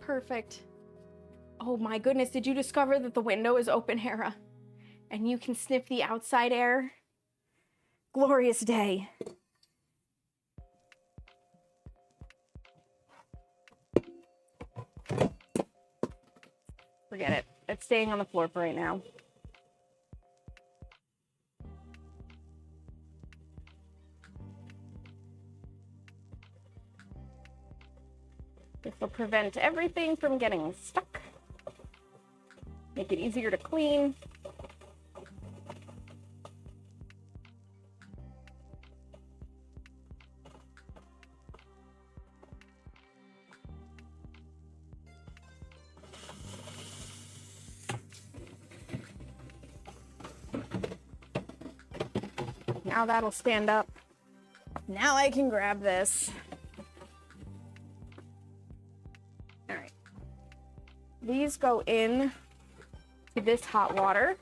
Perfect. Oh my goodness, did you discover that the window is open, Hera? And you can sniff the outside air? Glorious day. Forget it. It's staying on the floor for right now. This will prevent everything from getting stuck. Make it easier to clean. Now that'll stand up. Now I can grab this. All right. These go in to this hot water.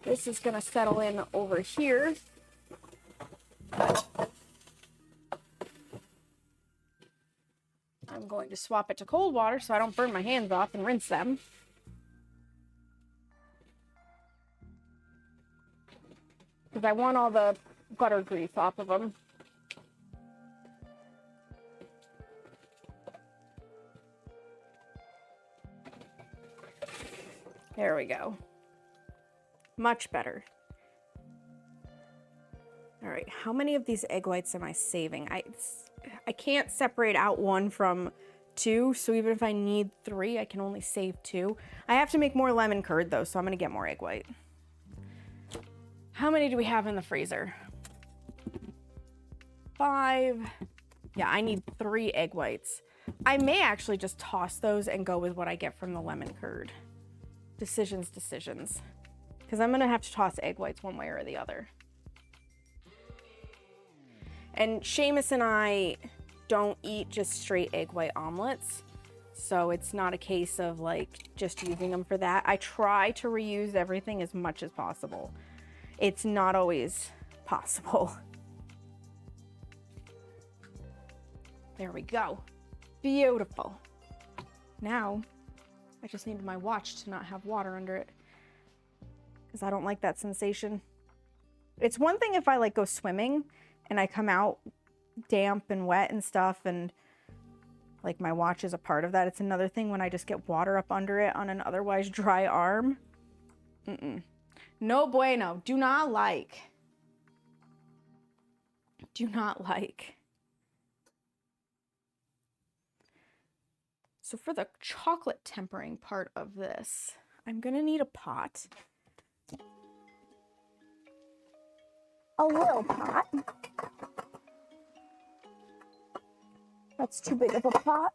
This is gonna settle in over here. I'm going to swap it to cold water so I don't burn my hands off and rinse them. Because I want all the butter grease off of them. There we go. Much better. All right, how many of these egg whites am I saving? I can't separate out one from two, so even if I need 3, I can only save 2. I have to make more lemon curd though, so I'm gonna get more egg white. How many do we have in the freezer? 5. Yeah, I need 3 egg whites. I may actually just toss those and go with what I get from the lemon curd. Decisions. Because I'm gonna have to toss egg whites one way or the other. And Seamus and I don't eat just straight egg white omelets. So it's not a case of like just using them for that. I try to reuse everything as much as possible. It's not always possible. There we go. Beautiful. Now, I just need my watch to not have water under it, because I don't like that sensation. It's one thing if I like go swimming and I come out damp and wet and stuff, and like my watch is a part of that. It's another thing when I just get water up under it on an otherwise dry arm. No bueno. Do not like. Do not like. So for the chocolate tempering part of this, I'm gonna need a pot. A little pot. That's too big of a pot.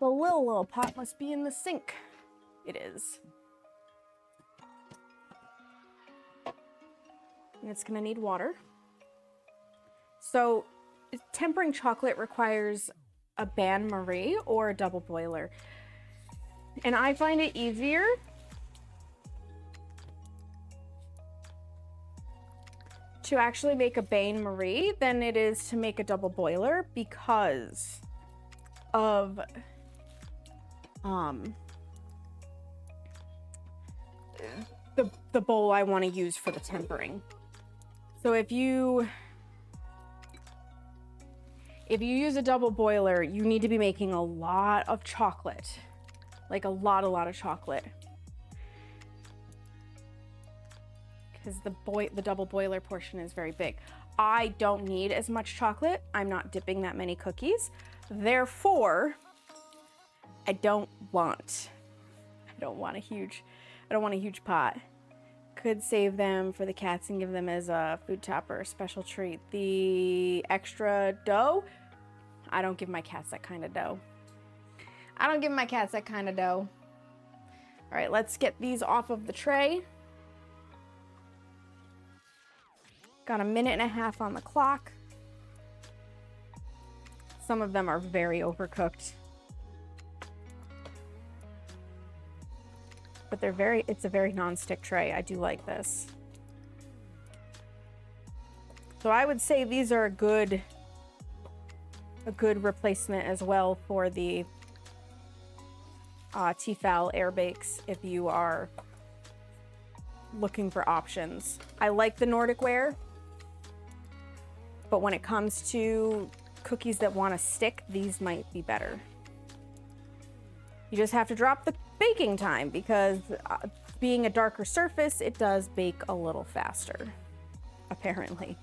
The little pot must be in the sink. It is. And it's gonna need water. So tempering chocolate requires a bain-marie or a double boiler. And I find it easier to actually make a bain-marie than it is to make a double boiler because of the bowl I want to use for the tempering. So if you use a double boiler, you need to be making a lot of chocolate. Like a lot of chocolate. Because the double boiler portion is very big. I don't need as much chocolate. I'm not dipping that many cookies. Therefore, I don't want a huge pot. Could save them for the cats and give them as a food topper, special treat. The extra dough, I don't give my cats that kind of dough. All right, let's get these off of the tray. Got a minute and a half on the clock. Some of them are very overcooked. But it's a very non-stick tray. I do like this. So I would say these are a good replacement as well for the Tefal air bakes if you are looking for options. I like the Nordic ware, but when it comes to cookies that want to stick, these might be better. You just have to drop the baking time because being a darker surface, it does bake a little faster, apparently.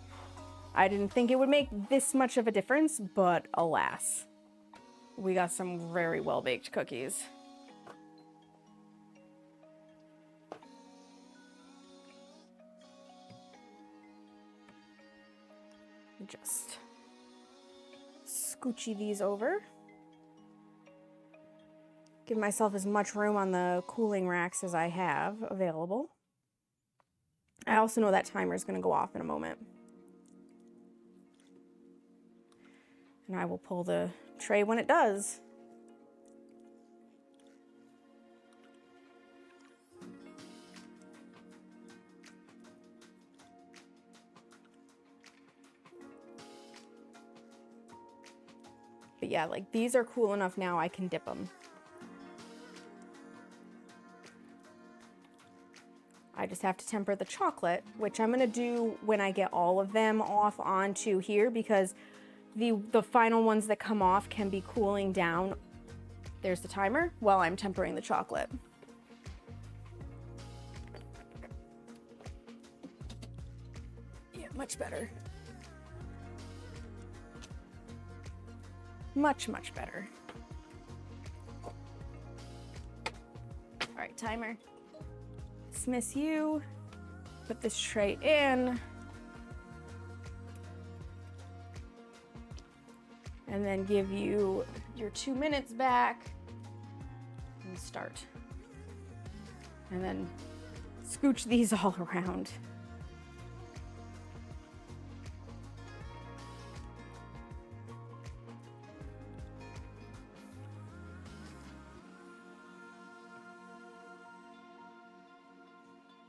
I didn't think it would make this much of a difference, but alas, we got some very well-baked cookies. Just scoochy these over. Give myself as much room on the cooling racks as I have available. I also know that timer is going to go off in a moment. And I will pull the tray when it does. But yeah, like these are cool enough now I can dip them. I just have to temper the chocolate, which I'm gonna do when I get all of them off onto here because the final ones that come off can be cooling down. There's the timer while I'm tempering the chocolate. Yeah, much better. Much, much better. All right, timer. Dismiss you. Put this tray in. And then give you your 2 minutes back and start. And then scooch these all around.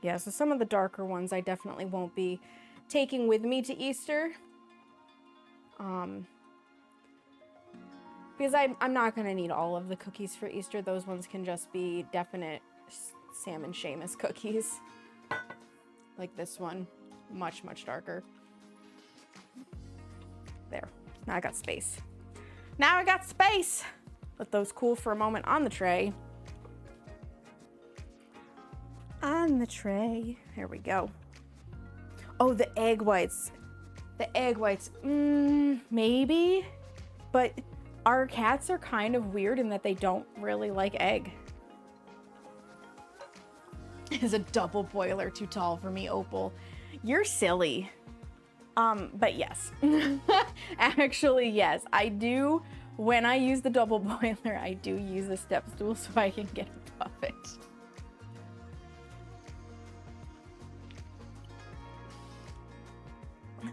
Yeah, so some of the darker ones I definitely won't be taking with me to Easter. Because I'm not going to need all of the cookies for Easter. Those ones can just be definite Sam and Seamus cookies. Like this one. Much, much darker. There. Now I got space. Now I got space! Let those cool for a moment on the tray. On the tray. There we go. Oh, the egg whites. The egg whites. Maybe. But our cats are kind of weird in that they don't really like egg. Is a double boiler too tall for me, Opal? You're silly. But yes. Actually, yes. I do. When I use the double boiler, I do use a step stool so I can get above it.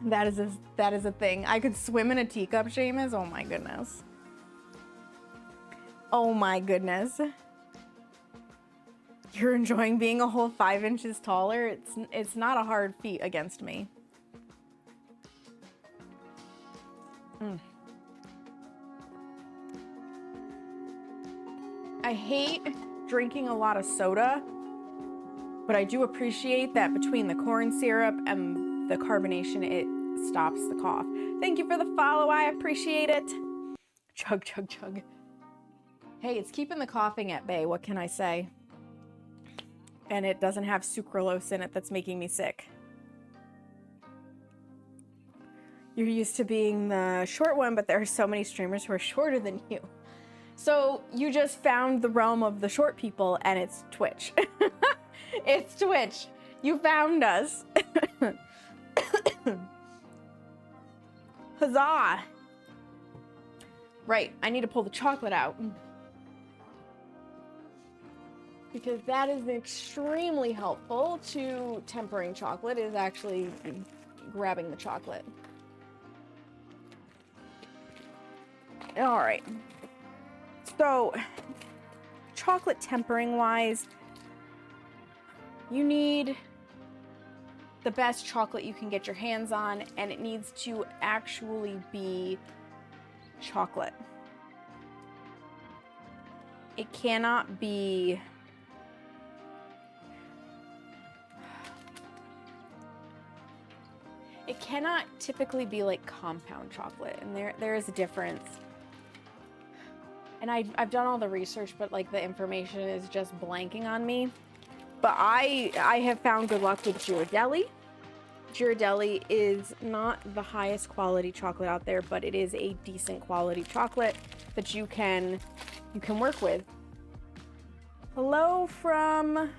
That is a thing. I could swim in a teacup, Seamus. Oh my goodness. Oh my goodness. You're enjoying being a whole 5 inches taller? It's not a hard feat against me. I hate drinking a lot of soda, but I do appreciate that between the corn syrup and the carbonation, it stops the cough. Thank you for the follow. I appreciate it. Chug, chug, chug. Hey, it's keeping the coughing at bay. What can I say? And it doesn't have sucralose in it that's making me sick. You're used to being the short one, but there are so many streamers who are shorter than you. So you just found the realm of the short people, and it's Twitch. It's Twitch. You found us. Huzzah! Right, I need to pull the chocolate out. Because that is extremely helpful to tempering chocolate, is actually grabbing the chocolate. All right. So, chocolate tempering wise, you need the best chocolate you can get your hands on, and it needs to actually be chocolate. It cannot be typically be like compound chocolate, and there is a difference. And I've done all the research, but like the information is just blanking on me. But I have found good luck with Ghirardelli. Ghirardelli is not the highest quality chocolate out there, but it is a decent quality chocolate that you can work with. Hello from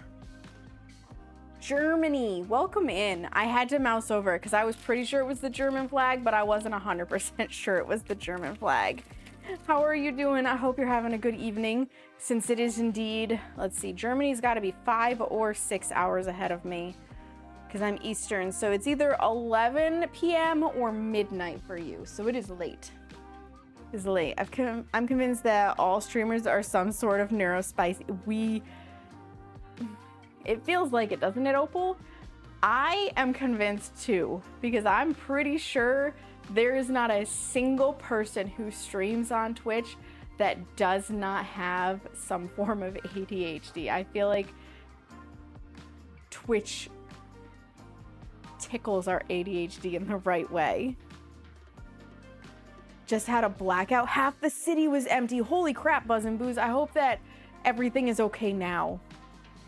Germany. Welcome in. I had to mouse over it because I was pretty sure it was the German flag, but I wasn't 100% sure it was the German flag. How are you doing? I hope you're having a good evening, since it is indeed, let's see, Germany's got to be 5 or 6 hours ahead of me because I'm Eastern. So it's either 11 p.m. or midnight for you. So it is late. It's late. I'm convinced that all streamers are some sort of neurospicy. It feels like it, doesn't it, Opal? I am convinced too, because I'm pretty sure there is not a single person who streams on Twitch that does not have some form of ADHD. I feel like Twitch tickles our ADHD in the right way. Just had a blackout. Half the city was empty. Holy crap, Buzz and Booze. I hope that everything is okay now.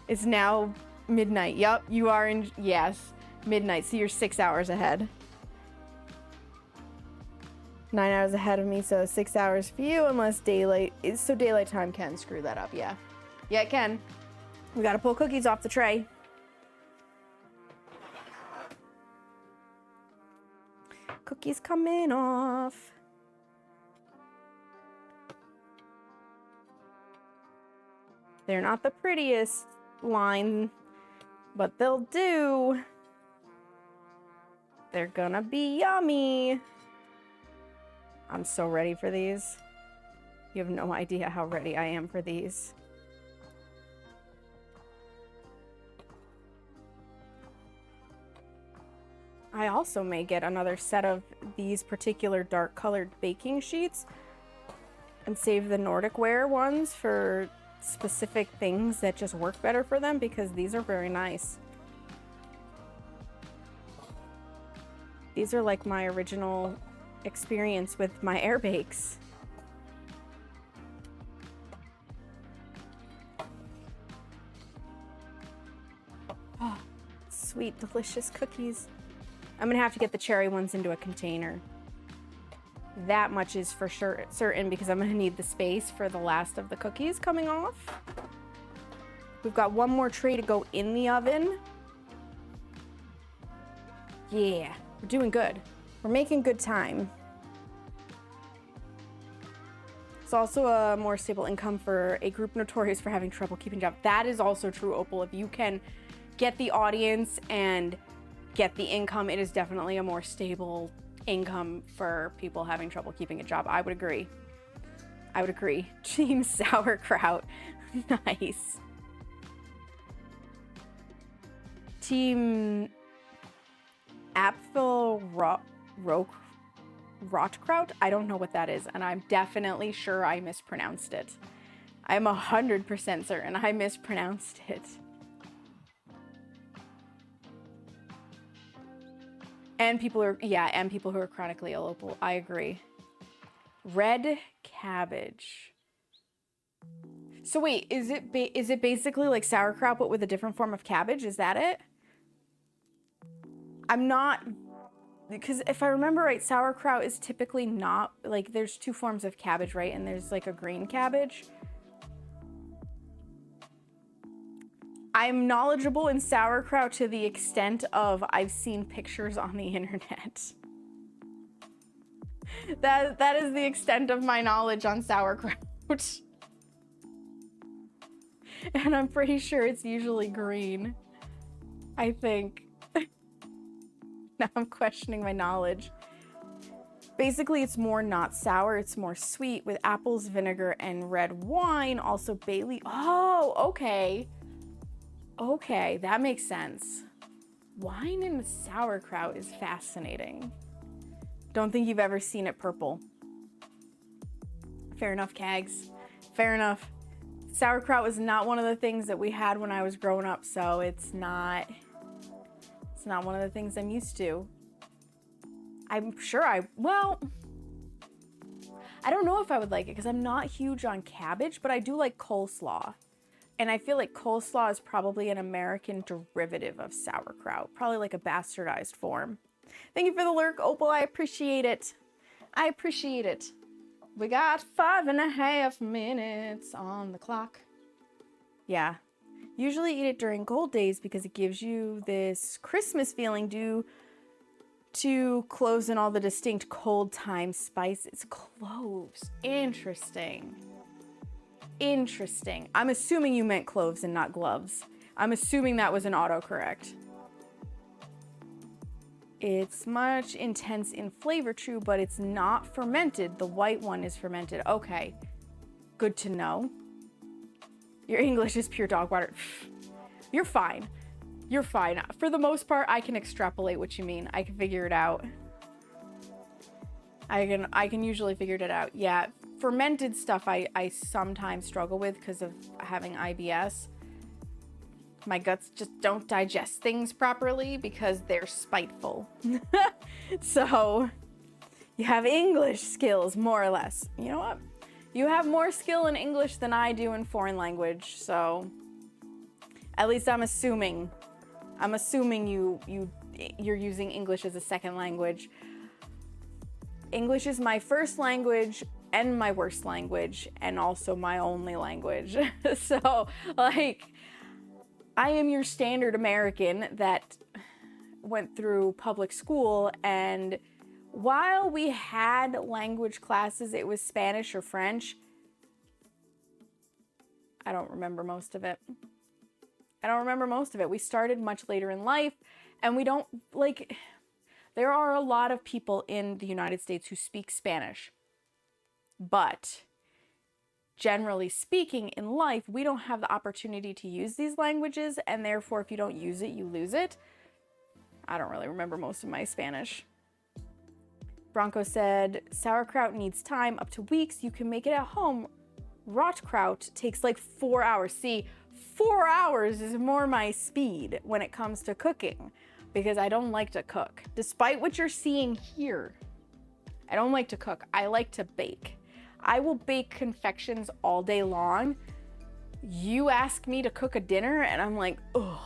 It's now midnight. Yup, you are in, yes, midnight. So you're 6 hours ahead. 9 hours ahead of me, so 6 hours for you, unless daylight is, so daylight time can screw that up, yeah. Yeah, it can. We gotta pull cookies off the tray. Cookies coming off. They're not the prettiest line, but they'll do. They're gonna be yummy. I'm so ready for these. You have no idea how ready I am for these. I also may get another set of these particular dark colored baking sheets and save the Nordic Ware ones for specific things that just work better for them, because these are very nice. These are like my original experience with my air bakes. Oh, sweet, delicious cookies. I'm gonna have to get the cherry ones into a container. That much is for sure certain, because I'm gonna need the space for the last of the cookies coming off. We've got one more tray to go in the oven. Yeah, we're doing good. We're making good time. It's also a more stable income for a group notorious for having trouble keeping jobs. That is also true, Opal. If you can get the audience and get the income, it is definitely a more stable income for people having trouble keeping a job. I would agree. I would agree. Team sauerkraut. Nice. Team Rotkraut? I don't know what that is, and I'm definitely sure I mispronounced it. I'm 100% certain I mispronounced it. And people who are chronically ill. I agree. Red cabbage. So wait, is it basically like sauerkraut but with a different form of cabbage? Is that it? I'm not, because if I remember right, sauerkraut is typically not, like, there's two forms of cabbage, right? And there's like a green cabbage. I'm knowledgeable in sauerkraut to the extent of I've seen pictures on the internet. That is the extent of my knowledge on sauerkraut. And I'm pretty sure it's usually green. I think. Now I'm questioning my knowledge. Basically, it's more not sour, it's more sweet with apples, vinegar, and red wine. Also Bailey. Oh, okay. Okay, that makes sense. Wine and sauerkraut is fascinating. Don't think you've ever seen it purple. Fair enough, Kags. Fair enough. Sauerkraut was not one of the things that we had when I was growing up, so it's not one of the things I'm used to. I'm sure I don't know if I would like it because I'm not huge on cabbage, but I do like coleslaw. And I feel like coleslaw is probably an American derivative of sauerkraut, probably like a bastardized form. Thank you for the lurk, Opal. I appreciate it. I appreciate it. We got 5.5 minutes on the clock. Yeah. Usually eat it during cold days because it gives you this Christmas feeling due to cloves and all the distinct cold time spices. Cloves. Interesting. Interesting. I'm assuming you meant cloves and not gloves. I'm assuming that was an autocorrect. It's much intense in flavor, true, but it's not fermented. The white one is fermented. Okay. Good to know. Your English is pure dog water. You're fine. You're fine. For the most part, I can extrapolate what you mean. I can figure it out. I can usually figure it out. Yeah, fermented stuff I sometimes struggle with because of having IBS. My guts just don't digest things properly because they're spiteful. So, you have English skills, more or less. You know what? You have more skill in English than I do in foreign language, so at least I'm assuming you're using English as a second language. English is my first language and my worst language and also my only language. So, like, I am your standard American that went through public school, and while we had language classes, it was Spanish or French. I don't remember most of it. We started much later in life, and we don't, like, there are a lot of people in the United States who speak Spanish, but generally speaking, in life, we don't have the opportunity to use these languages, and therefore, if you don't use it, you lose it. I don't really remember most of my Spanish. Bronco said, sauerkraut needs time, up to weeks. You can make it at home. Rotkraut takes like 4 hours. See, 4 hours is more my speed when it comes to cooking because I don't like to cook. Despite what you're seeing here, I don't like to cook. I like to bake. I will bake confections all day long. You ask me to cook a dinner and I'm like, ugh,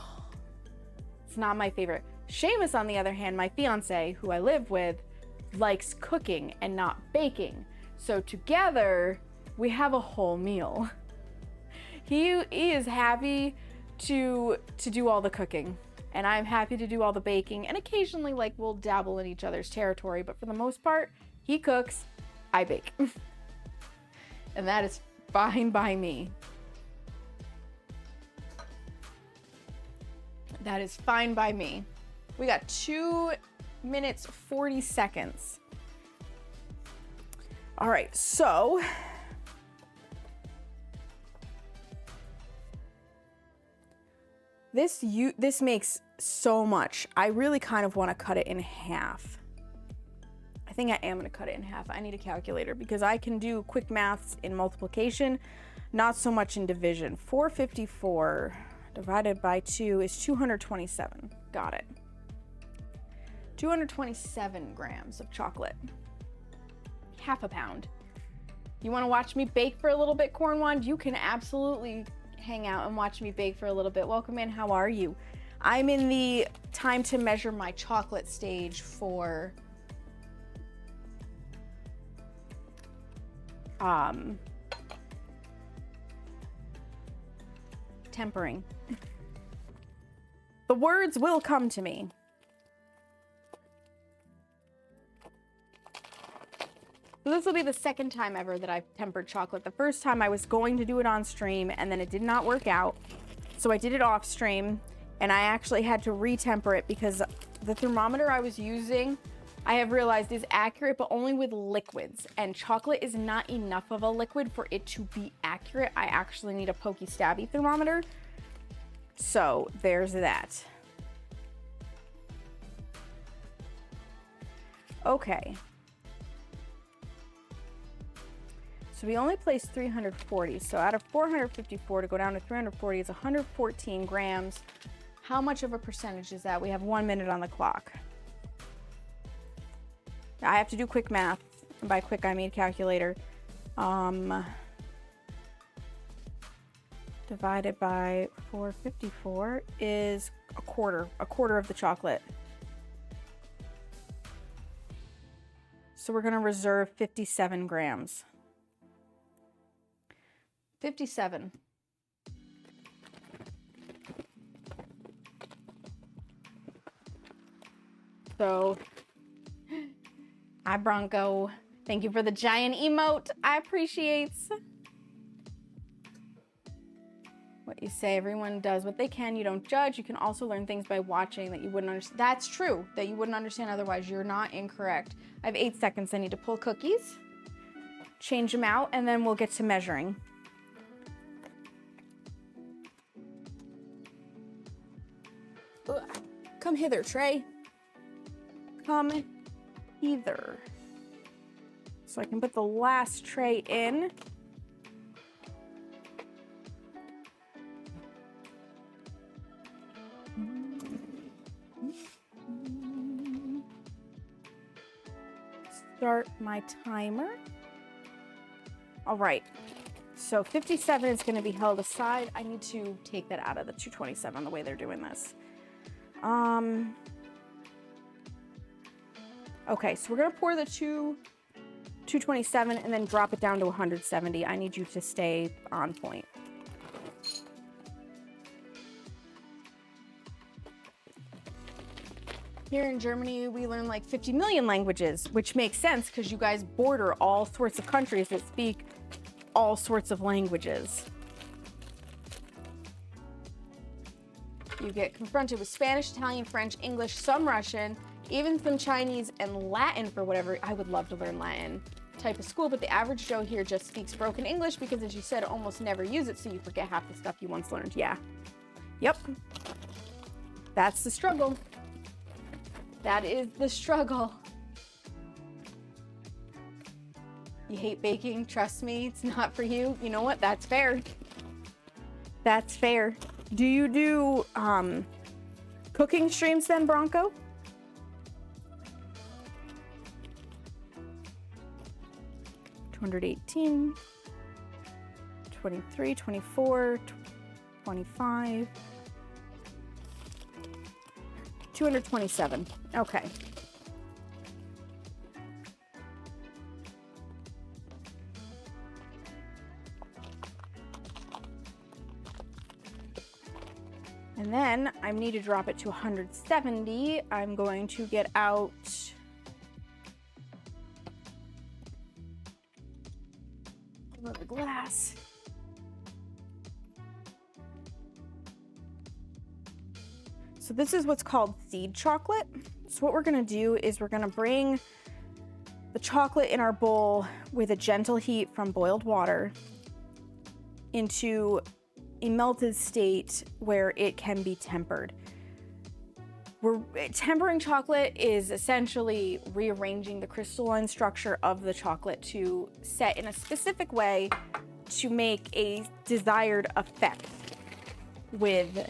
it's not my favorite. Seamus, on the other hand, my fiance, who I live with, likes cooking and not baking. So together, we have a whole meal. He is happy to do all the cooking, and I'm happy to do all the baking, and occasionally, like, we'll dabble in each other's territory, but for the most part, he cooks, I bake. And that is fine by me. That is fine by me. We got 2 minutes, 40 seconds. All right, so This makes so much. I really kind of want to cut it in half. I think I am going to cut it in half. I need a calculator because I can do quick maths in multiplication, not so much in division. 454 divided by 2 is 227. Got it. 227 grams of chocolate. Half a pound. You want to watch me bake for a little bit, Corn Wand? You can absolutely hang out and watch me bake for a little bit. Welcome in. How are you? I'm in the time to measure my chocolate stage for tempering. The words will come to me. So this will be the second time ever that I've tempered chocolate. The first time I was going to do it on stream and then it did not work out. So I did it off stream and I actually had to re-temper it because the thermometer I was using, I have realized is accurate, but only with liquids. And chocolate is not enough of a liquid for it to be accurate. I actually need a pokey stabby thermometer. So there's that. Okay. So we only placed 340. So out of 454 to go down to 340 is 114 grams. How much of a percentage is that? We have 1 minute on the clock. I have to do quick math. And by quick, I mean calculator. Divided by 454 is a quarter of the chocolate. So we're gonna reserve 57 grams. 57. So, hi Bronco. Thank you for the giant emote. I appreciate what you say. Everyone does what they can. You don't judge. You can also learn things by watching that you wouldn't understand. That's true, that you wouldn't understand otherwise. You're not incorrect. I have 8 seconds. I need to pull cookies, change them out, and then we'll get to measuring. Ugh. Come hither, Trey. Come hither. So I can put the last tray in. Start my timer. All right. So 57 is going to be held aside. I need to take that out of the 227 the way they're doing this. Okay, so we're gonna pour the 227 and then drop it down to 170. I need you to stay on point. Here in Germany, we learn like 50 million languages, which makes sense because you guys border all sorts of countries that speak all sorts of languages. You get confronted with Spanish, Italian, French, English, some Russian, even some Chinese and Latin for whatever. I would love to learn Latin type of school, but the average Joe here just speaks broken English because, as you said, almost never use it, so you forget half the stuff you once learned. Yeah. Yep. That's the struggle. That is the struggle. You hate baking? Trust me, it's not for you. You know what? That's fair. That's fair. Do you do cooking streams then, Bronco? $218, 23, 24, 25, 227. Okay. And then I need to drop it to 170. I'm going to get out another glass. So this is what's called seed chocolate. So what we're gonna do is we're gonna bring the chocolate in our bowl with a gentle heat from boiled water into a melted state where it can be tempered. Tempering chocolate is essentially rearranging the crystalline structure of the chocolate to set in a specific way to make a desired effect with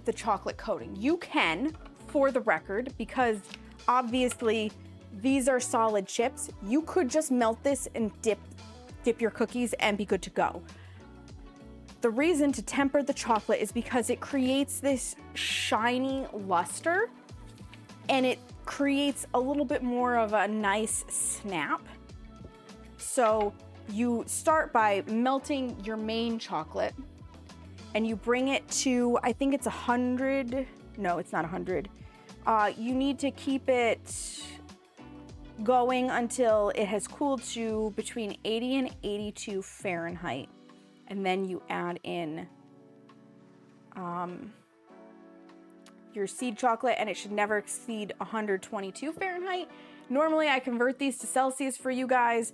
the chocolate coating. You can, for the record, because obviously these are solid chips, you could just melt this and dip your cookies and be good to go. The reason to temper the chocolate is because it creates this shiny luster and it creates a little bit more of a nice snap. So you start by melting your main chocolate and you bring it to, I think it's 100, no, it's not 100. You need to keep it going until it has cooled to between 80 and 82 Fahrenheit. And then you add in your seed chocolate, and it should never exceed 122 Fahrenheit. Normally I convert these to Celsius for you guys.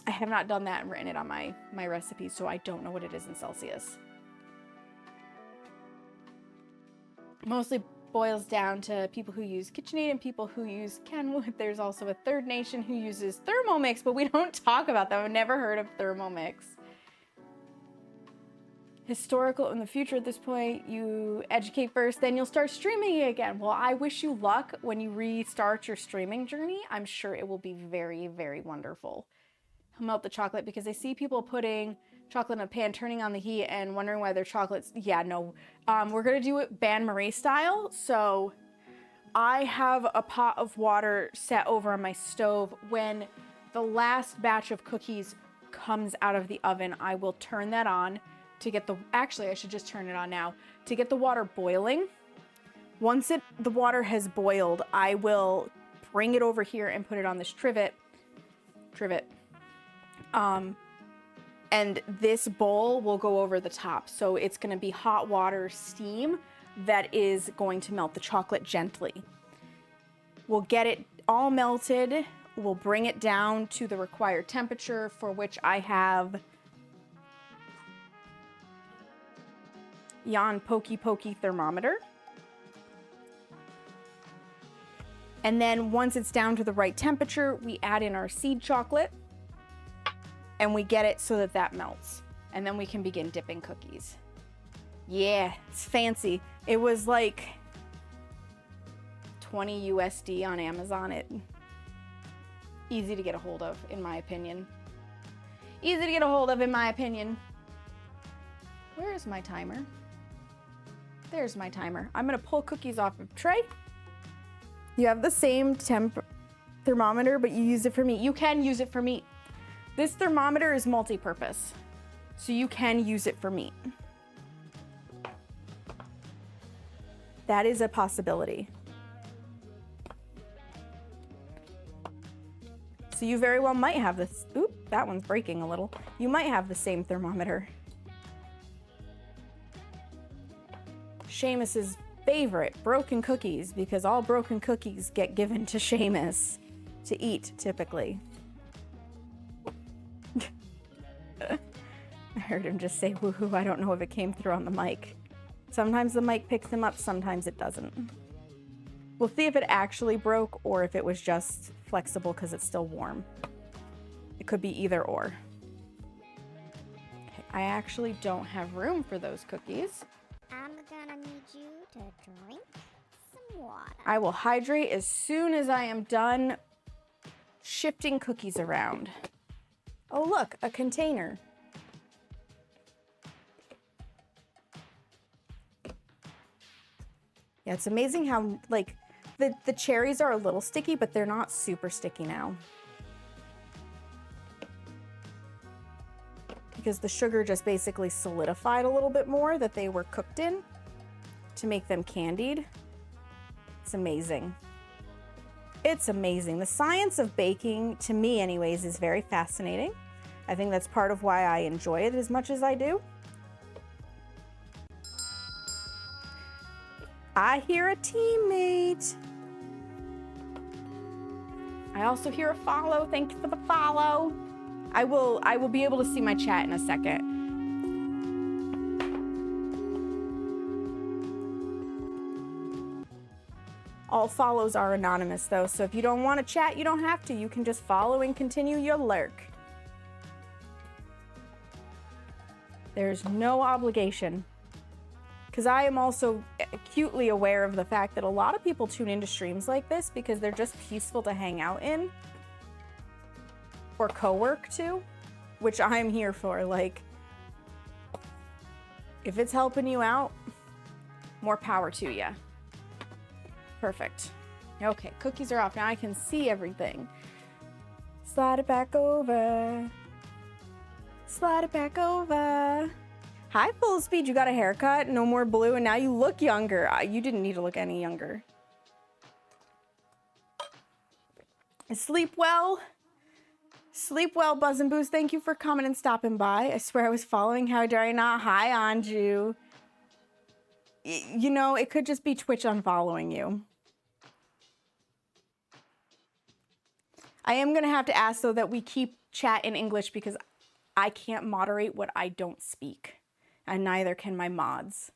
I have not done that and written it on my recipe, so I don't know what it is in Celsius. Mostly boils down to people who use KitchenAid and people who use Kenwood. There's also a third nation who uses Thermomix, but we don't talk about them. I've never heard of Thermomix. Historical in the future at this point, you educate first, then you'll start streaming again. Well, I wish you luck when you restart your streaming journey. I'm sure it will be very, very wonderful. I'll melt the chocolate because I see people putting chocolate in a pan, turning on the heat and wondering why their chocolate's, yeah, no. We're gonna do it Ban Marie style. So I have a pot of water set over on my stove. When the last batch of cookies comes out of the oven, I will turn that on to get actually I should just turn it on now to get the water boiling. Once the water has boiled, I will bring it over here and put it on this trivet. And this bowl will go over the top. So it's going to be hot water steam that is going to melt the chocolate gently. We'll get it all melted. We'll bring it down to the required temperature, for which I have Jan Pokey thermometer. And then once it's down to the right temperature, we add in our seed chocolate and we get it so that melts. And then we can begin dipping cookies. Yeah, it's fancy. It was like 20 USD on Amazon. Easy to get a hold of, in my opinion. Easy to get a hold of, in my opinion. Where is my timer? There's my timer. I'm gonna pull cookies off of tray. You have the same thermometer, but you use it for meat. You can use it for meat. This thermometer is multi-purpose, so you can use it for meat. That is a possibility. So you very well might have this. Oop, that one's breaking a little. You might have the same thermometer. Seamus's favorite, broken cookies, because all broken cookies get given to Seamus to eat, typically. I heard him just say woohoo. I don't know if it came through on the mic. Sometimes the mic picks him up, sometimes it doesn't. We'll see if it actually broke or if it was just flexible because it's still warm. It could be either or. Okay, I actually don't have room for those cookies. I'm gonna need you to drink some water. I will hydrate as soon as I am done shifting cookies around. Oh look, a container. Yeah, it's amazing how, like, the cherries are a little sticky, but they're not super sticky now. Because the sugar just basically solidified a little bit more that they were cooked in to make them candied. It's amazing. It's amazing. The science of baking, to me anyways, is very fascinating. I think that's part of why I enjoy it as much as I do. I hear a teammate. I also hear a follow. Thank you for the follow. I will be able to see my chat in a second. All follows are anonymous though, so if you don't want to chat, you don't have to. You can just follow and continue your lurk. There's no obligation. Because I am also acutely aware of the fact that a lot of people tune into streams like this because they're just peaceful to hang out in. Or co-work to, which I'm here for. Like, if it's helping you out, more power to you. Perfect. Okay, cookies are off. Now I can see everything. Slide it back over. Slide it back over. Hi, Full Speed. You got a haircut, no more blue, and now you look younger. You didn't need to look any younger. Sleep well. Sleep well, Buzz and Boost. Thank you for coming and stopping by. I swear I was following. How dare I not? Hi, Anju. You know, it could just be Twitch unfollowing you. I am going to have to ask, though, that we keep chat in English because I can't moderate what I don't speak. And neither can my mods.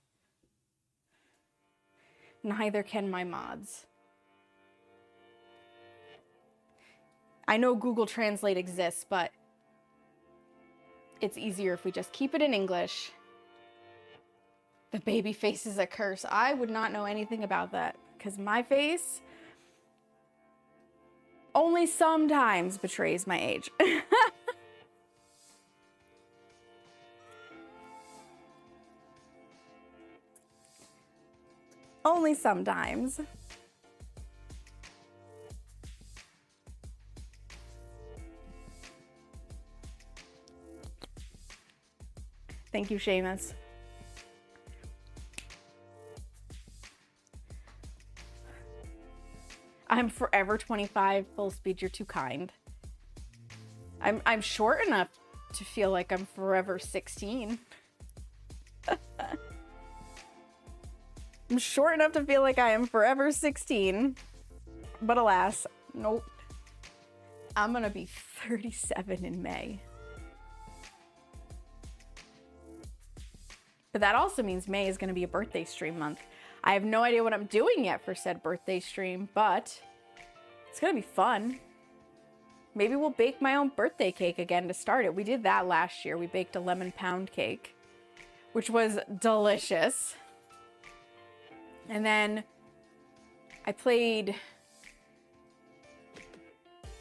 Neither can my mods. I know Google Translate exists, but it's easier if we just keep it in English. The baby face is a curse. I would not know anything about that because my face only sometimes betrays my age. Only sometimes. Thank you, Seamus. I'm forever 25. Full Speed, you're too kind. I'm short enough to feel like I'm forever 16. I'm short enough to feel like I am forever 16. But alas, nope. I'm gonna be 37 in May. But that also means May is gonna be a birthday stream month. I have no idea what I'm doing yet for said birthday stream, but it's gonna be fun. Maybe we'll bake my own birthday cake again to start it. We did that last year. We baked a lemon pound cake, which was delicious. And then I played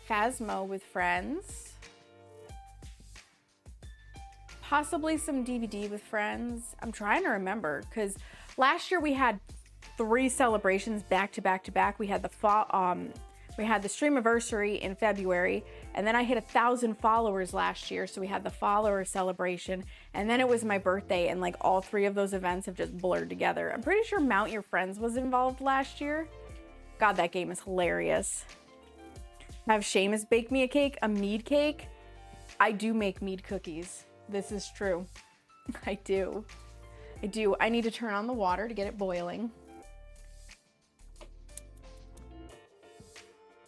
Phasmo with friends. Possibly some DVD with friends. I'm trying to remember because last year we had 3 celebrations back to back to back. We had the streamiversary in February, and then I hit 1,000 followers last year, so we had the follower celebration, and then it was my birthday, and like all 3 of those events have just blurred together. I'm pretty sure Mount Your Friends was involved last year. God, that game is hilarious. Have Seamus bake me a cake, a mead cake. I do make mead cookies. This is true. I do. I need to turn on the water to get it boiling.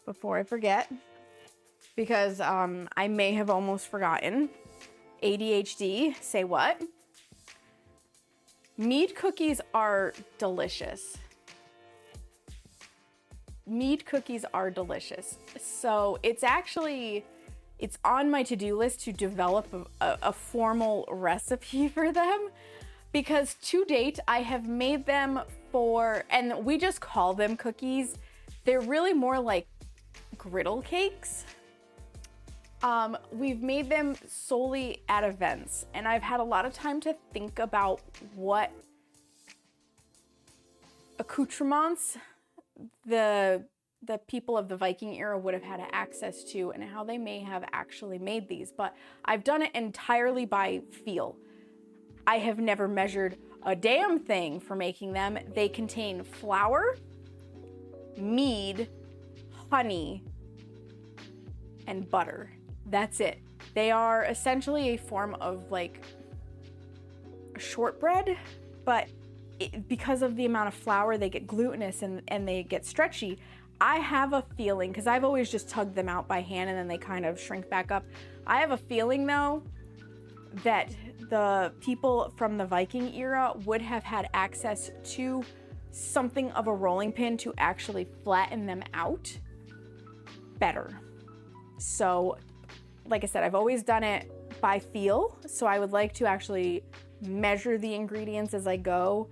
Before I forget, because I may have almost forgotten. ADHD, say what? Mead cookies are delicious. Mead cookies are delicious. So it's on my to-do list to develop a formal recipe for them, because to date I have made them and we just call them cookies. They're really more like griddle cakes. We've made them solely at events, and I've had a lot of time to think about what accoutrements the people of the Viking era would have had access to and how they may have actually made these, but I've done it entirely by feel. I have never measured a damn thing for making them. They contain flour, mead, honey, and butter. That's it. They are essentially a form of like a shortbread, but because of the amount of flour, they get glutinous and they get stretchy. I have a feeling, because I've always just tugged them out by hand and then they kind of shrink back up. I have a feeling though that the people from the Viking era would have had access to something of a rolling pin to actually flatten them out, better. So, like I said, I've always done it by feel. So I would like to actually measure the ingredients as I go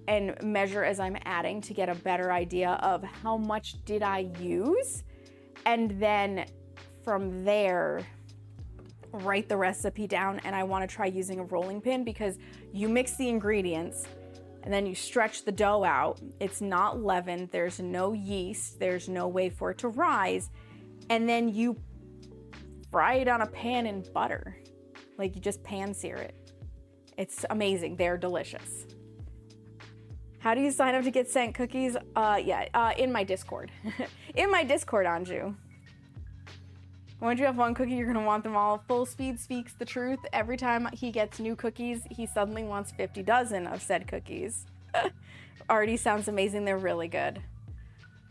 and measure as I'm adding to get a better idea of how much did I use. And then from there, write the recipe down. And I want to try using a rolling pin because you mix the ingredients and then you stretch the dough out. It's not leavened. There's no yeast. There's no way for it to rise. And then you fry it on a pan in butter. Like you just pan sear it. It's amazing. They're delicious. How do you sign up to get sent cookies? In my Discord. In my Discord, Anju. Once you have one cookie, you're gonna want them all. Full Speed speaks the truth. Every time he gets new cookies, he suddenly wants 50 dozen of said cookies. Already sounds amazing. They're really good.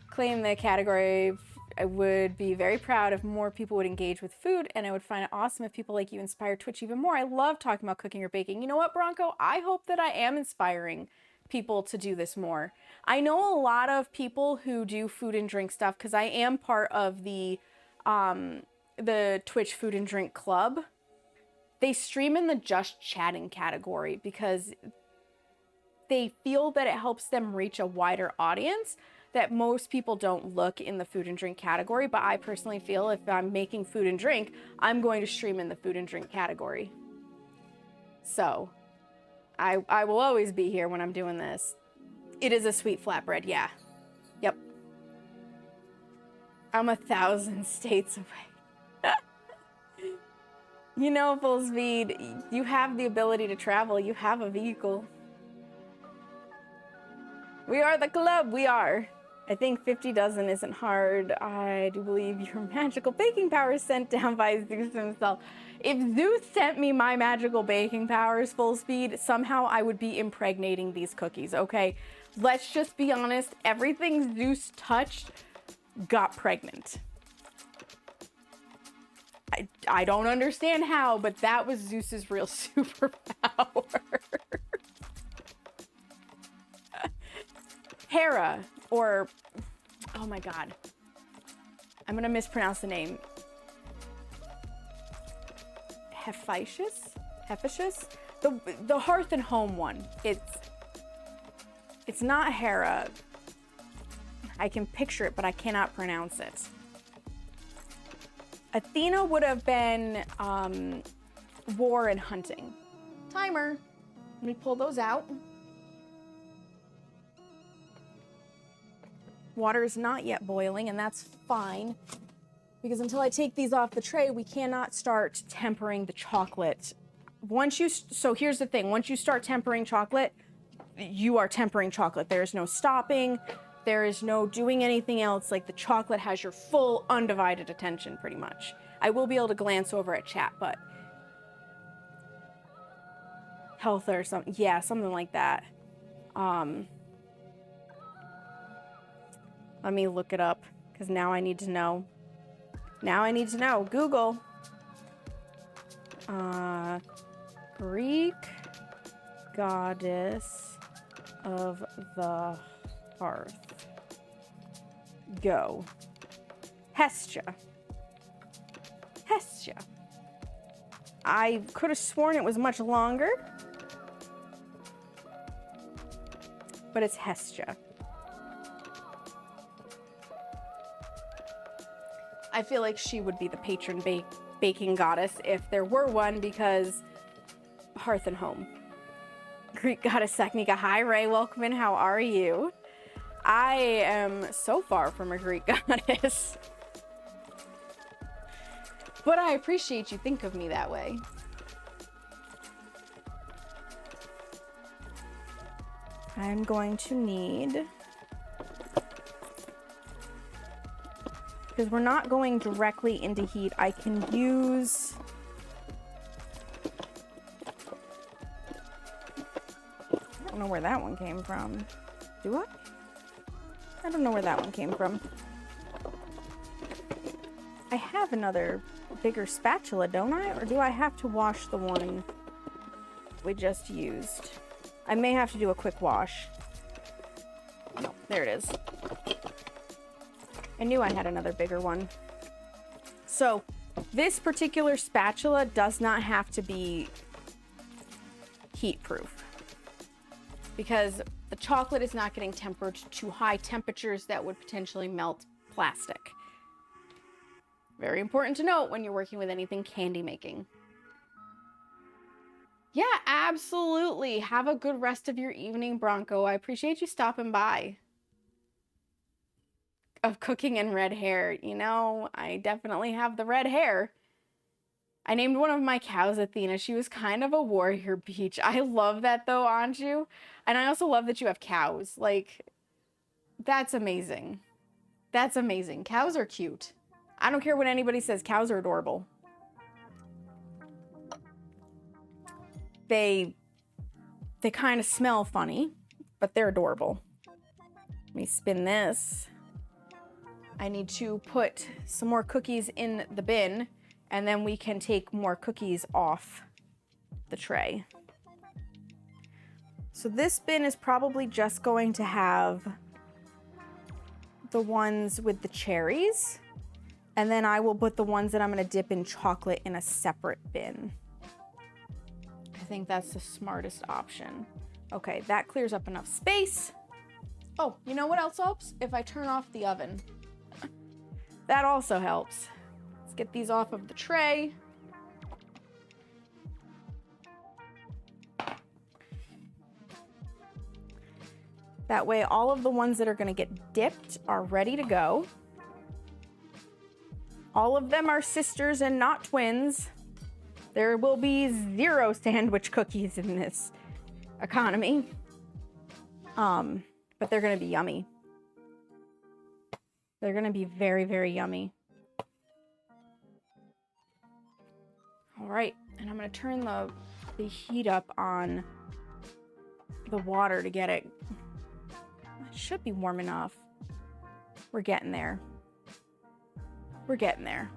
Claim the category. I would be very proud if more people would engage with food, and I would find it awesome if people like you inspire Twitch even more. I love talking about cooking or baking. You know what, Bronco? I hope that I am inspiring people to do this more. I know a lot of people who do food and drink stuff because I am part of the Twitch food and drink club. They stream in the just chatting category because they feel that it helps them reach a wider audience, that most people don't look in the food and drink category. But I personally feel if I'm making food and drink, I'm going to stream in the food and drink category. So I will always be here when I'm doing this. It is a sweet flatbread, yeah. Yep. I'm 1,000 states away. You know, Full Speed, you have the ability to travel. You have a vehicle. We are the club, we are. I think 50 dozen isn't hard. I do believe your magical baking powers sent down by Zeus himself. If Zeus sent me my magical baking powers, Full Speed, somehow I would be impregnating these cookies, okay? Let's just be honest. Everything Zeus touched got pregnant. I don't understand how, but that was Zeus's real superpower. Hera, or, oh my God, I'm gonna mispronounce the name. Hephaestus? The Hearth and Home one. It's not Hera. I can picture it, but I cannot pronounce it. Athena would have been war and hunting. Timer. Let me pull those out. Water is not yet boiling, and that's fine. Because until I take these off the tray, we cannot start tempering the chocolate. So here's the thing. Once you start tempering chocolate, you are tempering chocolate. There is no stopping. There is no doing anything else. Like, the chocolate has your full undivided attention, pretty much. I will be able to glance over at chat, but health or something. Yeah, something like that. Let me look it up, because now I need to know. Now I need to know. Google. Greek goddess of the hearth. Go. Hestia. Hestia. I could have sworn it was much longer, but it's Hestia. I feel like she would be the patron baking goddess if there were one, because Hearth and Home. Greek goddess Saknika. Hi, Ray. Welcome in. How are you? I am so far from a Greek goddess. But I appreciate you think of me that way. I'm going to need... because we're not going directly into heat, I can use... I don't know where that one came from. Do I? I don't know where that one came from. I have another bigger spatula, don't I? Or do I have to wash the one we just used? I may have to do a quick wash. There it is. I knew I had another bigger one. So this particular spatula does not have to be heat proof because the chocolate is not getting tempered to high temperatures that would potentially melt plastic. Very important to note when you're working with anything candy making. Yeah, absolutely. Have a good rest of your evening, Bronco. I appreciate you stopping by. Of cooking and red hair. You know, I definitely have the red hair. I named one of my cows Athena. She was kind of a warrior peach. I love that though, Anju. And I also love that you have cows. Like, that's amazing. That's amazing. Cows are cute. I don't care what anybody says. Cows are adorable. They kind of smell funny, but they're adorable. Let me spin this. I need to put some more cookies in the bin, and then we can take more cookies off the tray. So this bin is probably just going to have the ones with the cherries, and then I will put the ones that I'm going to dip in chocolate in a separate bin. I think that's the smartest option. Okay, that clears up enough space. Oh, you know what else helps? If I turn off the oven. That also helps. Let's get these off of the tray. That way all of the ones that are going to get dipped are ready to go. All of them are sisters and not twins. There will be 0 sandwich cookies in this economy. But they're going to be yummy. They're going to be very, very yummy. All right, and I'm going to turn the heat up on the water to get it. It should be warm enough. We're getting there. We're getting there.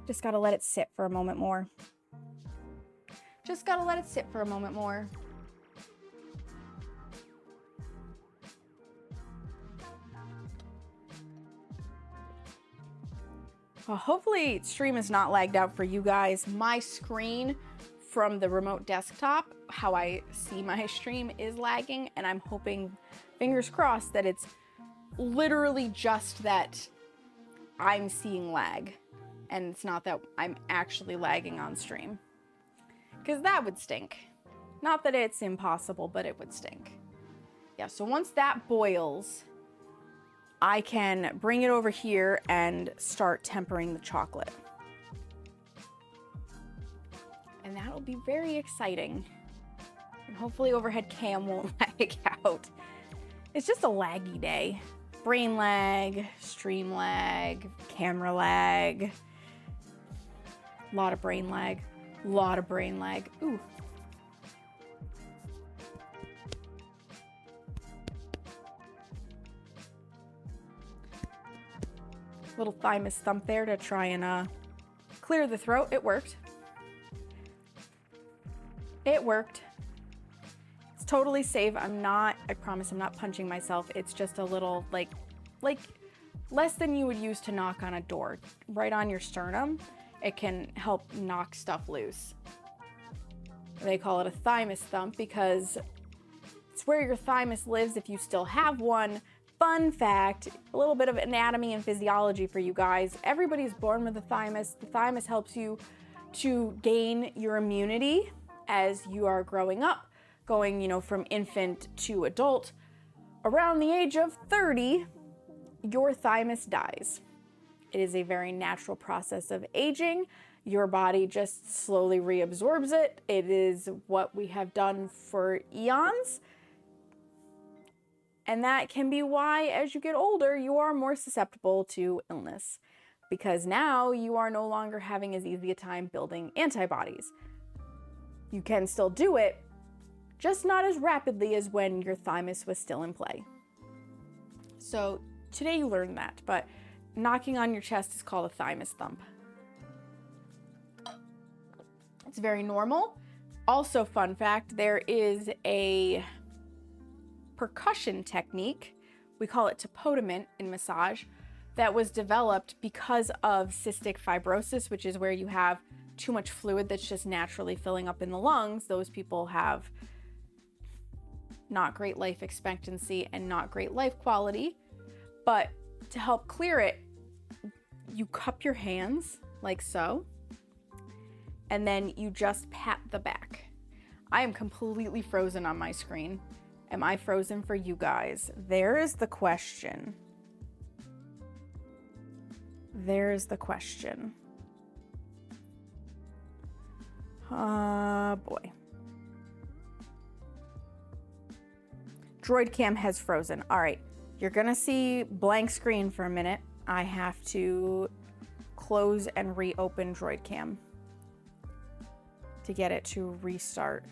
Just gotta let it sit for a moment more. Just gotta let it sit for a moment more. Well, hopefully stream is not lagged out for you guys. My screen from the remote desktop, how I see my stream is lagging, and I'm hoping, fingers crossed, that it's literally just that I'm seeing lag. And it's not that I'm actually lagging on stream. Because that would stink. Not that it's impossible, but it would stink. Yeah, so once that boils, I can bring it over here and start tempering the chocolate. And that'll be very exciting. And hopefully overhead cam won't lag out. It's just a laggy day. Brain lag, stream lag, camera lag. Lot of brain lag. Lot of brain lag. Ooh. Little thymus thump there to try and clear the throat. It worked. It worked. It's totally safe. I promise I'm not punching myself. It's just a little like less than you would use to knock on a door. Right on your sternum. It can help knock stuff loose. They call it a thymus thump because it's where your thymus lives if you still have one. Fun fact, a little bit of anatomy and physiology for you guys. Everybody's born with a thymus. The thymus helps you to gain your immunity as you are growing up, going, from infant to adult. Around the age of 30, your thymus dies. It is a very natural process of aging. Your body just slowly reabsorbs it. It is what we have done for eons. And that can be why, as you get older, you are more susceptible to illness. Because now you are no longer having as easy a time building antibodies. You can still do it, just not as rapidly as when your thymus was still in play. So today you learned that, but knocking on your chest is called a thymus thump. It's very normal. Also, fun fact, there is a percussion technique, we call it tapotement in massage, that was developed because of cystic fibrosis, which is where you have too much fluid that's just naturally filling up in the lungs. Those people have not great life expectancy and not great life quality. But to help clear it, you cup your hands like so, and then you just pat the back. I am completely frozen on my screen. Am I frozen for you guys? There's the question. There's the question. Boy. Droid cam has frozen. All right, you're gonna see blank screen for a minute. I have to close and reopen droid cam to get it to restart,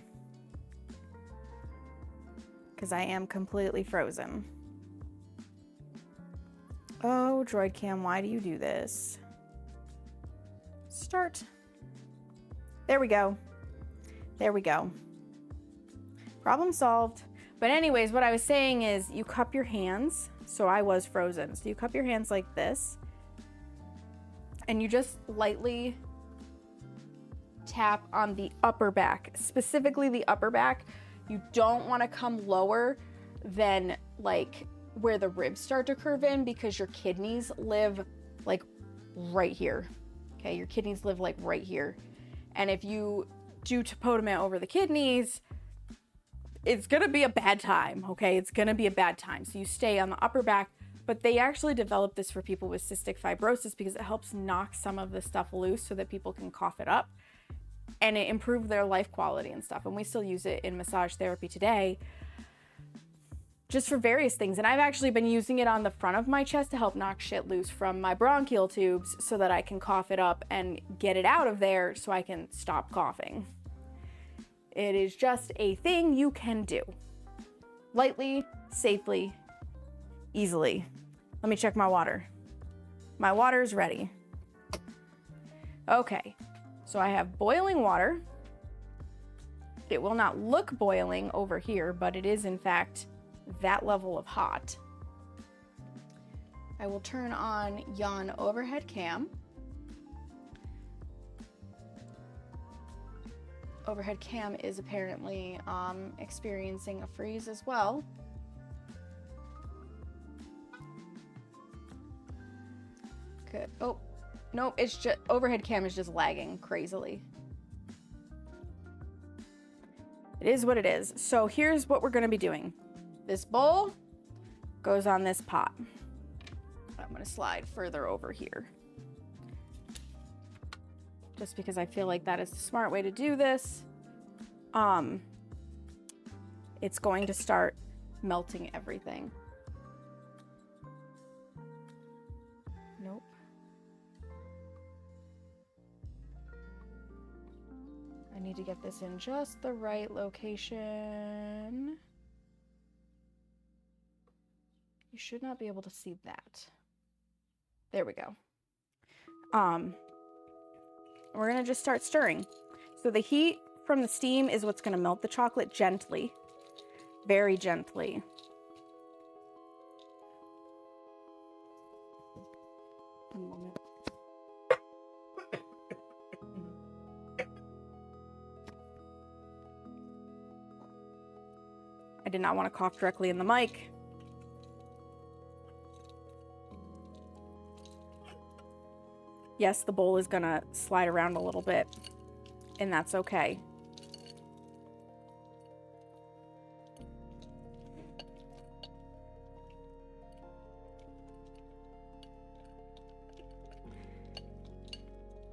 because I am completely frozen. Oh, droid cam, why do you do this? Start. There we go. There we go. Problem solved. But anyways, what I was saying is you cup your hands. So I was frozen. So you cup your hands like this, and you just lightly tap on the upper back, specifically the upper back. You don't want to come lower than like where the ribs start to curve in, because your kidneys live like right here. Okay, your kidneys live like right here. And if you do tapotement over the kidneys, it's gonna be a bad time, okay? It's gonna be a bad time. So you stay on the upper back, but they actually developed this for people with cystic fibrosis because it helps knock some of the stuff loose so that people can cough it up, and it improved their life quality and stuff. And we still use it in massage therapy today, just for various things. And I've actually been using it on the front of my chest to help knock shit loose from my bronchial tubes so that I can cough it up and get it out of there so I can stop coughing. It is just a thing you can do. Lightly, safely, easily. Let me check my water. My water is ready. Okay, so I have boiling water. It will not look boiling over here, but it is in fact that level of hot. I will turn on Yon overhead cam. Overhead cam is apparently experiencing a freeze as well. Good. Oh, nope, it's just overhead cam is just lagging crazily. It is what it is. So here's what we're going to be doing. This bowl goes on this pot. I'm going to slide further over here, just because I feel like that is the smart way to do this. It's going to start melting everything. Nope. I need to get this in just the right location. You should not be able to see that. There we go. We're gonna just start stirring. So the heat from the steam is what's gonna melt the chocolate gently, very gently. One moment. I did not want to cough directly in the mic. Yes, the bowl is gonna slide around a little bit, and that's okay.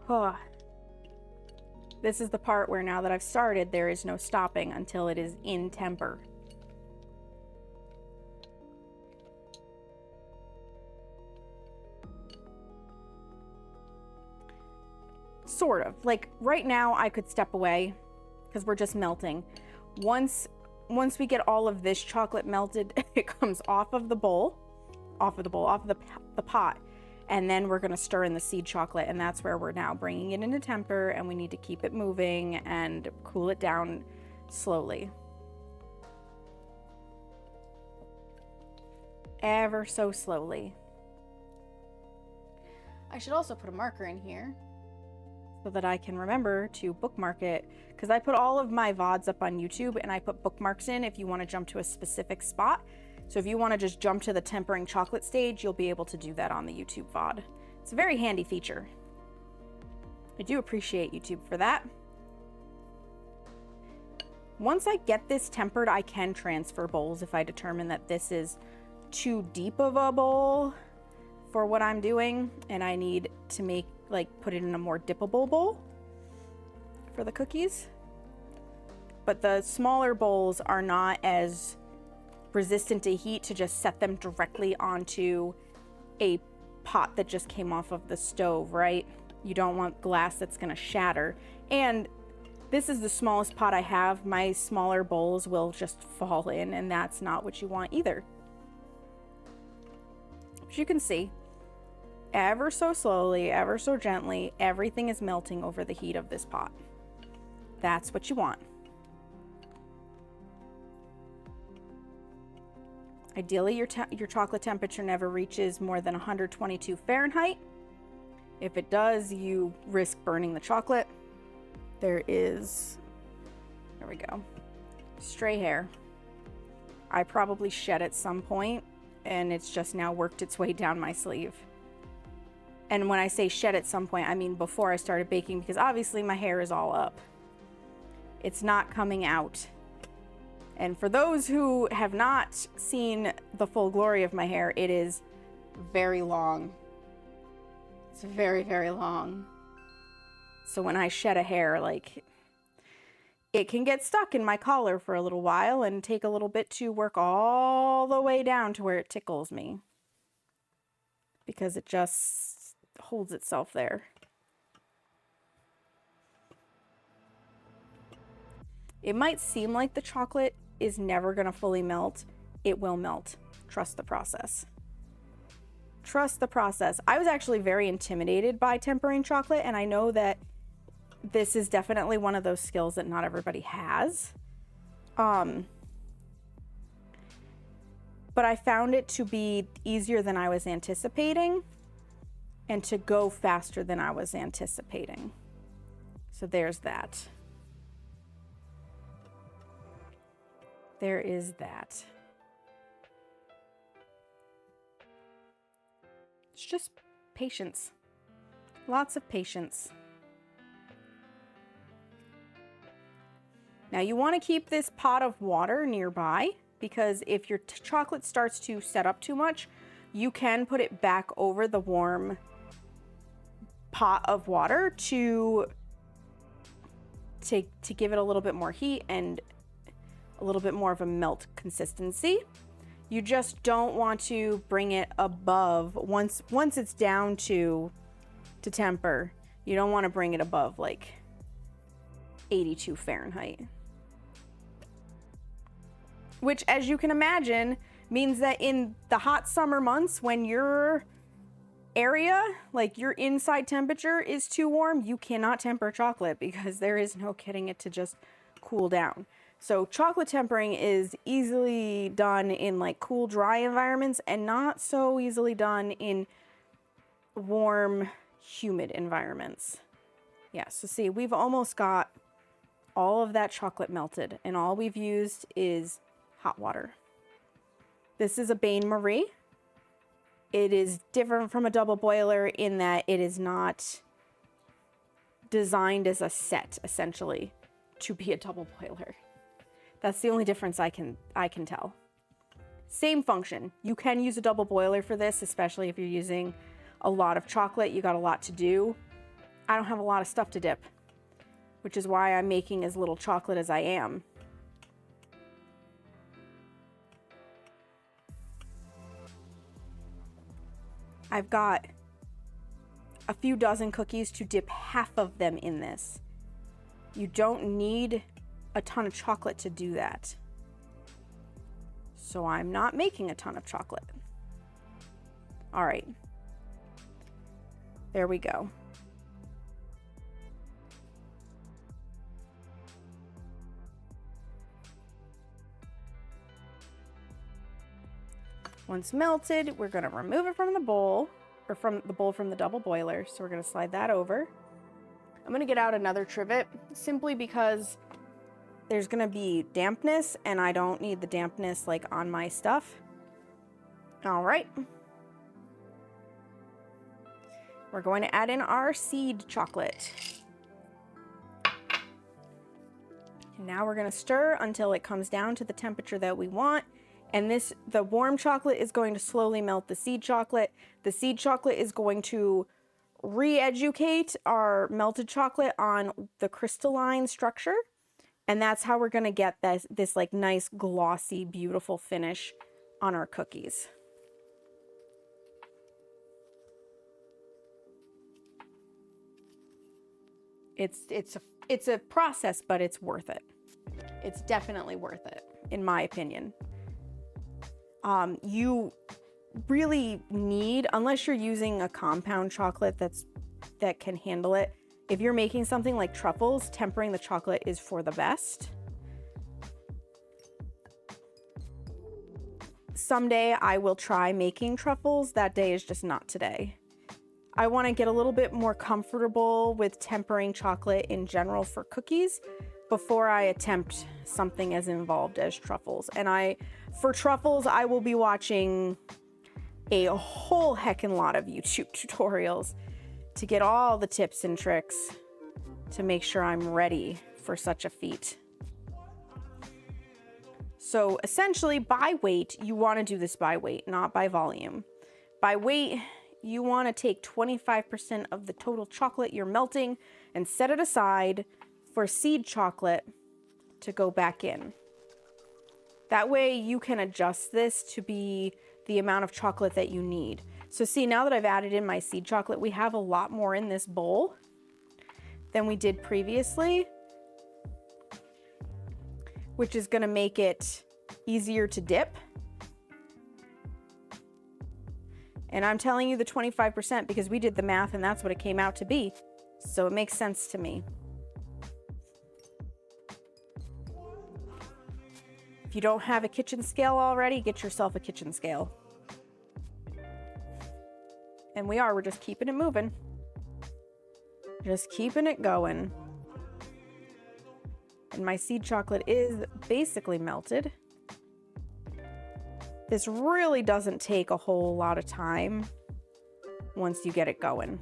Oh. This is the part where now that I've started, there is no stopping until it is in temper. Sort of. Like right now I could step away because we're just melting. Once we get all of this chocolate melted, it comes off of the bowl, off of the pot, And then we're going to stir in the seed chocolate, and that's where we're now bringing it into temper, and we need to keep it moving and cool it down slowly. Ever so slowly. I should also put a marker in here so that I can remember to bookmark it, because I put all of my VODs up on YouTube and I put bookmarks in if you want to jump to a specific spot. So if you want to just jump to the tempering chocolate stage, you'll be able to do that on the YouTube VOD. It's a very handy feature. I do appreciate YouTube for that. Once I get this tempered, I can transfer bowls if I determine that this is too deep of a bowl for what I'm doing and I need to make, like, put it in a more dippable bowl for the cookies. But the smaller bowls are not as resistant to heat to just set them directly onto a pot that just came off of the stove, right? You don't want glass that's going to shatter. And this is the smallest pot I have. My smaller bowls will just fall in, and that's not what you want either. As you can see, ever so slowly, ever so gently, everything is melting over the heat of this pot. That's what you want. Ideally, your chocolate temperature never reaches more than 122 Fahrenheit. If it does, you risk burning the chocolate. There we go, stray hair. I probably shed at some point, and it's just now worked its way down my sleeve. And when I say shed at some point, I mean before I started baking, because obviously my hair is all up. It's not coming out. And for those who have not seen the full glory of my hair, it is very long. It's very, very long. So when I shed a hair, like, it can get stuck in my collar for a little while and take a little bit to work all the way down to where it tickles me, because it just holds itself there. It might seem like the chocolate is never going to fully melt. It will melt. Trust the process. Trust the process. I was actually very intimidated by tempering chocolate, and I know that this is definitely one of those skills that not everybody has. But I found it to be easier than I was anticipating and to go faster than I was anticipating. So there's that. There is that. It's just patience. Lots of patience. Now you want to keep this pot of water nearby, because if your chocolate starts to set up too much, you can put it back over the warm pot of water to give it a little bit more heat and a little bit more of a melt consistency. You just don't want to bring it above, once it's down to temper, you don't want to bring it above like 82 Fahrenheit. Which, as you can imagine, means that in the hot summer months, when your area, like your inside temperature, is too warm, you cannot temper chocolate, because there is no getting it to just cool down. So chocolate tempering is easily done in like cool, dry environments, and not so easily done in warm, humid environments. Yeah, so see, we've almost got all of that chocolate melted, and all we've used is hot water. This is a bain-marie. It is different from a double boiler in that it is not designed as a set, essentially, to be a double boiler. That's the only difference I can tell. Same function. You can use a double boiler for this, especially if you're using a lot of chocolate. You got a lot to do. I don't have a lot of stuff to dip, which is why I'm making as little chocolate as I am. I've got a few dozen cookies to dip half of them in this. You don't need a ton of chocolate to do that. So I'm not making a ton of chocolate. All right. There we go. Once melted, we're going to remove it from the bowl, or from the bowl from the double boiler. So we're going to slide that over. I'm going to get out another trivet simply because there's going to be dampness and I don't need the dampness like on my stuff. All right. We're going to add in our seed chocolate. And now we're going to stir until it comes down to the temperature that we want. And the warm chocolate is going to slowly melt the seed chocolate. The seed chocolate is going to re-educate our melted chocolate on the crystalline structure. And that's how we're going to get this like nice, glossy, beautiful finish on our cookies. It's a process, but it's worth it. It's definitely worth it, in my opinion. You really need, unless you're using a compound chocolate that can handle it, if you're making something like truffles, tempering the chocolate is for the best. Someday I will try making truffles. That day is just not today. I want to get a little bit more comfortable with tempering chocolate in general for cookies before I attempt something as involved as truffles. And for truffles, I will be watching a whole heckin' lot of YouTube tutorials to get all the tips and tricks to make sure I'm ready for such a feat. So essentially, by weight, you want to do this by weight, not by volume. By weight, you want to take 25% of the total chocolate you're melting and set it aside for seed chocolate to go back in. That way you can adjust this to be the amount of chocolate that you need. So see, now that I've added in my seed chocolate, we have a lot more in this bowl than we did previously, which is going to make it easier to dip. And I'm telling you the 25% because we did the math and that's what it came out to be. So it makes sense to me. If you don't have a kitchen scale already, get yourself a kitchen scale. And we're just keeping it moving. Just keeping it going. And my seed chocolate is basically melted. This really doesn't take a whole lot of time once you get it going.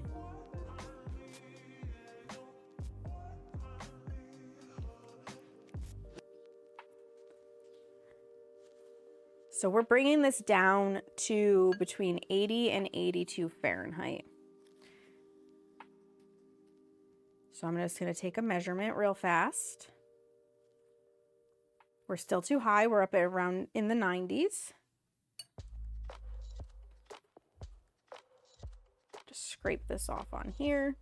So we're bringing this down to between 80 and 82 Fahrenheit. So I'm just going to take a measurement real fast. We're still too high. We're up at around in the 90s. Just scrape this off on here.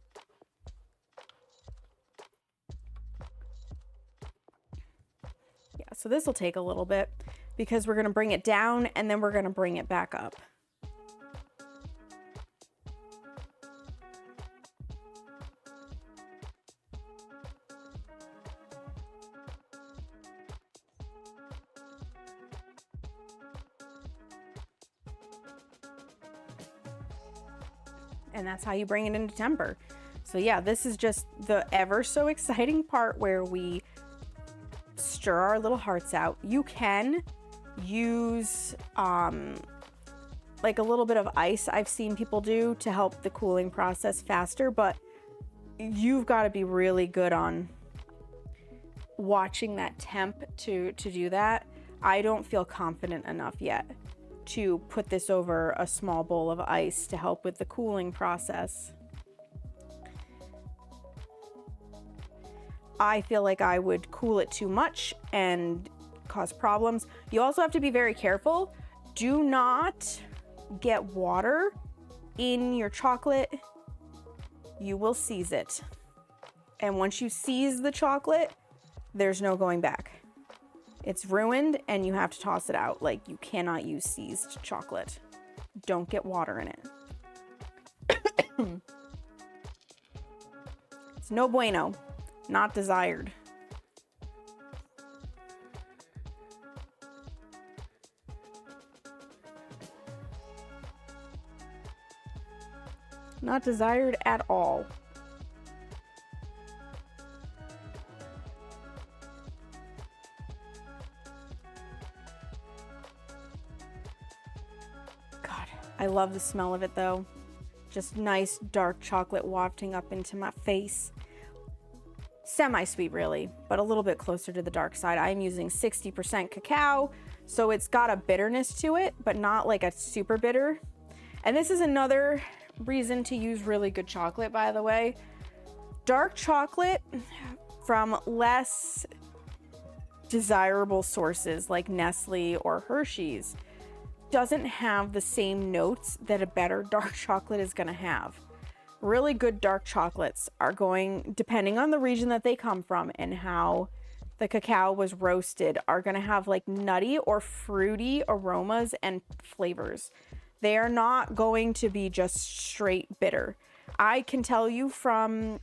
Yeah, so this will take a little bit because we're going to bring it down and then we're going to bring it back up. And that's how you bring it into temper. So yeah, this is just the ever so exciting part where we stir our little hearts out. You can use like a little bit of ice I've seen people do to help the cooling process faster, but you've got to be really good on watching that temp to do that. I don't feel confident enough yet to put this over a small bowl of ice to help with the cooling process. I feel like I would cool it too much and cause problems. You also have to be very careful. Do not get water in your chocolate. You will seize it. And once you seize the chocolate, there's no going back. It's ruined and you have to toss it out. Like, you cannot use seized chocolate. Don't get water in it. It's no bueno. Not desired. Not desired at all. God, I love the smell of it though. Just nice dark chocolate wafting up into my face. Semi-sweet really, but a little bit closer to the dark side. I'm using 60% cacao, so it's got a bitterness to it, but not like a super bitter. And this is another reason to use really good chocolate, by the way. Dark chocolate from less desirable sources like Nestle or Hershey's doesn't have the same notes that a better dark chocolate is going to have. Really good dark chocolates are going, depending on the region that they come from and how the cacao was roasted, are going to have like nutty or fruity aromas and flavors. They are not going to be just straight bitter. I can tell you from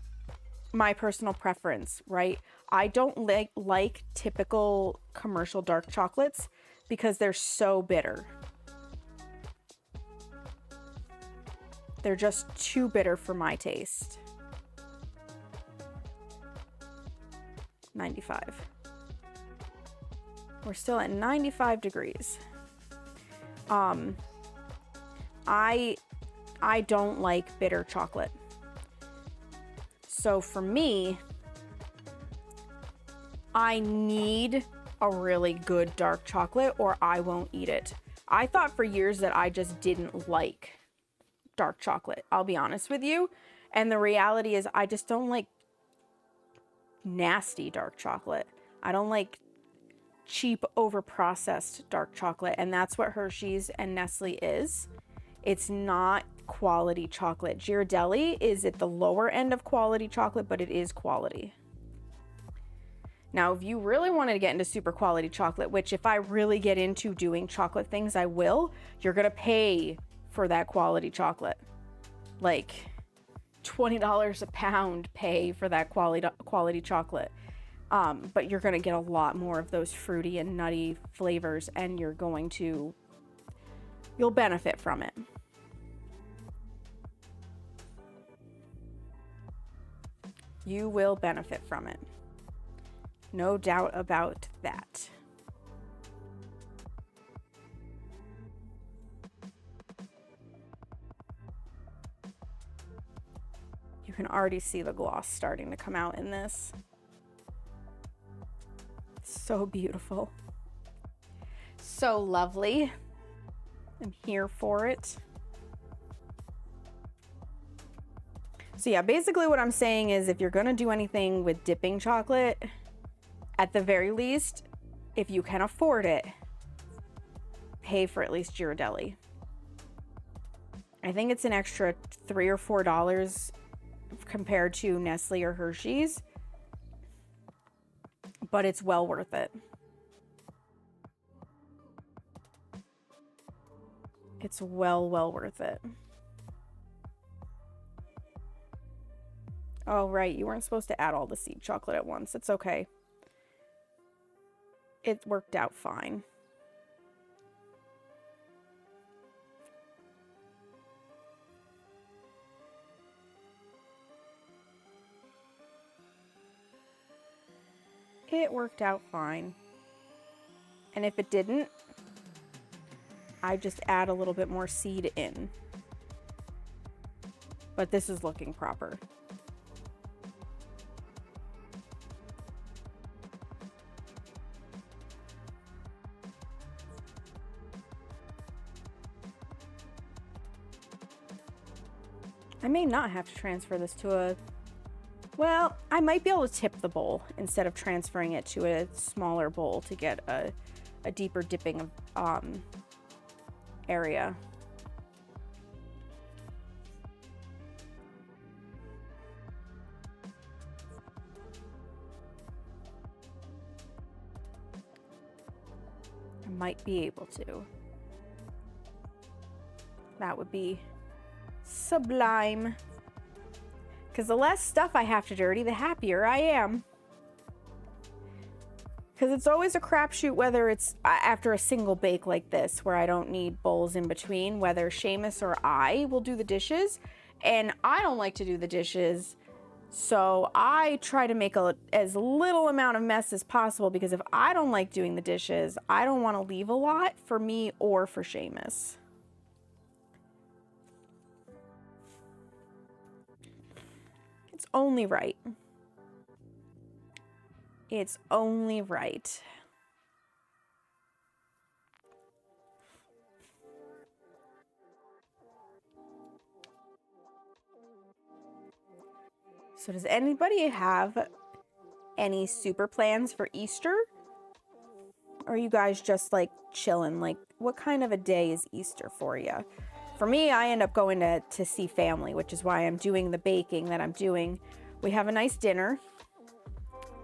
my personal preference, right? I don't like typical commercial dark chocolates because they're so bitter. They're just too bitter for my taste. 95. We're still at 95 degrees. I don't like bitter chocolate. So for me, I need a really good dark chocolate or I won't eat it. I thought for years that I just didn't like dark chocolate, I'll be honest with you. And the reality is I just don't like nasty dark chocolate. I don't like cheap, overprocessed dark chocolate. And that's what Hershey's and Nestle is. It's not quality chocolate. Ghirardelli is at the lower end of quality chocolate, but it is quality. Now, if you really wanted to get into super quality chocolate, which if I really get into doing chocolate things, I will, you're going to pay for that quality chocolate. Like $20 a pound pay for that quality chocolate. But you're going to get a lot more of those fruity and nutty flavors, and you'll benefit from it. You will benefit from it. No doubt about that. You can already see the gloss starting to come out in this. So beautiful. So lovely. I'm here for it. So yeah, basically what I'm saying is if you're gonna do anything with dipping chocolate, at the very least, if you can afford it, pay for at least Ghirardelli. I think it's an extra $3 or $4 compared to Nestle or Hershey's, but it's well worth it. It's well worth it. Oh, right. You weren't supposed to add all the seed chocolate at once. It's okay. It worked out fine. It worked out fine. And if it didn't, I just add a little bit more seed in. But this is looking proper. I may not have to transfer this to a... Well, I might be able to tip the bowl instead of transferring it to a smaller bowl to get a deeper dipping area. I might be able to. That would be sublime. Because the less stuff I have to dirty, the happier I am. Because it's always a crapshoot whether it's after a single bake like this, where I don't need bowls in between, whether Seamus or I will do the dishes. And I don't like to do the dishes, so I try to make as little amount of mess as possible, because if I don't like doing the dishes, I don't want to leave a lot for me or for Seamus. It's only right. It's only right. So does anybody have any super plans for Easter? Or are you guys just like chilling? Like, what kind of a day is Easter for you? For me, I end up going to see family, which is why I'm doing the baking that I'm doing. We have a nice dinner.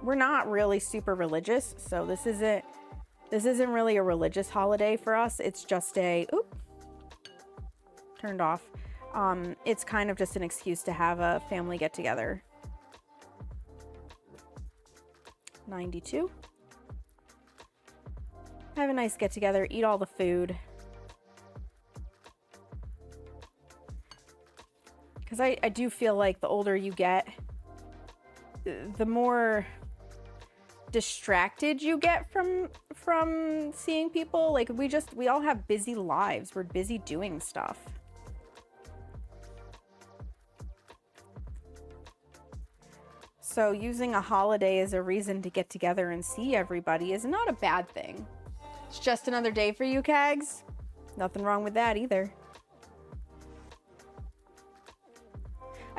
We're not really super religious, so this isn't really a religious holiday for us. It's just turned off. It's kind of just an excuse to have a family get together. 92. Have a nice get together, eat all the food. Because I do feel like the older you get, the more distracted you get from seeing people. Like, we all have busy lives. We're busy doing stuff. So using a holiday as a reason to get together and see everybody is not a bad thing. It's just another day for you, Cags. Nothing wrong with that either.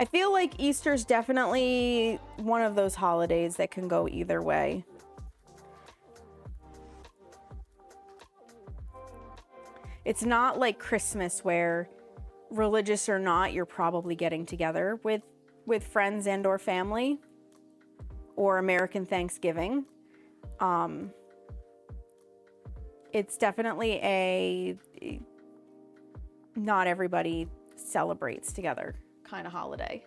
I feel like Easter's definitely one of those holidays that can go either way. It's not like Christmas where, religious or not, you're probably getting together with friends and or family, or American Thanksgiving. It's definitely not everybody celebrates together kind of holiday.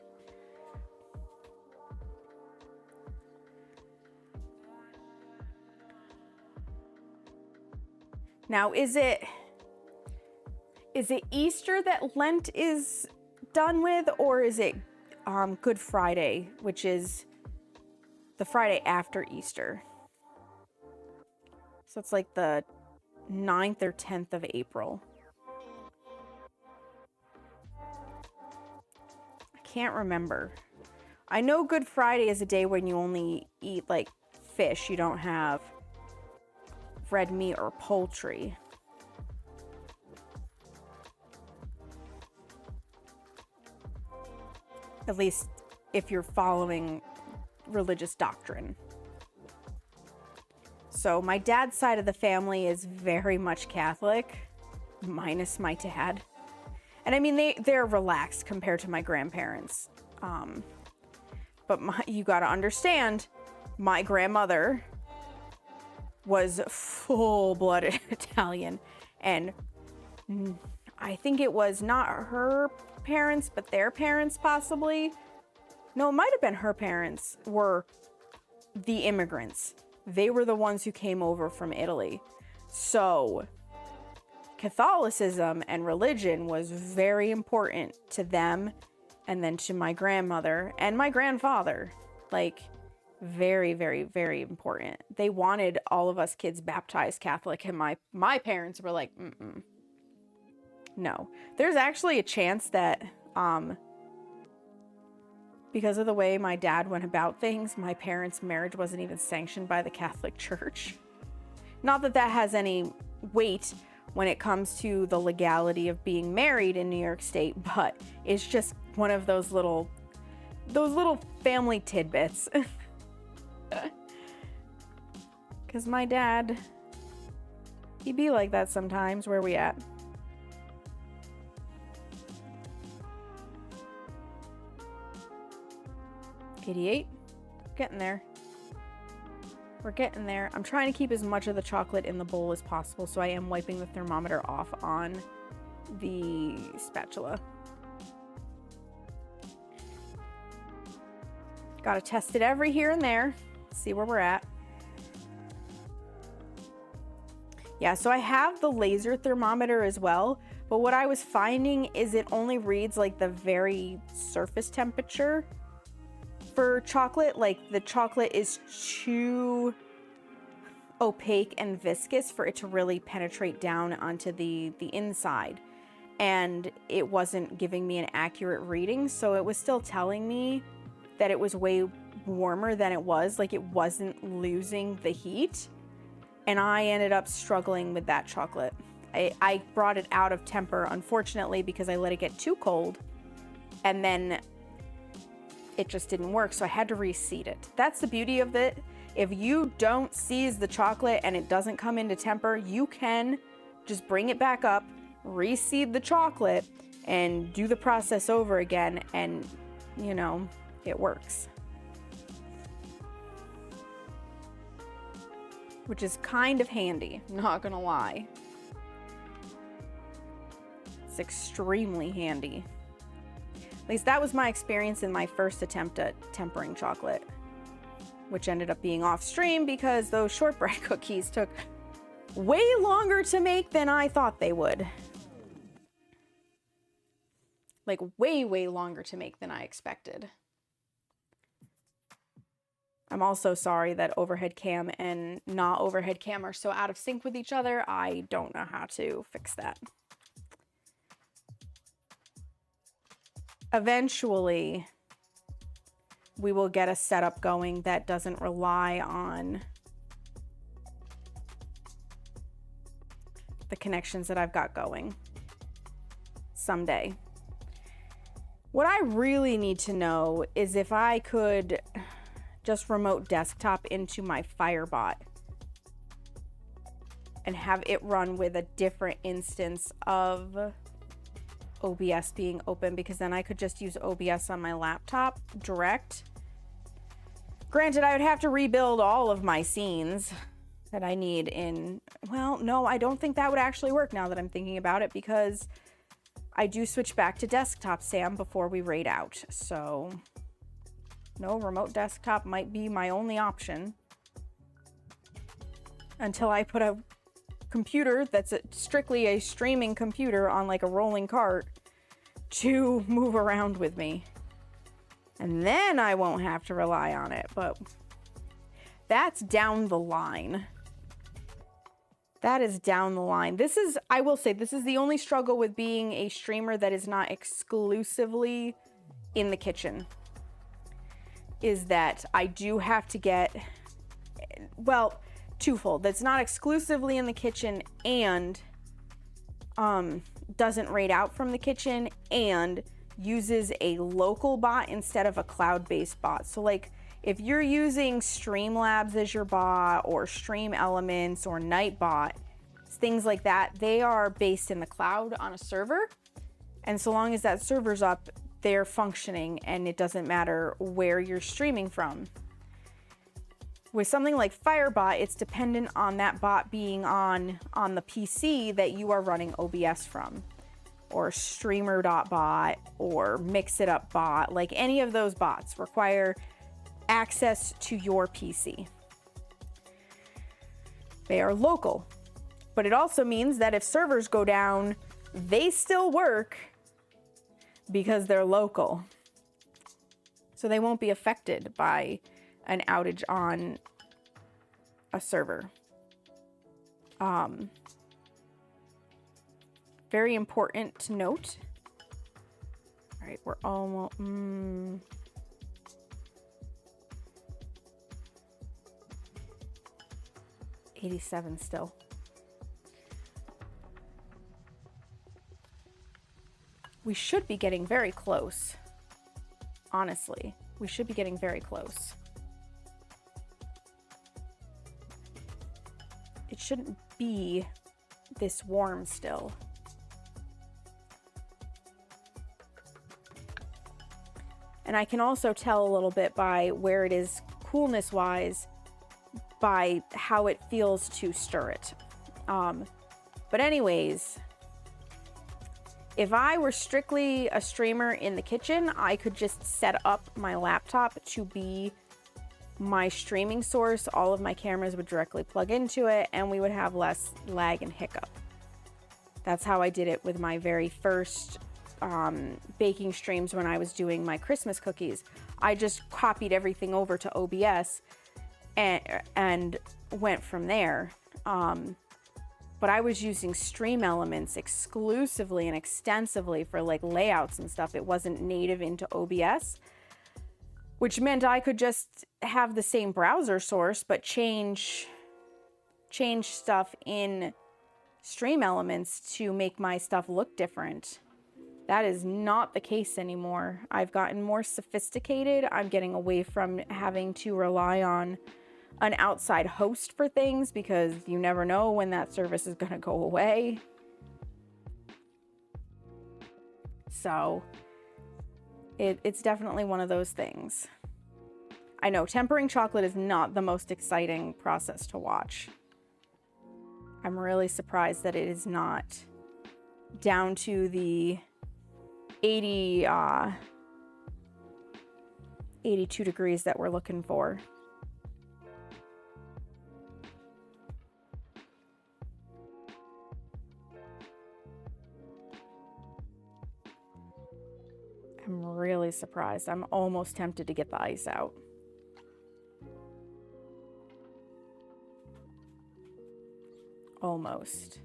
Now, is it Easter that Lent is done with, or is it Good Friday, which is the Friday after Easter? So it's like the 9th or 10th of April. Can't remember. I know Good Friday is a day when you only eat like fish. You don't have red meat or poultry. At least if you're following religious doctrine. So my dad's side of the family is very much Catholic, minus my dad. And I mean, they're relaxed compared to my grandparents. But you gotta understand, my grandmother was full-blooded Italian. And I think it was not her parents, but their parents possibly. No, it might have been her parents were the immigrants. They were the ones who came over from Italy. So Catholicism and religion was very important to them, and then to my grandmother and my grandfather. Like, very, very, very important. They wanted all of us kids baptized Catholic, and my parents were like, no. There's actually a chance that because of the way my dad went about things, my parents' marriage wasn't even sanctioned by the Catholic Church. Not that that has any weight when it comes to the legality of being married in New York State, but it's just one of those little family tidbits. Because my dad, he be like that sometimes. Where we at? $88. Getting there. We're getting there. I'm trying to keep as much of the chocolate in the bowl as possible, so I am wiping the thermometer off on the spatula. Got to test it every here and there, see where we're at. Yeah, so I have the laser thermometer as well, but what I was finding is it only reads like the very surface temperature for chocolate. Like the chocolate is too opaque and viscous for it to really penetrate down onto the inside. And it wasn't giving me an accurate reading, so it was still telling me that it was way warmer than it was, like it wasn't losing the heat. And I ended up struggling with that chocolate. I brought it out of temper, unfortunately, because I let it get too cold, and then it just didn't work, so I had to reseed it. That's the beauty of it. If you don't seize the chocolate and it doesn't come into temper, you can just bring it back up, reseed the chocolate, and do the process over again, and, you know, it works. Which is kind of handy, not gonna lie. It's extremely handy. At least that was my experience in my first attempt at tempering chocolate, which ended up being off stream because those shortbread cookies took way longer to make than I thought they would. Like way, way longer to make than I expected. I'm also sorry that overhead cam and not overhead cam are so out of sync with each other. I don't know how to fix that. Eventually, we will get a setup going that doesn't rely on the connections that I've got going someday. What I really need to know is if I could just remote desktop into my Firebot and have it run with a different instance of OBS being open, because then I could just use OBS on my laptop direct. Granted, I would have to rebuild all of my scenes that I need in, well, no, I don't think that would actually work now that I'm thinking about it, because I do switch back to desktop Sam before we raid out. So no, remote desktop might be my only option until I put a computer that's strictly a streaming computer on like a rolling cart to move around with me. And then I won't have to rely on it, but that's down the line. That is down the line. This is, I will say, this is the only struggle with being a streamer that is not exclusively in the kitchen. Is that I do have to get, well, twofold. That's not exclusively in the kitchen and doesn't raid out from the kitchen and uses a local bot instead of a cloud-based bot. So like if you're using Streamlabs as your bot or Stream Elements or Nightbot, things like that, they are based in the cloud on a server. And so long as that server's up, they're functioning and it doesn't matter where you're streaming from. With something like Firebot, it's dependent on that bot being on the PC that you are running OBS from, or streamer.bot or mixitup.bot. Like any of those bots require access to your PC. They are local, but it also means that if servers go down, they still work because they're local. So they won't be affected by an outage on a server. Very important to note. All right, we're almost... 87 still. We should be getting very close. Honestly, we should be getting very close. It shouldn't be this warm still. And I can also tell a little bit by where it is coolness-wise by how it feels to stir it. But anyways, If I were strictly a streamer in the kitchen, I could just set up my laptop to be my streaming source. All of my cameras would directly plug into it and we would have less lag and hiccup. That's how I did it with my very first baking streams when I was doing my Christmas cookies. I just copied everything over to OBS and went from there. But I was using Stream Elements exclusively and extensively for like layouts and stuff. It wasn't native into OBS, which meant I could just have the same browser source, but change stuff in Stream Elements to make my stuff look different. That is not the case anymore. I've gotten more sophisticated. I'm getting away from having to rely on an outside host for things because you never know when that service is going to go away. So it's definitely one of those things. I know tempering chocolate is not the most exciting process to watch. I'm really surprised that it is not down to the 82 degrees that we're looking for. I'm really surprised. I'm almost tempted to get the ice out. Almost.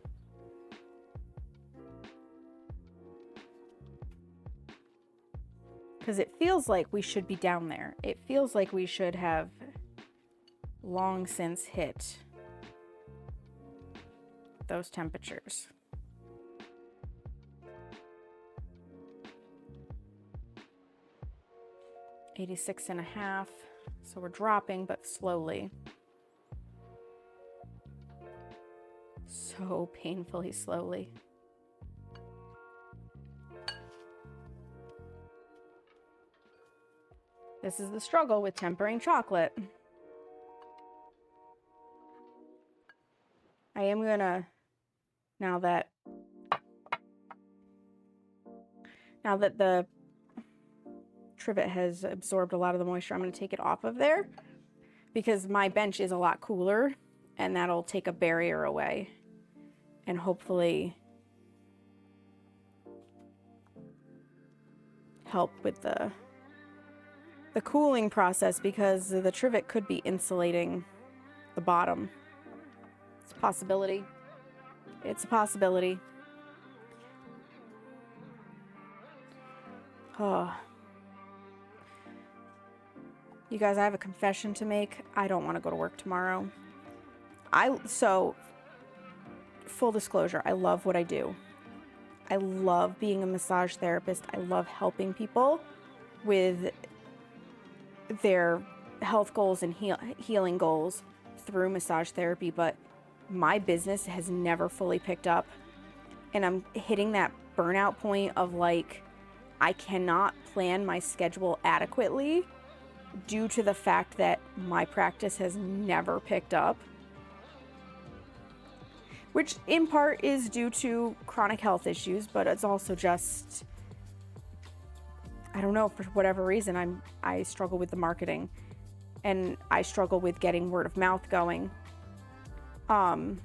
Because it feels like we should be down there. It feels like we should have long since hit those temperatures. $86.5. So we're dropping, but slowly. So painfully slowly. This is the struggle with tempering chocolate. I am gonna, now that the trivet has absorbed a lot of the moisture, I'm gonna take it off of there because my bench is a lot cooler and that'll take a barrier away and hopefully help with the cooling process because the trivet could be insulating the bottom. It's a possibility. It's a possibility. Oh. You guys, I have a confession to make. I don't want to go to work tomorrow. So, full disclosure, I love what I do. I love being a massage therapist. I love helping people with their health goals and healing goals through massage therapy, but my business has never fully picked up. And I'm hitting that burnout point of like, I cannot plan my schedule adequately due to the fact that my practice has never picked up. Which in part is due to chronic health issues, but it's also just, I don't know, for whatever reason, I struggle with the marketing and I struggle with getting word of mouth going. There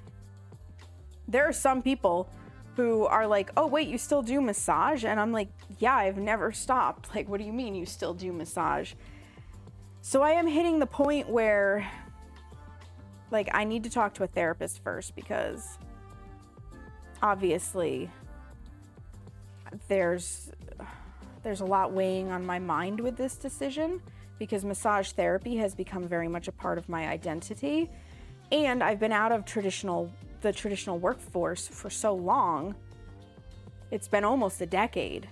are some people who are like, oh wait, you still do massage? And I'm like, yeah, I've never stopped. Like, what do you mean you still do massage? So I am hitting the point where like I need to talk to a therapist first because obviously there's a lot weighing on my mind with this decision because massage therapy has become very much a part of my identity. And I've been out of the traditional workforce for so long. It's been almost a decade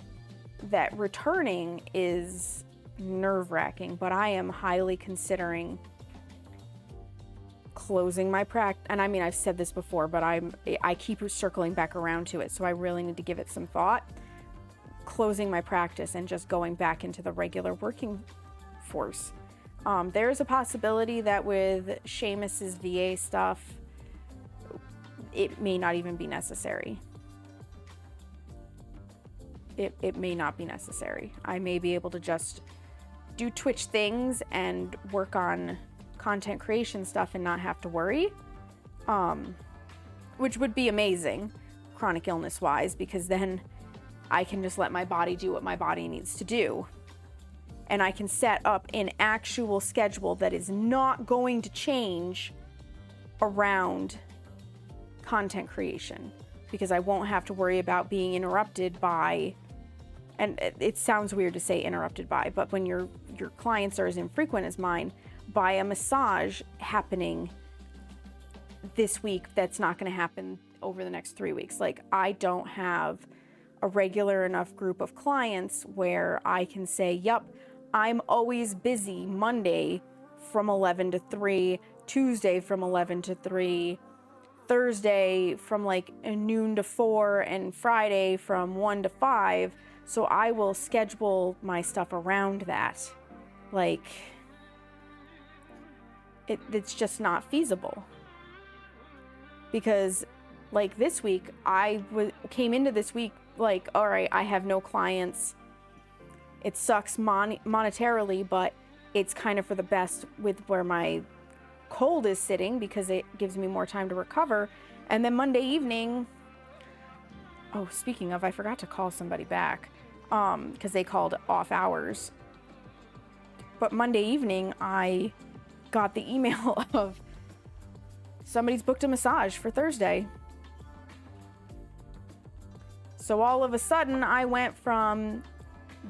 that returning is nerve-wracking, but I am highly considering closing my practice. And I mean, I've said this before, but I keep circling back around to it. So I really need to give it some thought. Closing my practice and just going back into the regular working force. There's a possibility that with Seamus's VA stuff, it may not even be necessary. it may not be necessary. I may be able to just do Twitch things and work on content creation stuff and not have to worry. Which would be amazing, chronic illness wise, because then I can just let my body do what my body needs to do. And I can set up an actual schedule that is not going to change around content creation, because I won't have to worry about being interrupted by, and it sounds weird to say interrupted by, but when your clients are as infrequent as mine, by a massage happening this week that's not going to happen over the next 3 weeks. Like, I don't have a regular enough group of clients where I can say, yep, I'm always busy Monday from 11 to 3, Tuesday from 11 to 3, Thursday from like noon to 4, and Friday from 1 to 5. So I will schedule my stuff around that. Like, it's just not feasible. Because like this week, I came into this week like, all right, I have no clients. It sucks monetarily, but it's kind of for the best with where my cold is sitting, because it gives me more time to recover. And then Monday evening, oh, speaking of, I forgot to call somebody back because they called off hours. But Monday evening, I got the email of somebody's booked a massage for Thursday. So all of a sudden, I went from,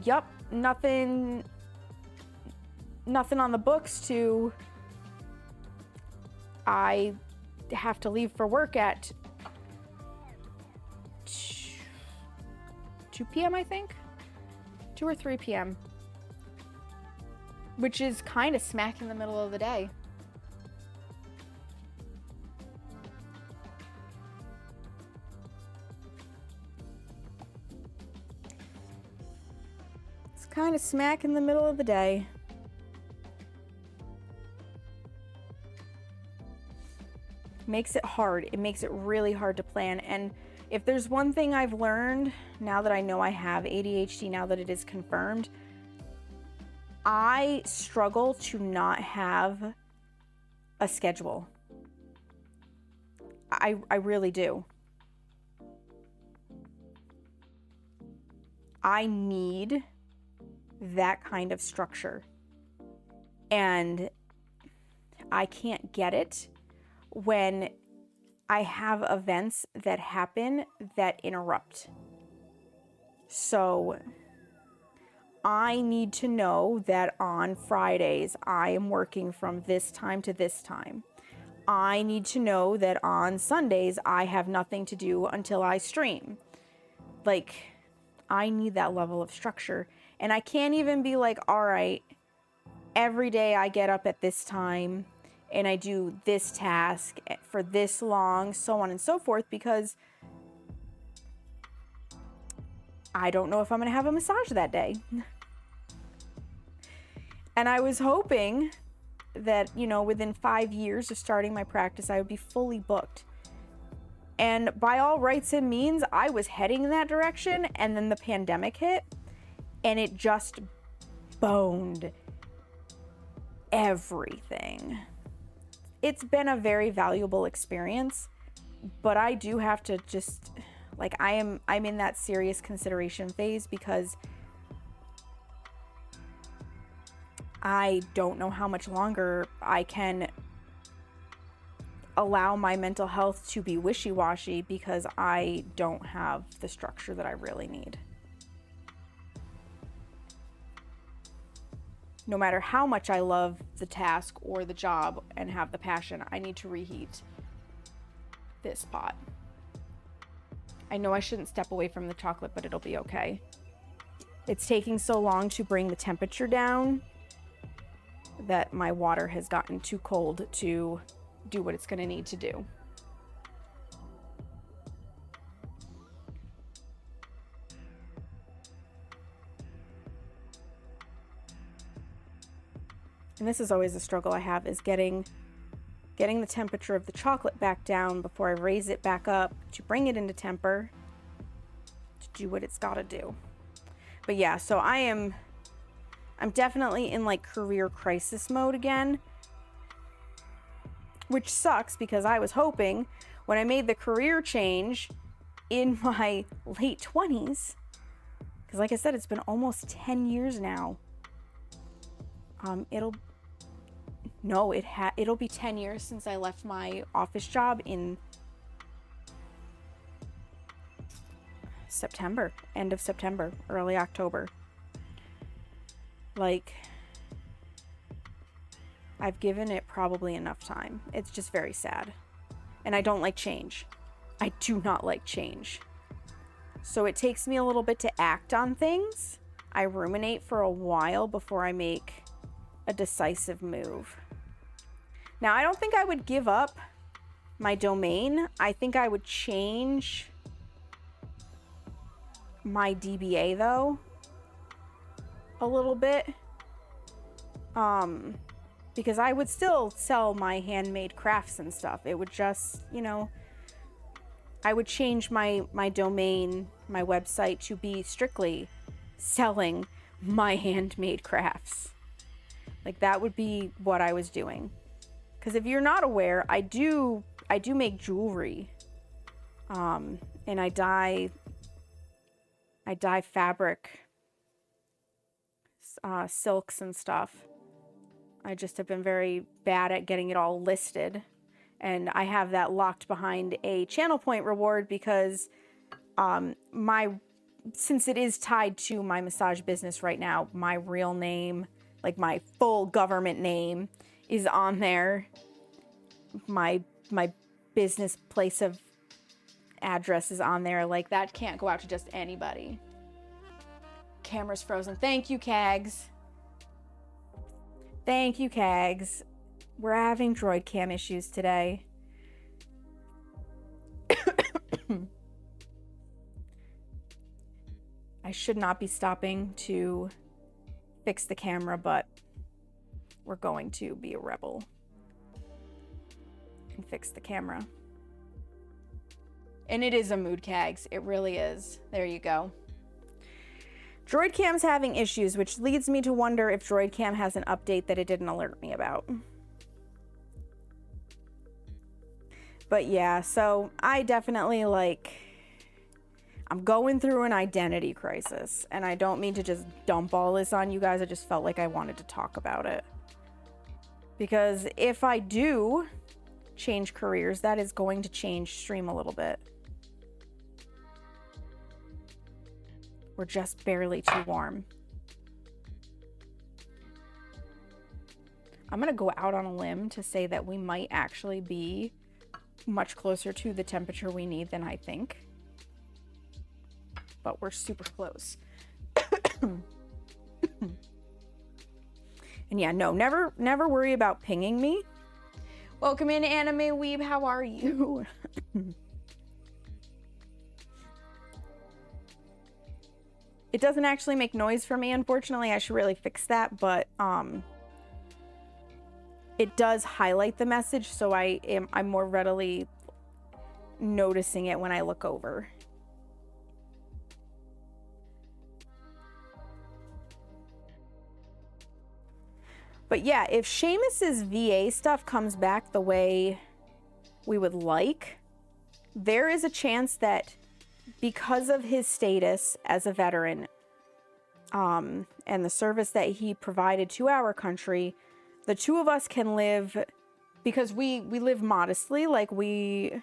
yup, nothing on the books to I have to leave for work at 2 p.m., I think? 2 or 3 p.m. Which is kind of smack in the middle of the day. It's kind of smack in the middle of the day. Makes it hard. It makes it really hard to plan. And if there's one thing I've learned now that I know I have ADHD, now that it is confirmed, I struggle to not have a schedule. I really do. I need that kind of structure. And I can't get it when I have events that happen that interrupt. So I need to know that on Fridays I am working from this time to this time. I need to know that on Sundays I have nothing to do until I stream. Like, I need that level of structure. And I can't even be like, all right, every day I get up at this time and I do this task for this long, so on and so forth, because I don't know if I'm going to have a massage that day. And I was hoping that, within 5 years of starting my practice, I would be fully booked. And by all rights and means, I was heading in that direction, and then the pandemic hit, and it just boned everything. It's been a very valuable experience, but I do have to just, like, I'm in that serious consideration phase, because I don't know how much longer I can allow my mental health to be wishy-washy, because I don't have the structure that I really need. No matter how much I love the task or the job and have the passion, I need to reheat this pot. I know I shouldn't step away from the chocolate, but it'll be okay. It's taking so long to bring the temperature down that my water has gotten too cold to do what it's going to need to do. And this is always a struggle I have, is getting the temperature of the chocolate back down before I raise it back up to bring it into temper to do what it's got to do. But yeah, so I'm definitely in like career crisis mode again, which sucks because I was hoping when I made the career change in my late 20s, because like I said, it's been almost 10 years now. It'll be 10 years since I left my office job in September, end of September, early October. Like, I've given it probably enough time. It's just very sad. And I don't like change. I do not like change. So it takes me a little bit to act on things. I ruminate for a while before I make a decisive move. Now, I don't think I would give up my domain. I think I would change my DBA though a little bit. Because I would still sell my handmade crafts and stuff. It would just, I would change my domain, my website to be strictly selling my handmade crafts. Like that would be what I was doing. Because if you're not aware, I do make jewelry. And I dye fabric, silks and stuff. I just have been very bad at getting it all listed. And I have that locked behind a channel point reward because since it is tied to my massage business right now, my real name, like my full government name, is on there. My business place of address is on there. Like that can't go out to just anybody. Camera's frozen. Thank you, Kags. Thank you, Kags. We're having droid cam issues today. I should not be stopping to fix the camera, but we're going to be a rebel and fix the camera. And it is a mood, Kags. It really is. There you go. Droidcam's having issues, which leads me to wonder if Droidcam has an update that it didn't alert me about. But yeah, so I definitely I'm going through an identity crisis, and I don't mean to just dump all this on you guys. I just felt like I wanted to talk about it. Because if I do change careers, that is going to change stream a little bit. We're just barely too warm. I'm gonna go out on a limb to say that we might actually be much closer to the temperature we need than I think. But we're super close. And yeah, no, never worry about pinging me. Welcome in, Anime Weeb, how are you? It doesn't actually make noise for me, unfortunately. I should really fix that, but it does highlight the message, so I'm more readily noticing it when I look over. But yeah, if Seamus's VA stuff comes back the way we would like, there is a chance that because of his status as a veteran, and the service that he provided to our country, the two of us can live, because we live modestly, like we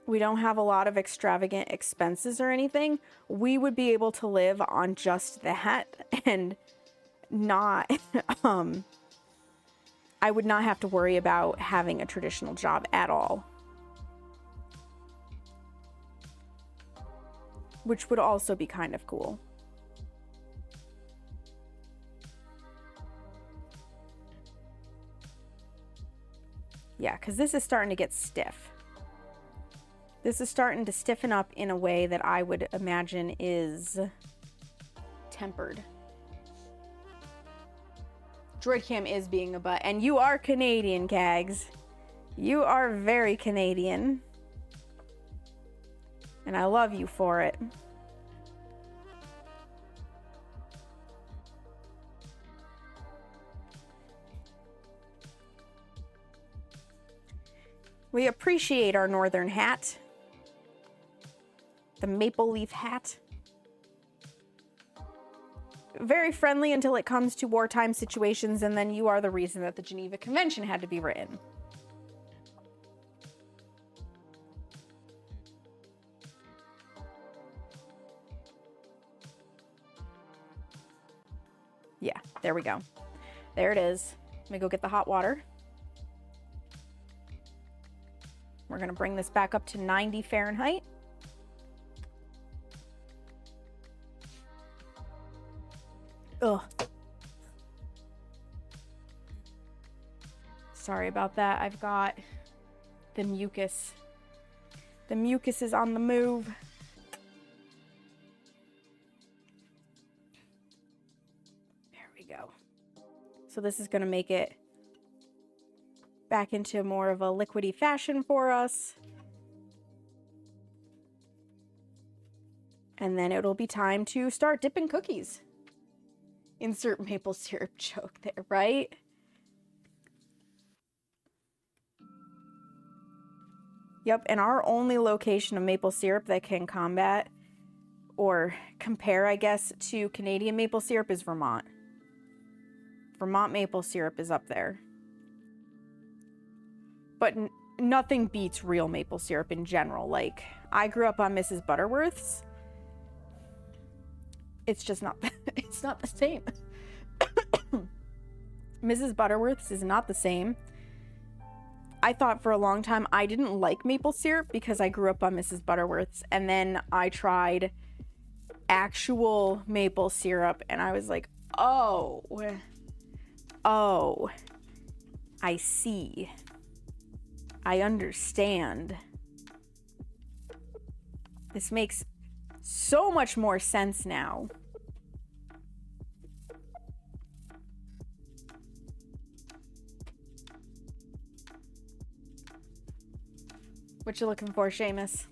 don't have a lot of extravagant expenses or anything. We would be able to live on just that and not, I would not have to worry about having a traditional job at all. Which would also be kind of cool. Yeah, because this is starting to get stiff. This is starting to stiffen up in a way that I would imagine is tempered. Droidcam is being a butt. And you are Canadian, Kags. You are very Canadian. And I love you for it. We appreciate our northern hat. The maple leaf hat. Very friendly until it comes to wartime situations, and then you are the reason that the Geneva Convention had to be written. Yeah, there we go. There it is. Let me go get the hot water. We're gonna bring this back up to 90 Fahrenheit. Ugh. Sorry about that. I've got the mucus. The mucus is on the move. There we go. So this is going to make it back into more of a liquidy fashion for us. And then it'll be time to start dipping cookies. Insert maple syrup joke there, right? Yep, and our only location of maple syrup that can combat or compare, I guess, to Canadian maple syrup is Vermont. Vermont maple syrup is up there. But nothing beats real maple syrup in general. Like, I grew up on Mrs. Butterworth's. It's just not, it's not the same. Mrs. Butterworth's is not the same. I thought for a long time I didn't like maple syrup because I grew up on Mrs. Butterworth's. And then I tried actual maple syrup and I was like, oh, I see. I understand. This makes so much more sense now. What you looking for, Seamus?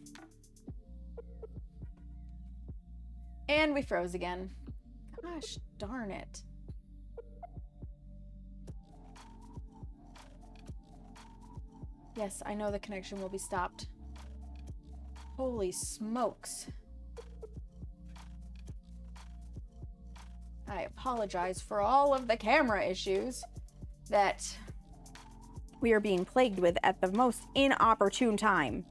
And we froze again. Gosh darn it. Yes, I know the connection will be stopped. Holy smokes. I apologize for all of the camera issues that we are being plagued with at the most inopportune time.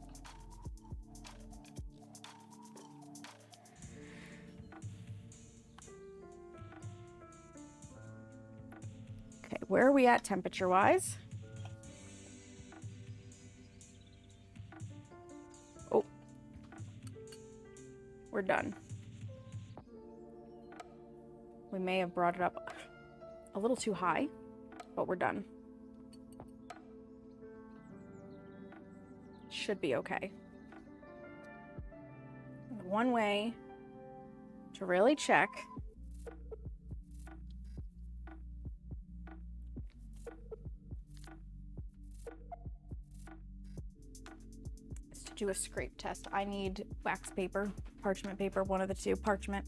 Okay, where are we at temperature-wise? Oh. We're done. We may have brought it up a little too high, but we're done. Should be okay. One way to really check is to do a scrape test. I need wax paper, parchment paper, one of the two, parchment.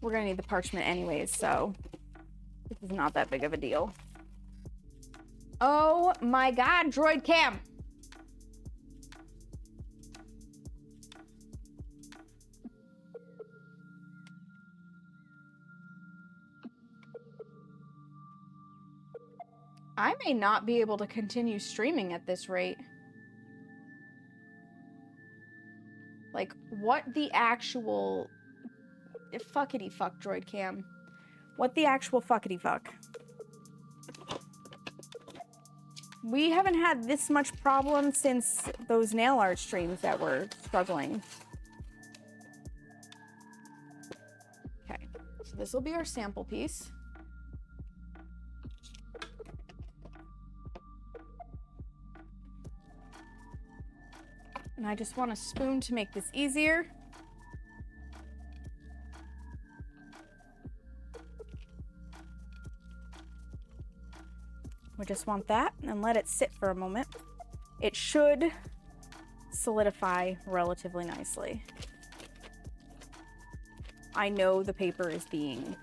We're gonna need the parchment anyways, so this is not that big of a deal. Oh my god, droid cam! I may not be able to continue streaming at this rate. Like, what the actual... Fuckity fuck, droid cam. What the actual fuckity fuck? We haven't had this much problem since those nail art streams that were struggling. Okay, so this will be our sample piece. And I just want a spoon to make this easier. We just want that and let it sit for a moment. It should solidify relatively nicely. I know the paper is being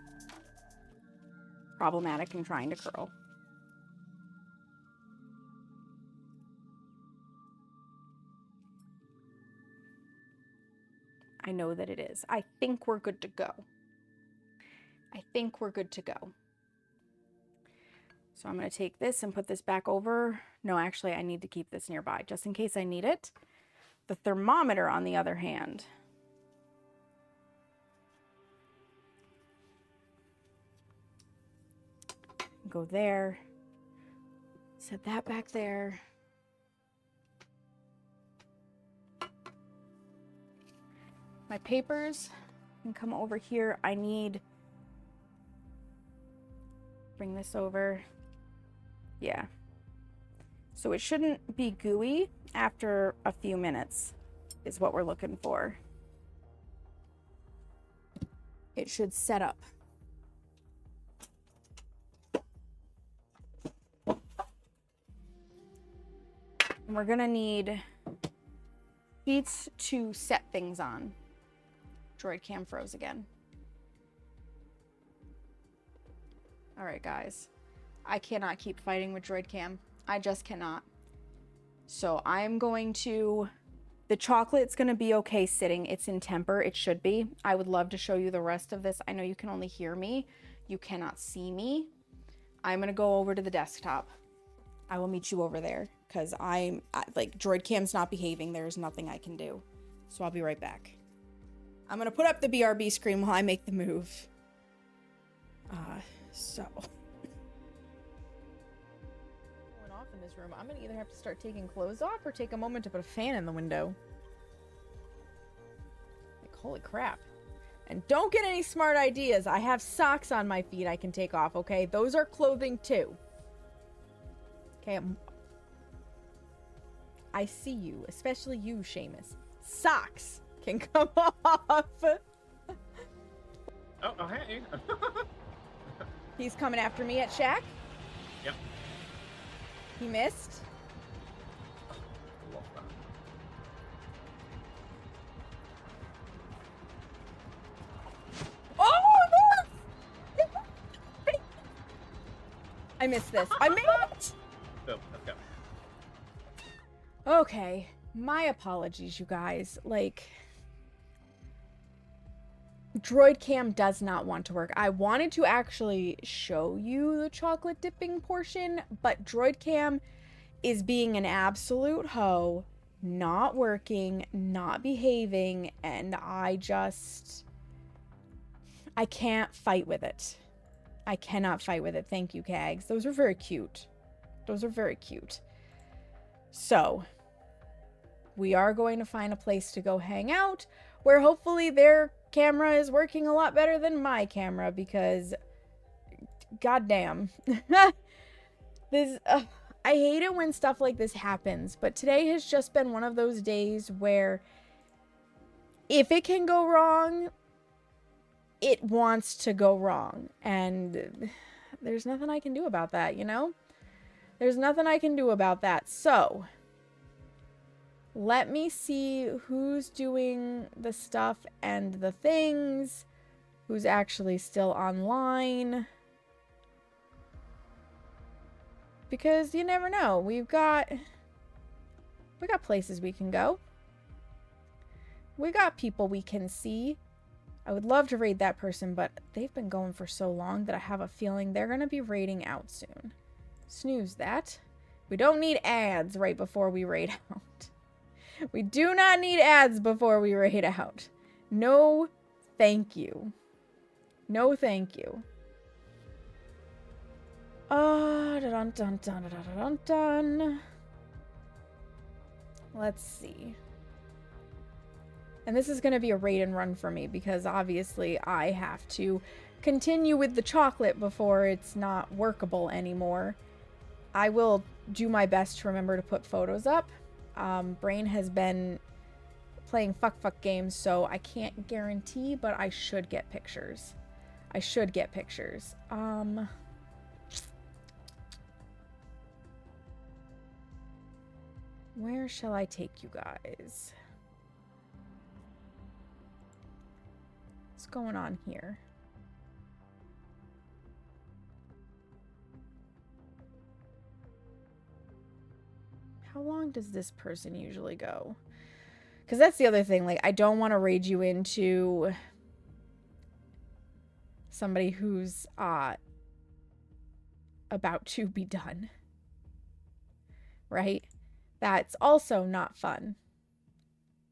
problematic in trying to curl. I know that it is. I think we're good to go. I think we're good to go. So I'm going to take this and put this back over. No, actually, I need to keep this nearby just in case I need it. The thermometer, on the other hand, go there. Set that back there. My papers can come over here. I need, bring this over. Yeah. So it shouldn't be gooey after a few minutes is what we're looking for. It should set up. And we're gonna need sheets to set things on. Droid cam froze again. All right, guys. I cannot keep fighting with Droid cam. I just cannot. So I'm going to, the chocolate's gonna be okay sitting. It's in temper, it should be. I would love to show you the rest of this. I know you can only hear me. You cannot see me. I'm gonna go over to the desktop. I will meet you over there because I'm like, Droid cam's not behaving. There's nothing I can do. So I'll be right back. I'm gonna put up the BRB screen while I make the move. So. Off in this room, I'm gonna either have to start taking clothes off or take a moment to put a fan in the window. Like, holy crap. And don't get any smart ideas. I have socks on my feet I can take off, okay? Those are clothing too. Okay, I see you, especially you, Seamus. Socks can come off. Oh, hey. He's coming after me at Shack. Yep. He missed. Love that. Oh, no! I missed this. I made it! So, let's go. Okay. My apologies, you guys. Like, Droid cam does not want to work. I wanted to actually show you the chocolate dipping portion, but Droid cam is being an absolute hoe, not working, not behaving, and I can't fight with it. I cannot fight with it. Thank you, Cags. Those are very cute. Those are very cute. So, we are going to find a place to go hang out where hopefully their camera is working a lot better than my camera because goddamn. This I hate it when stuff like this happens, but today has just been one of those days where if it can go wrong, it wants to go wrong, and there's nothing I can do about that, you know? There's nothing I can do about that. So, let me see who's doing the stuff and the things, who's actually still online. Because you never know. We got places we can go. We got people we can see. I would love to raid that person, but they've been going for so long that I have a feeling they're going to be raiding out soon. Snooze that. We don't need ads right before we raid out. We do not need ads before we raid out. No, thank you. No, thank you. Dun dun dun dun dun dun. Let's see. And this is going to be a raid and run for me because obviously I have to continue with the chocolate before it's not workable anymore. I will do my best to remember to put photos up. Brain has been playing fuck games, so I can't guarantee, but I should get pictures. I should get pictures. Where shall I take you guys? What's going on here? How long does this person usually go? Because that's the other thing. Like, I don't want to raid you into somebody who's about to be done. Right? That's also not fun.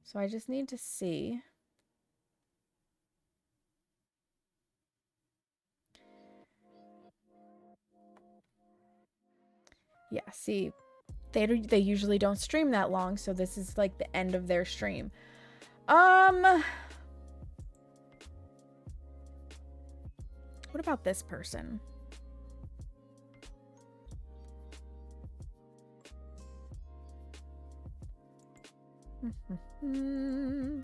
So I just need to see. Yeah, see, they usually don't stream that long, so this is like the end of their stream. What about this person? You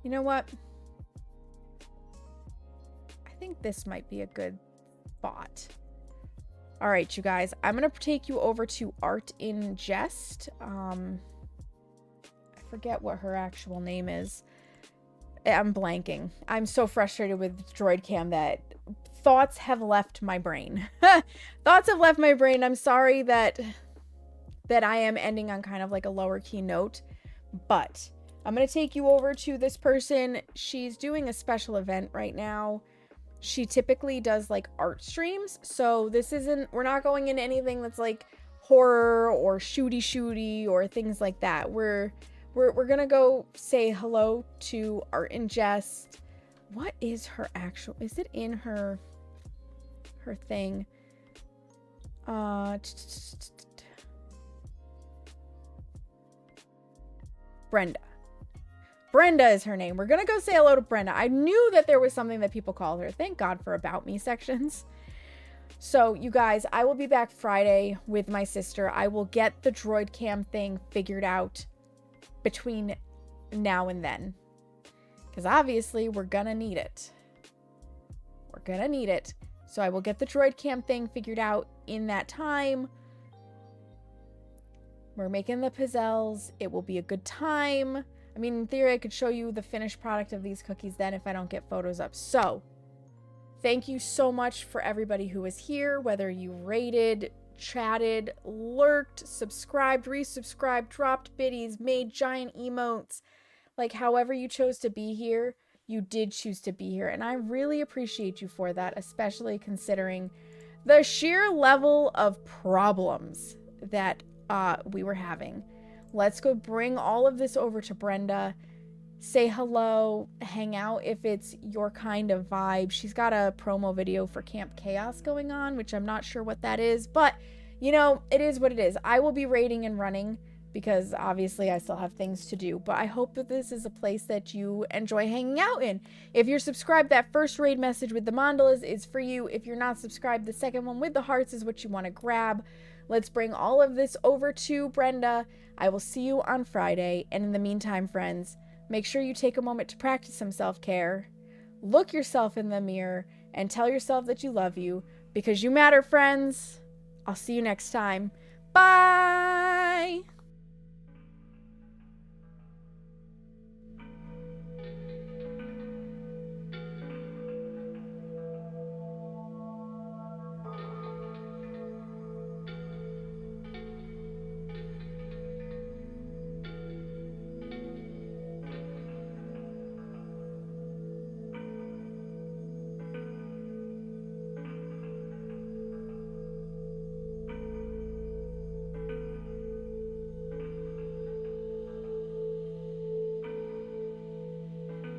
know what? I think this might be a good spot. All right, you guys, I'm going to take you over to Art in Jest. I forget what her actual name is. I'm blanking. I'm so frustrated with Droid Cam that thoughts have left my brain. Thoughts have left my brain. I'm sorry that I am ending on kind of like a lower key note, but I'm going to take you over to this person. She's doing a special event right now. She typically does like art streams. So this isn't, we're not going into anything that's like horror or shooty or things like that. We're going to go say hello to Art in Jest. What is her actual, is it in her thing? Brenda. Brenda is her name. We're going to go say hello to Brenda. I knew that there was something that people called her. Thank God for About Me sections. So, you guys, I will be back Friday with my sister. I will get the Droid Cam thing figured out between now and then. Because obviously, we're going to need it. We're going to need it. So, I will get the Droid Cam thing figured out in that time. We're making the pizzelles. It will be a good time. I mean, in theory, I could show you the finished product of these cookies then if I don't get photos up. So, thank you so much for everybody who was here, whether you rated, chatted, lurked, subscribed, resubscribed, dropped biddies, made giant emotes. Like, however you chose to be here, you did choose to be here. And I really appreciate you for that, especially considering the sheer level of problems that we were having. Let's go bring all of this over to Brenda. Say hello, hang out if it's your kind of vibe. She's got a promo video for Camp Chaos going on, which I'm not sure what that is, but you know, it is what it is. I will be raiding and running because obviously I still have things to do, but I hope that this is a place that you enjoy hanging out in. If you're subscribed, that first raid message with the mandalas is for you. If you're not subscribed, the second one with the hearts is what you want to grab. Let's bring all of this over to Brenda. I will see you on Friday. And in the meantime, friends, make sure you take a moment to practice some self-care. Look yourself in the mirror and tell yourself that you love you because you matter, friends. I'll see you next time. Bye!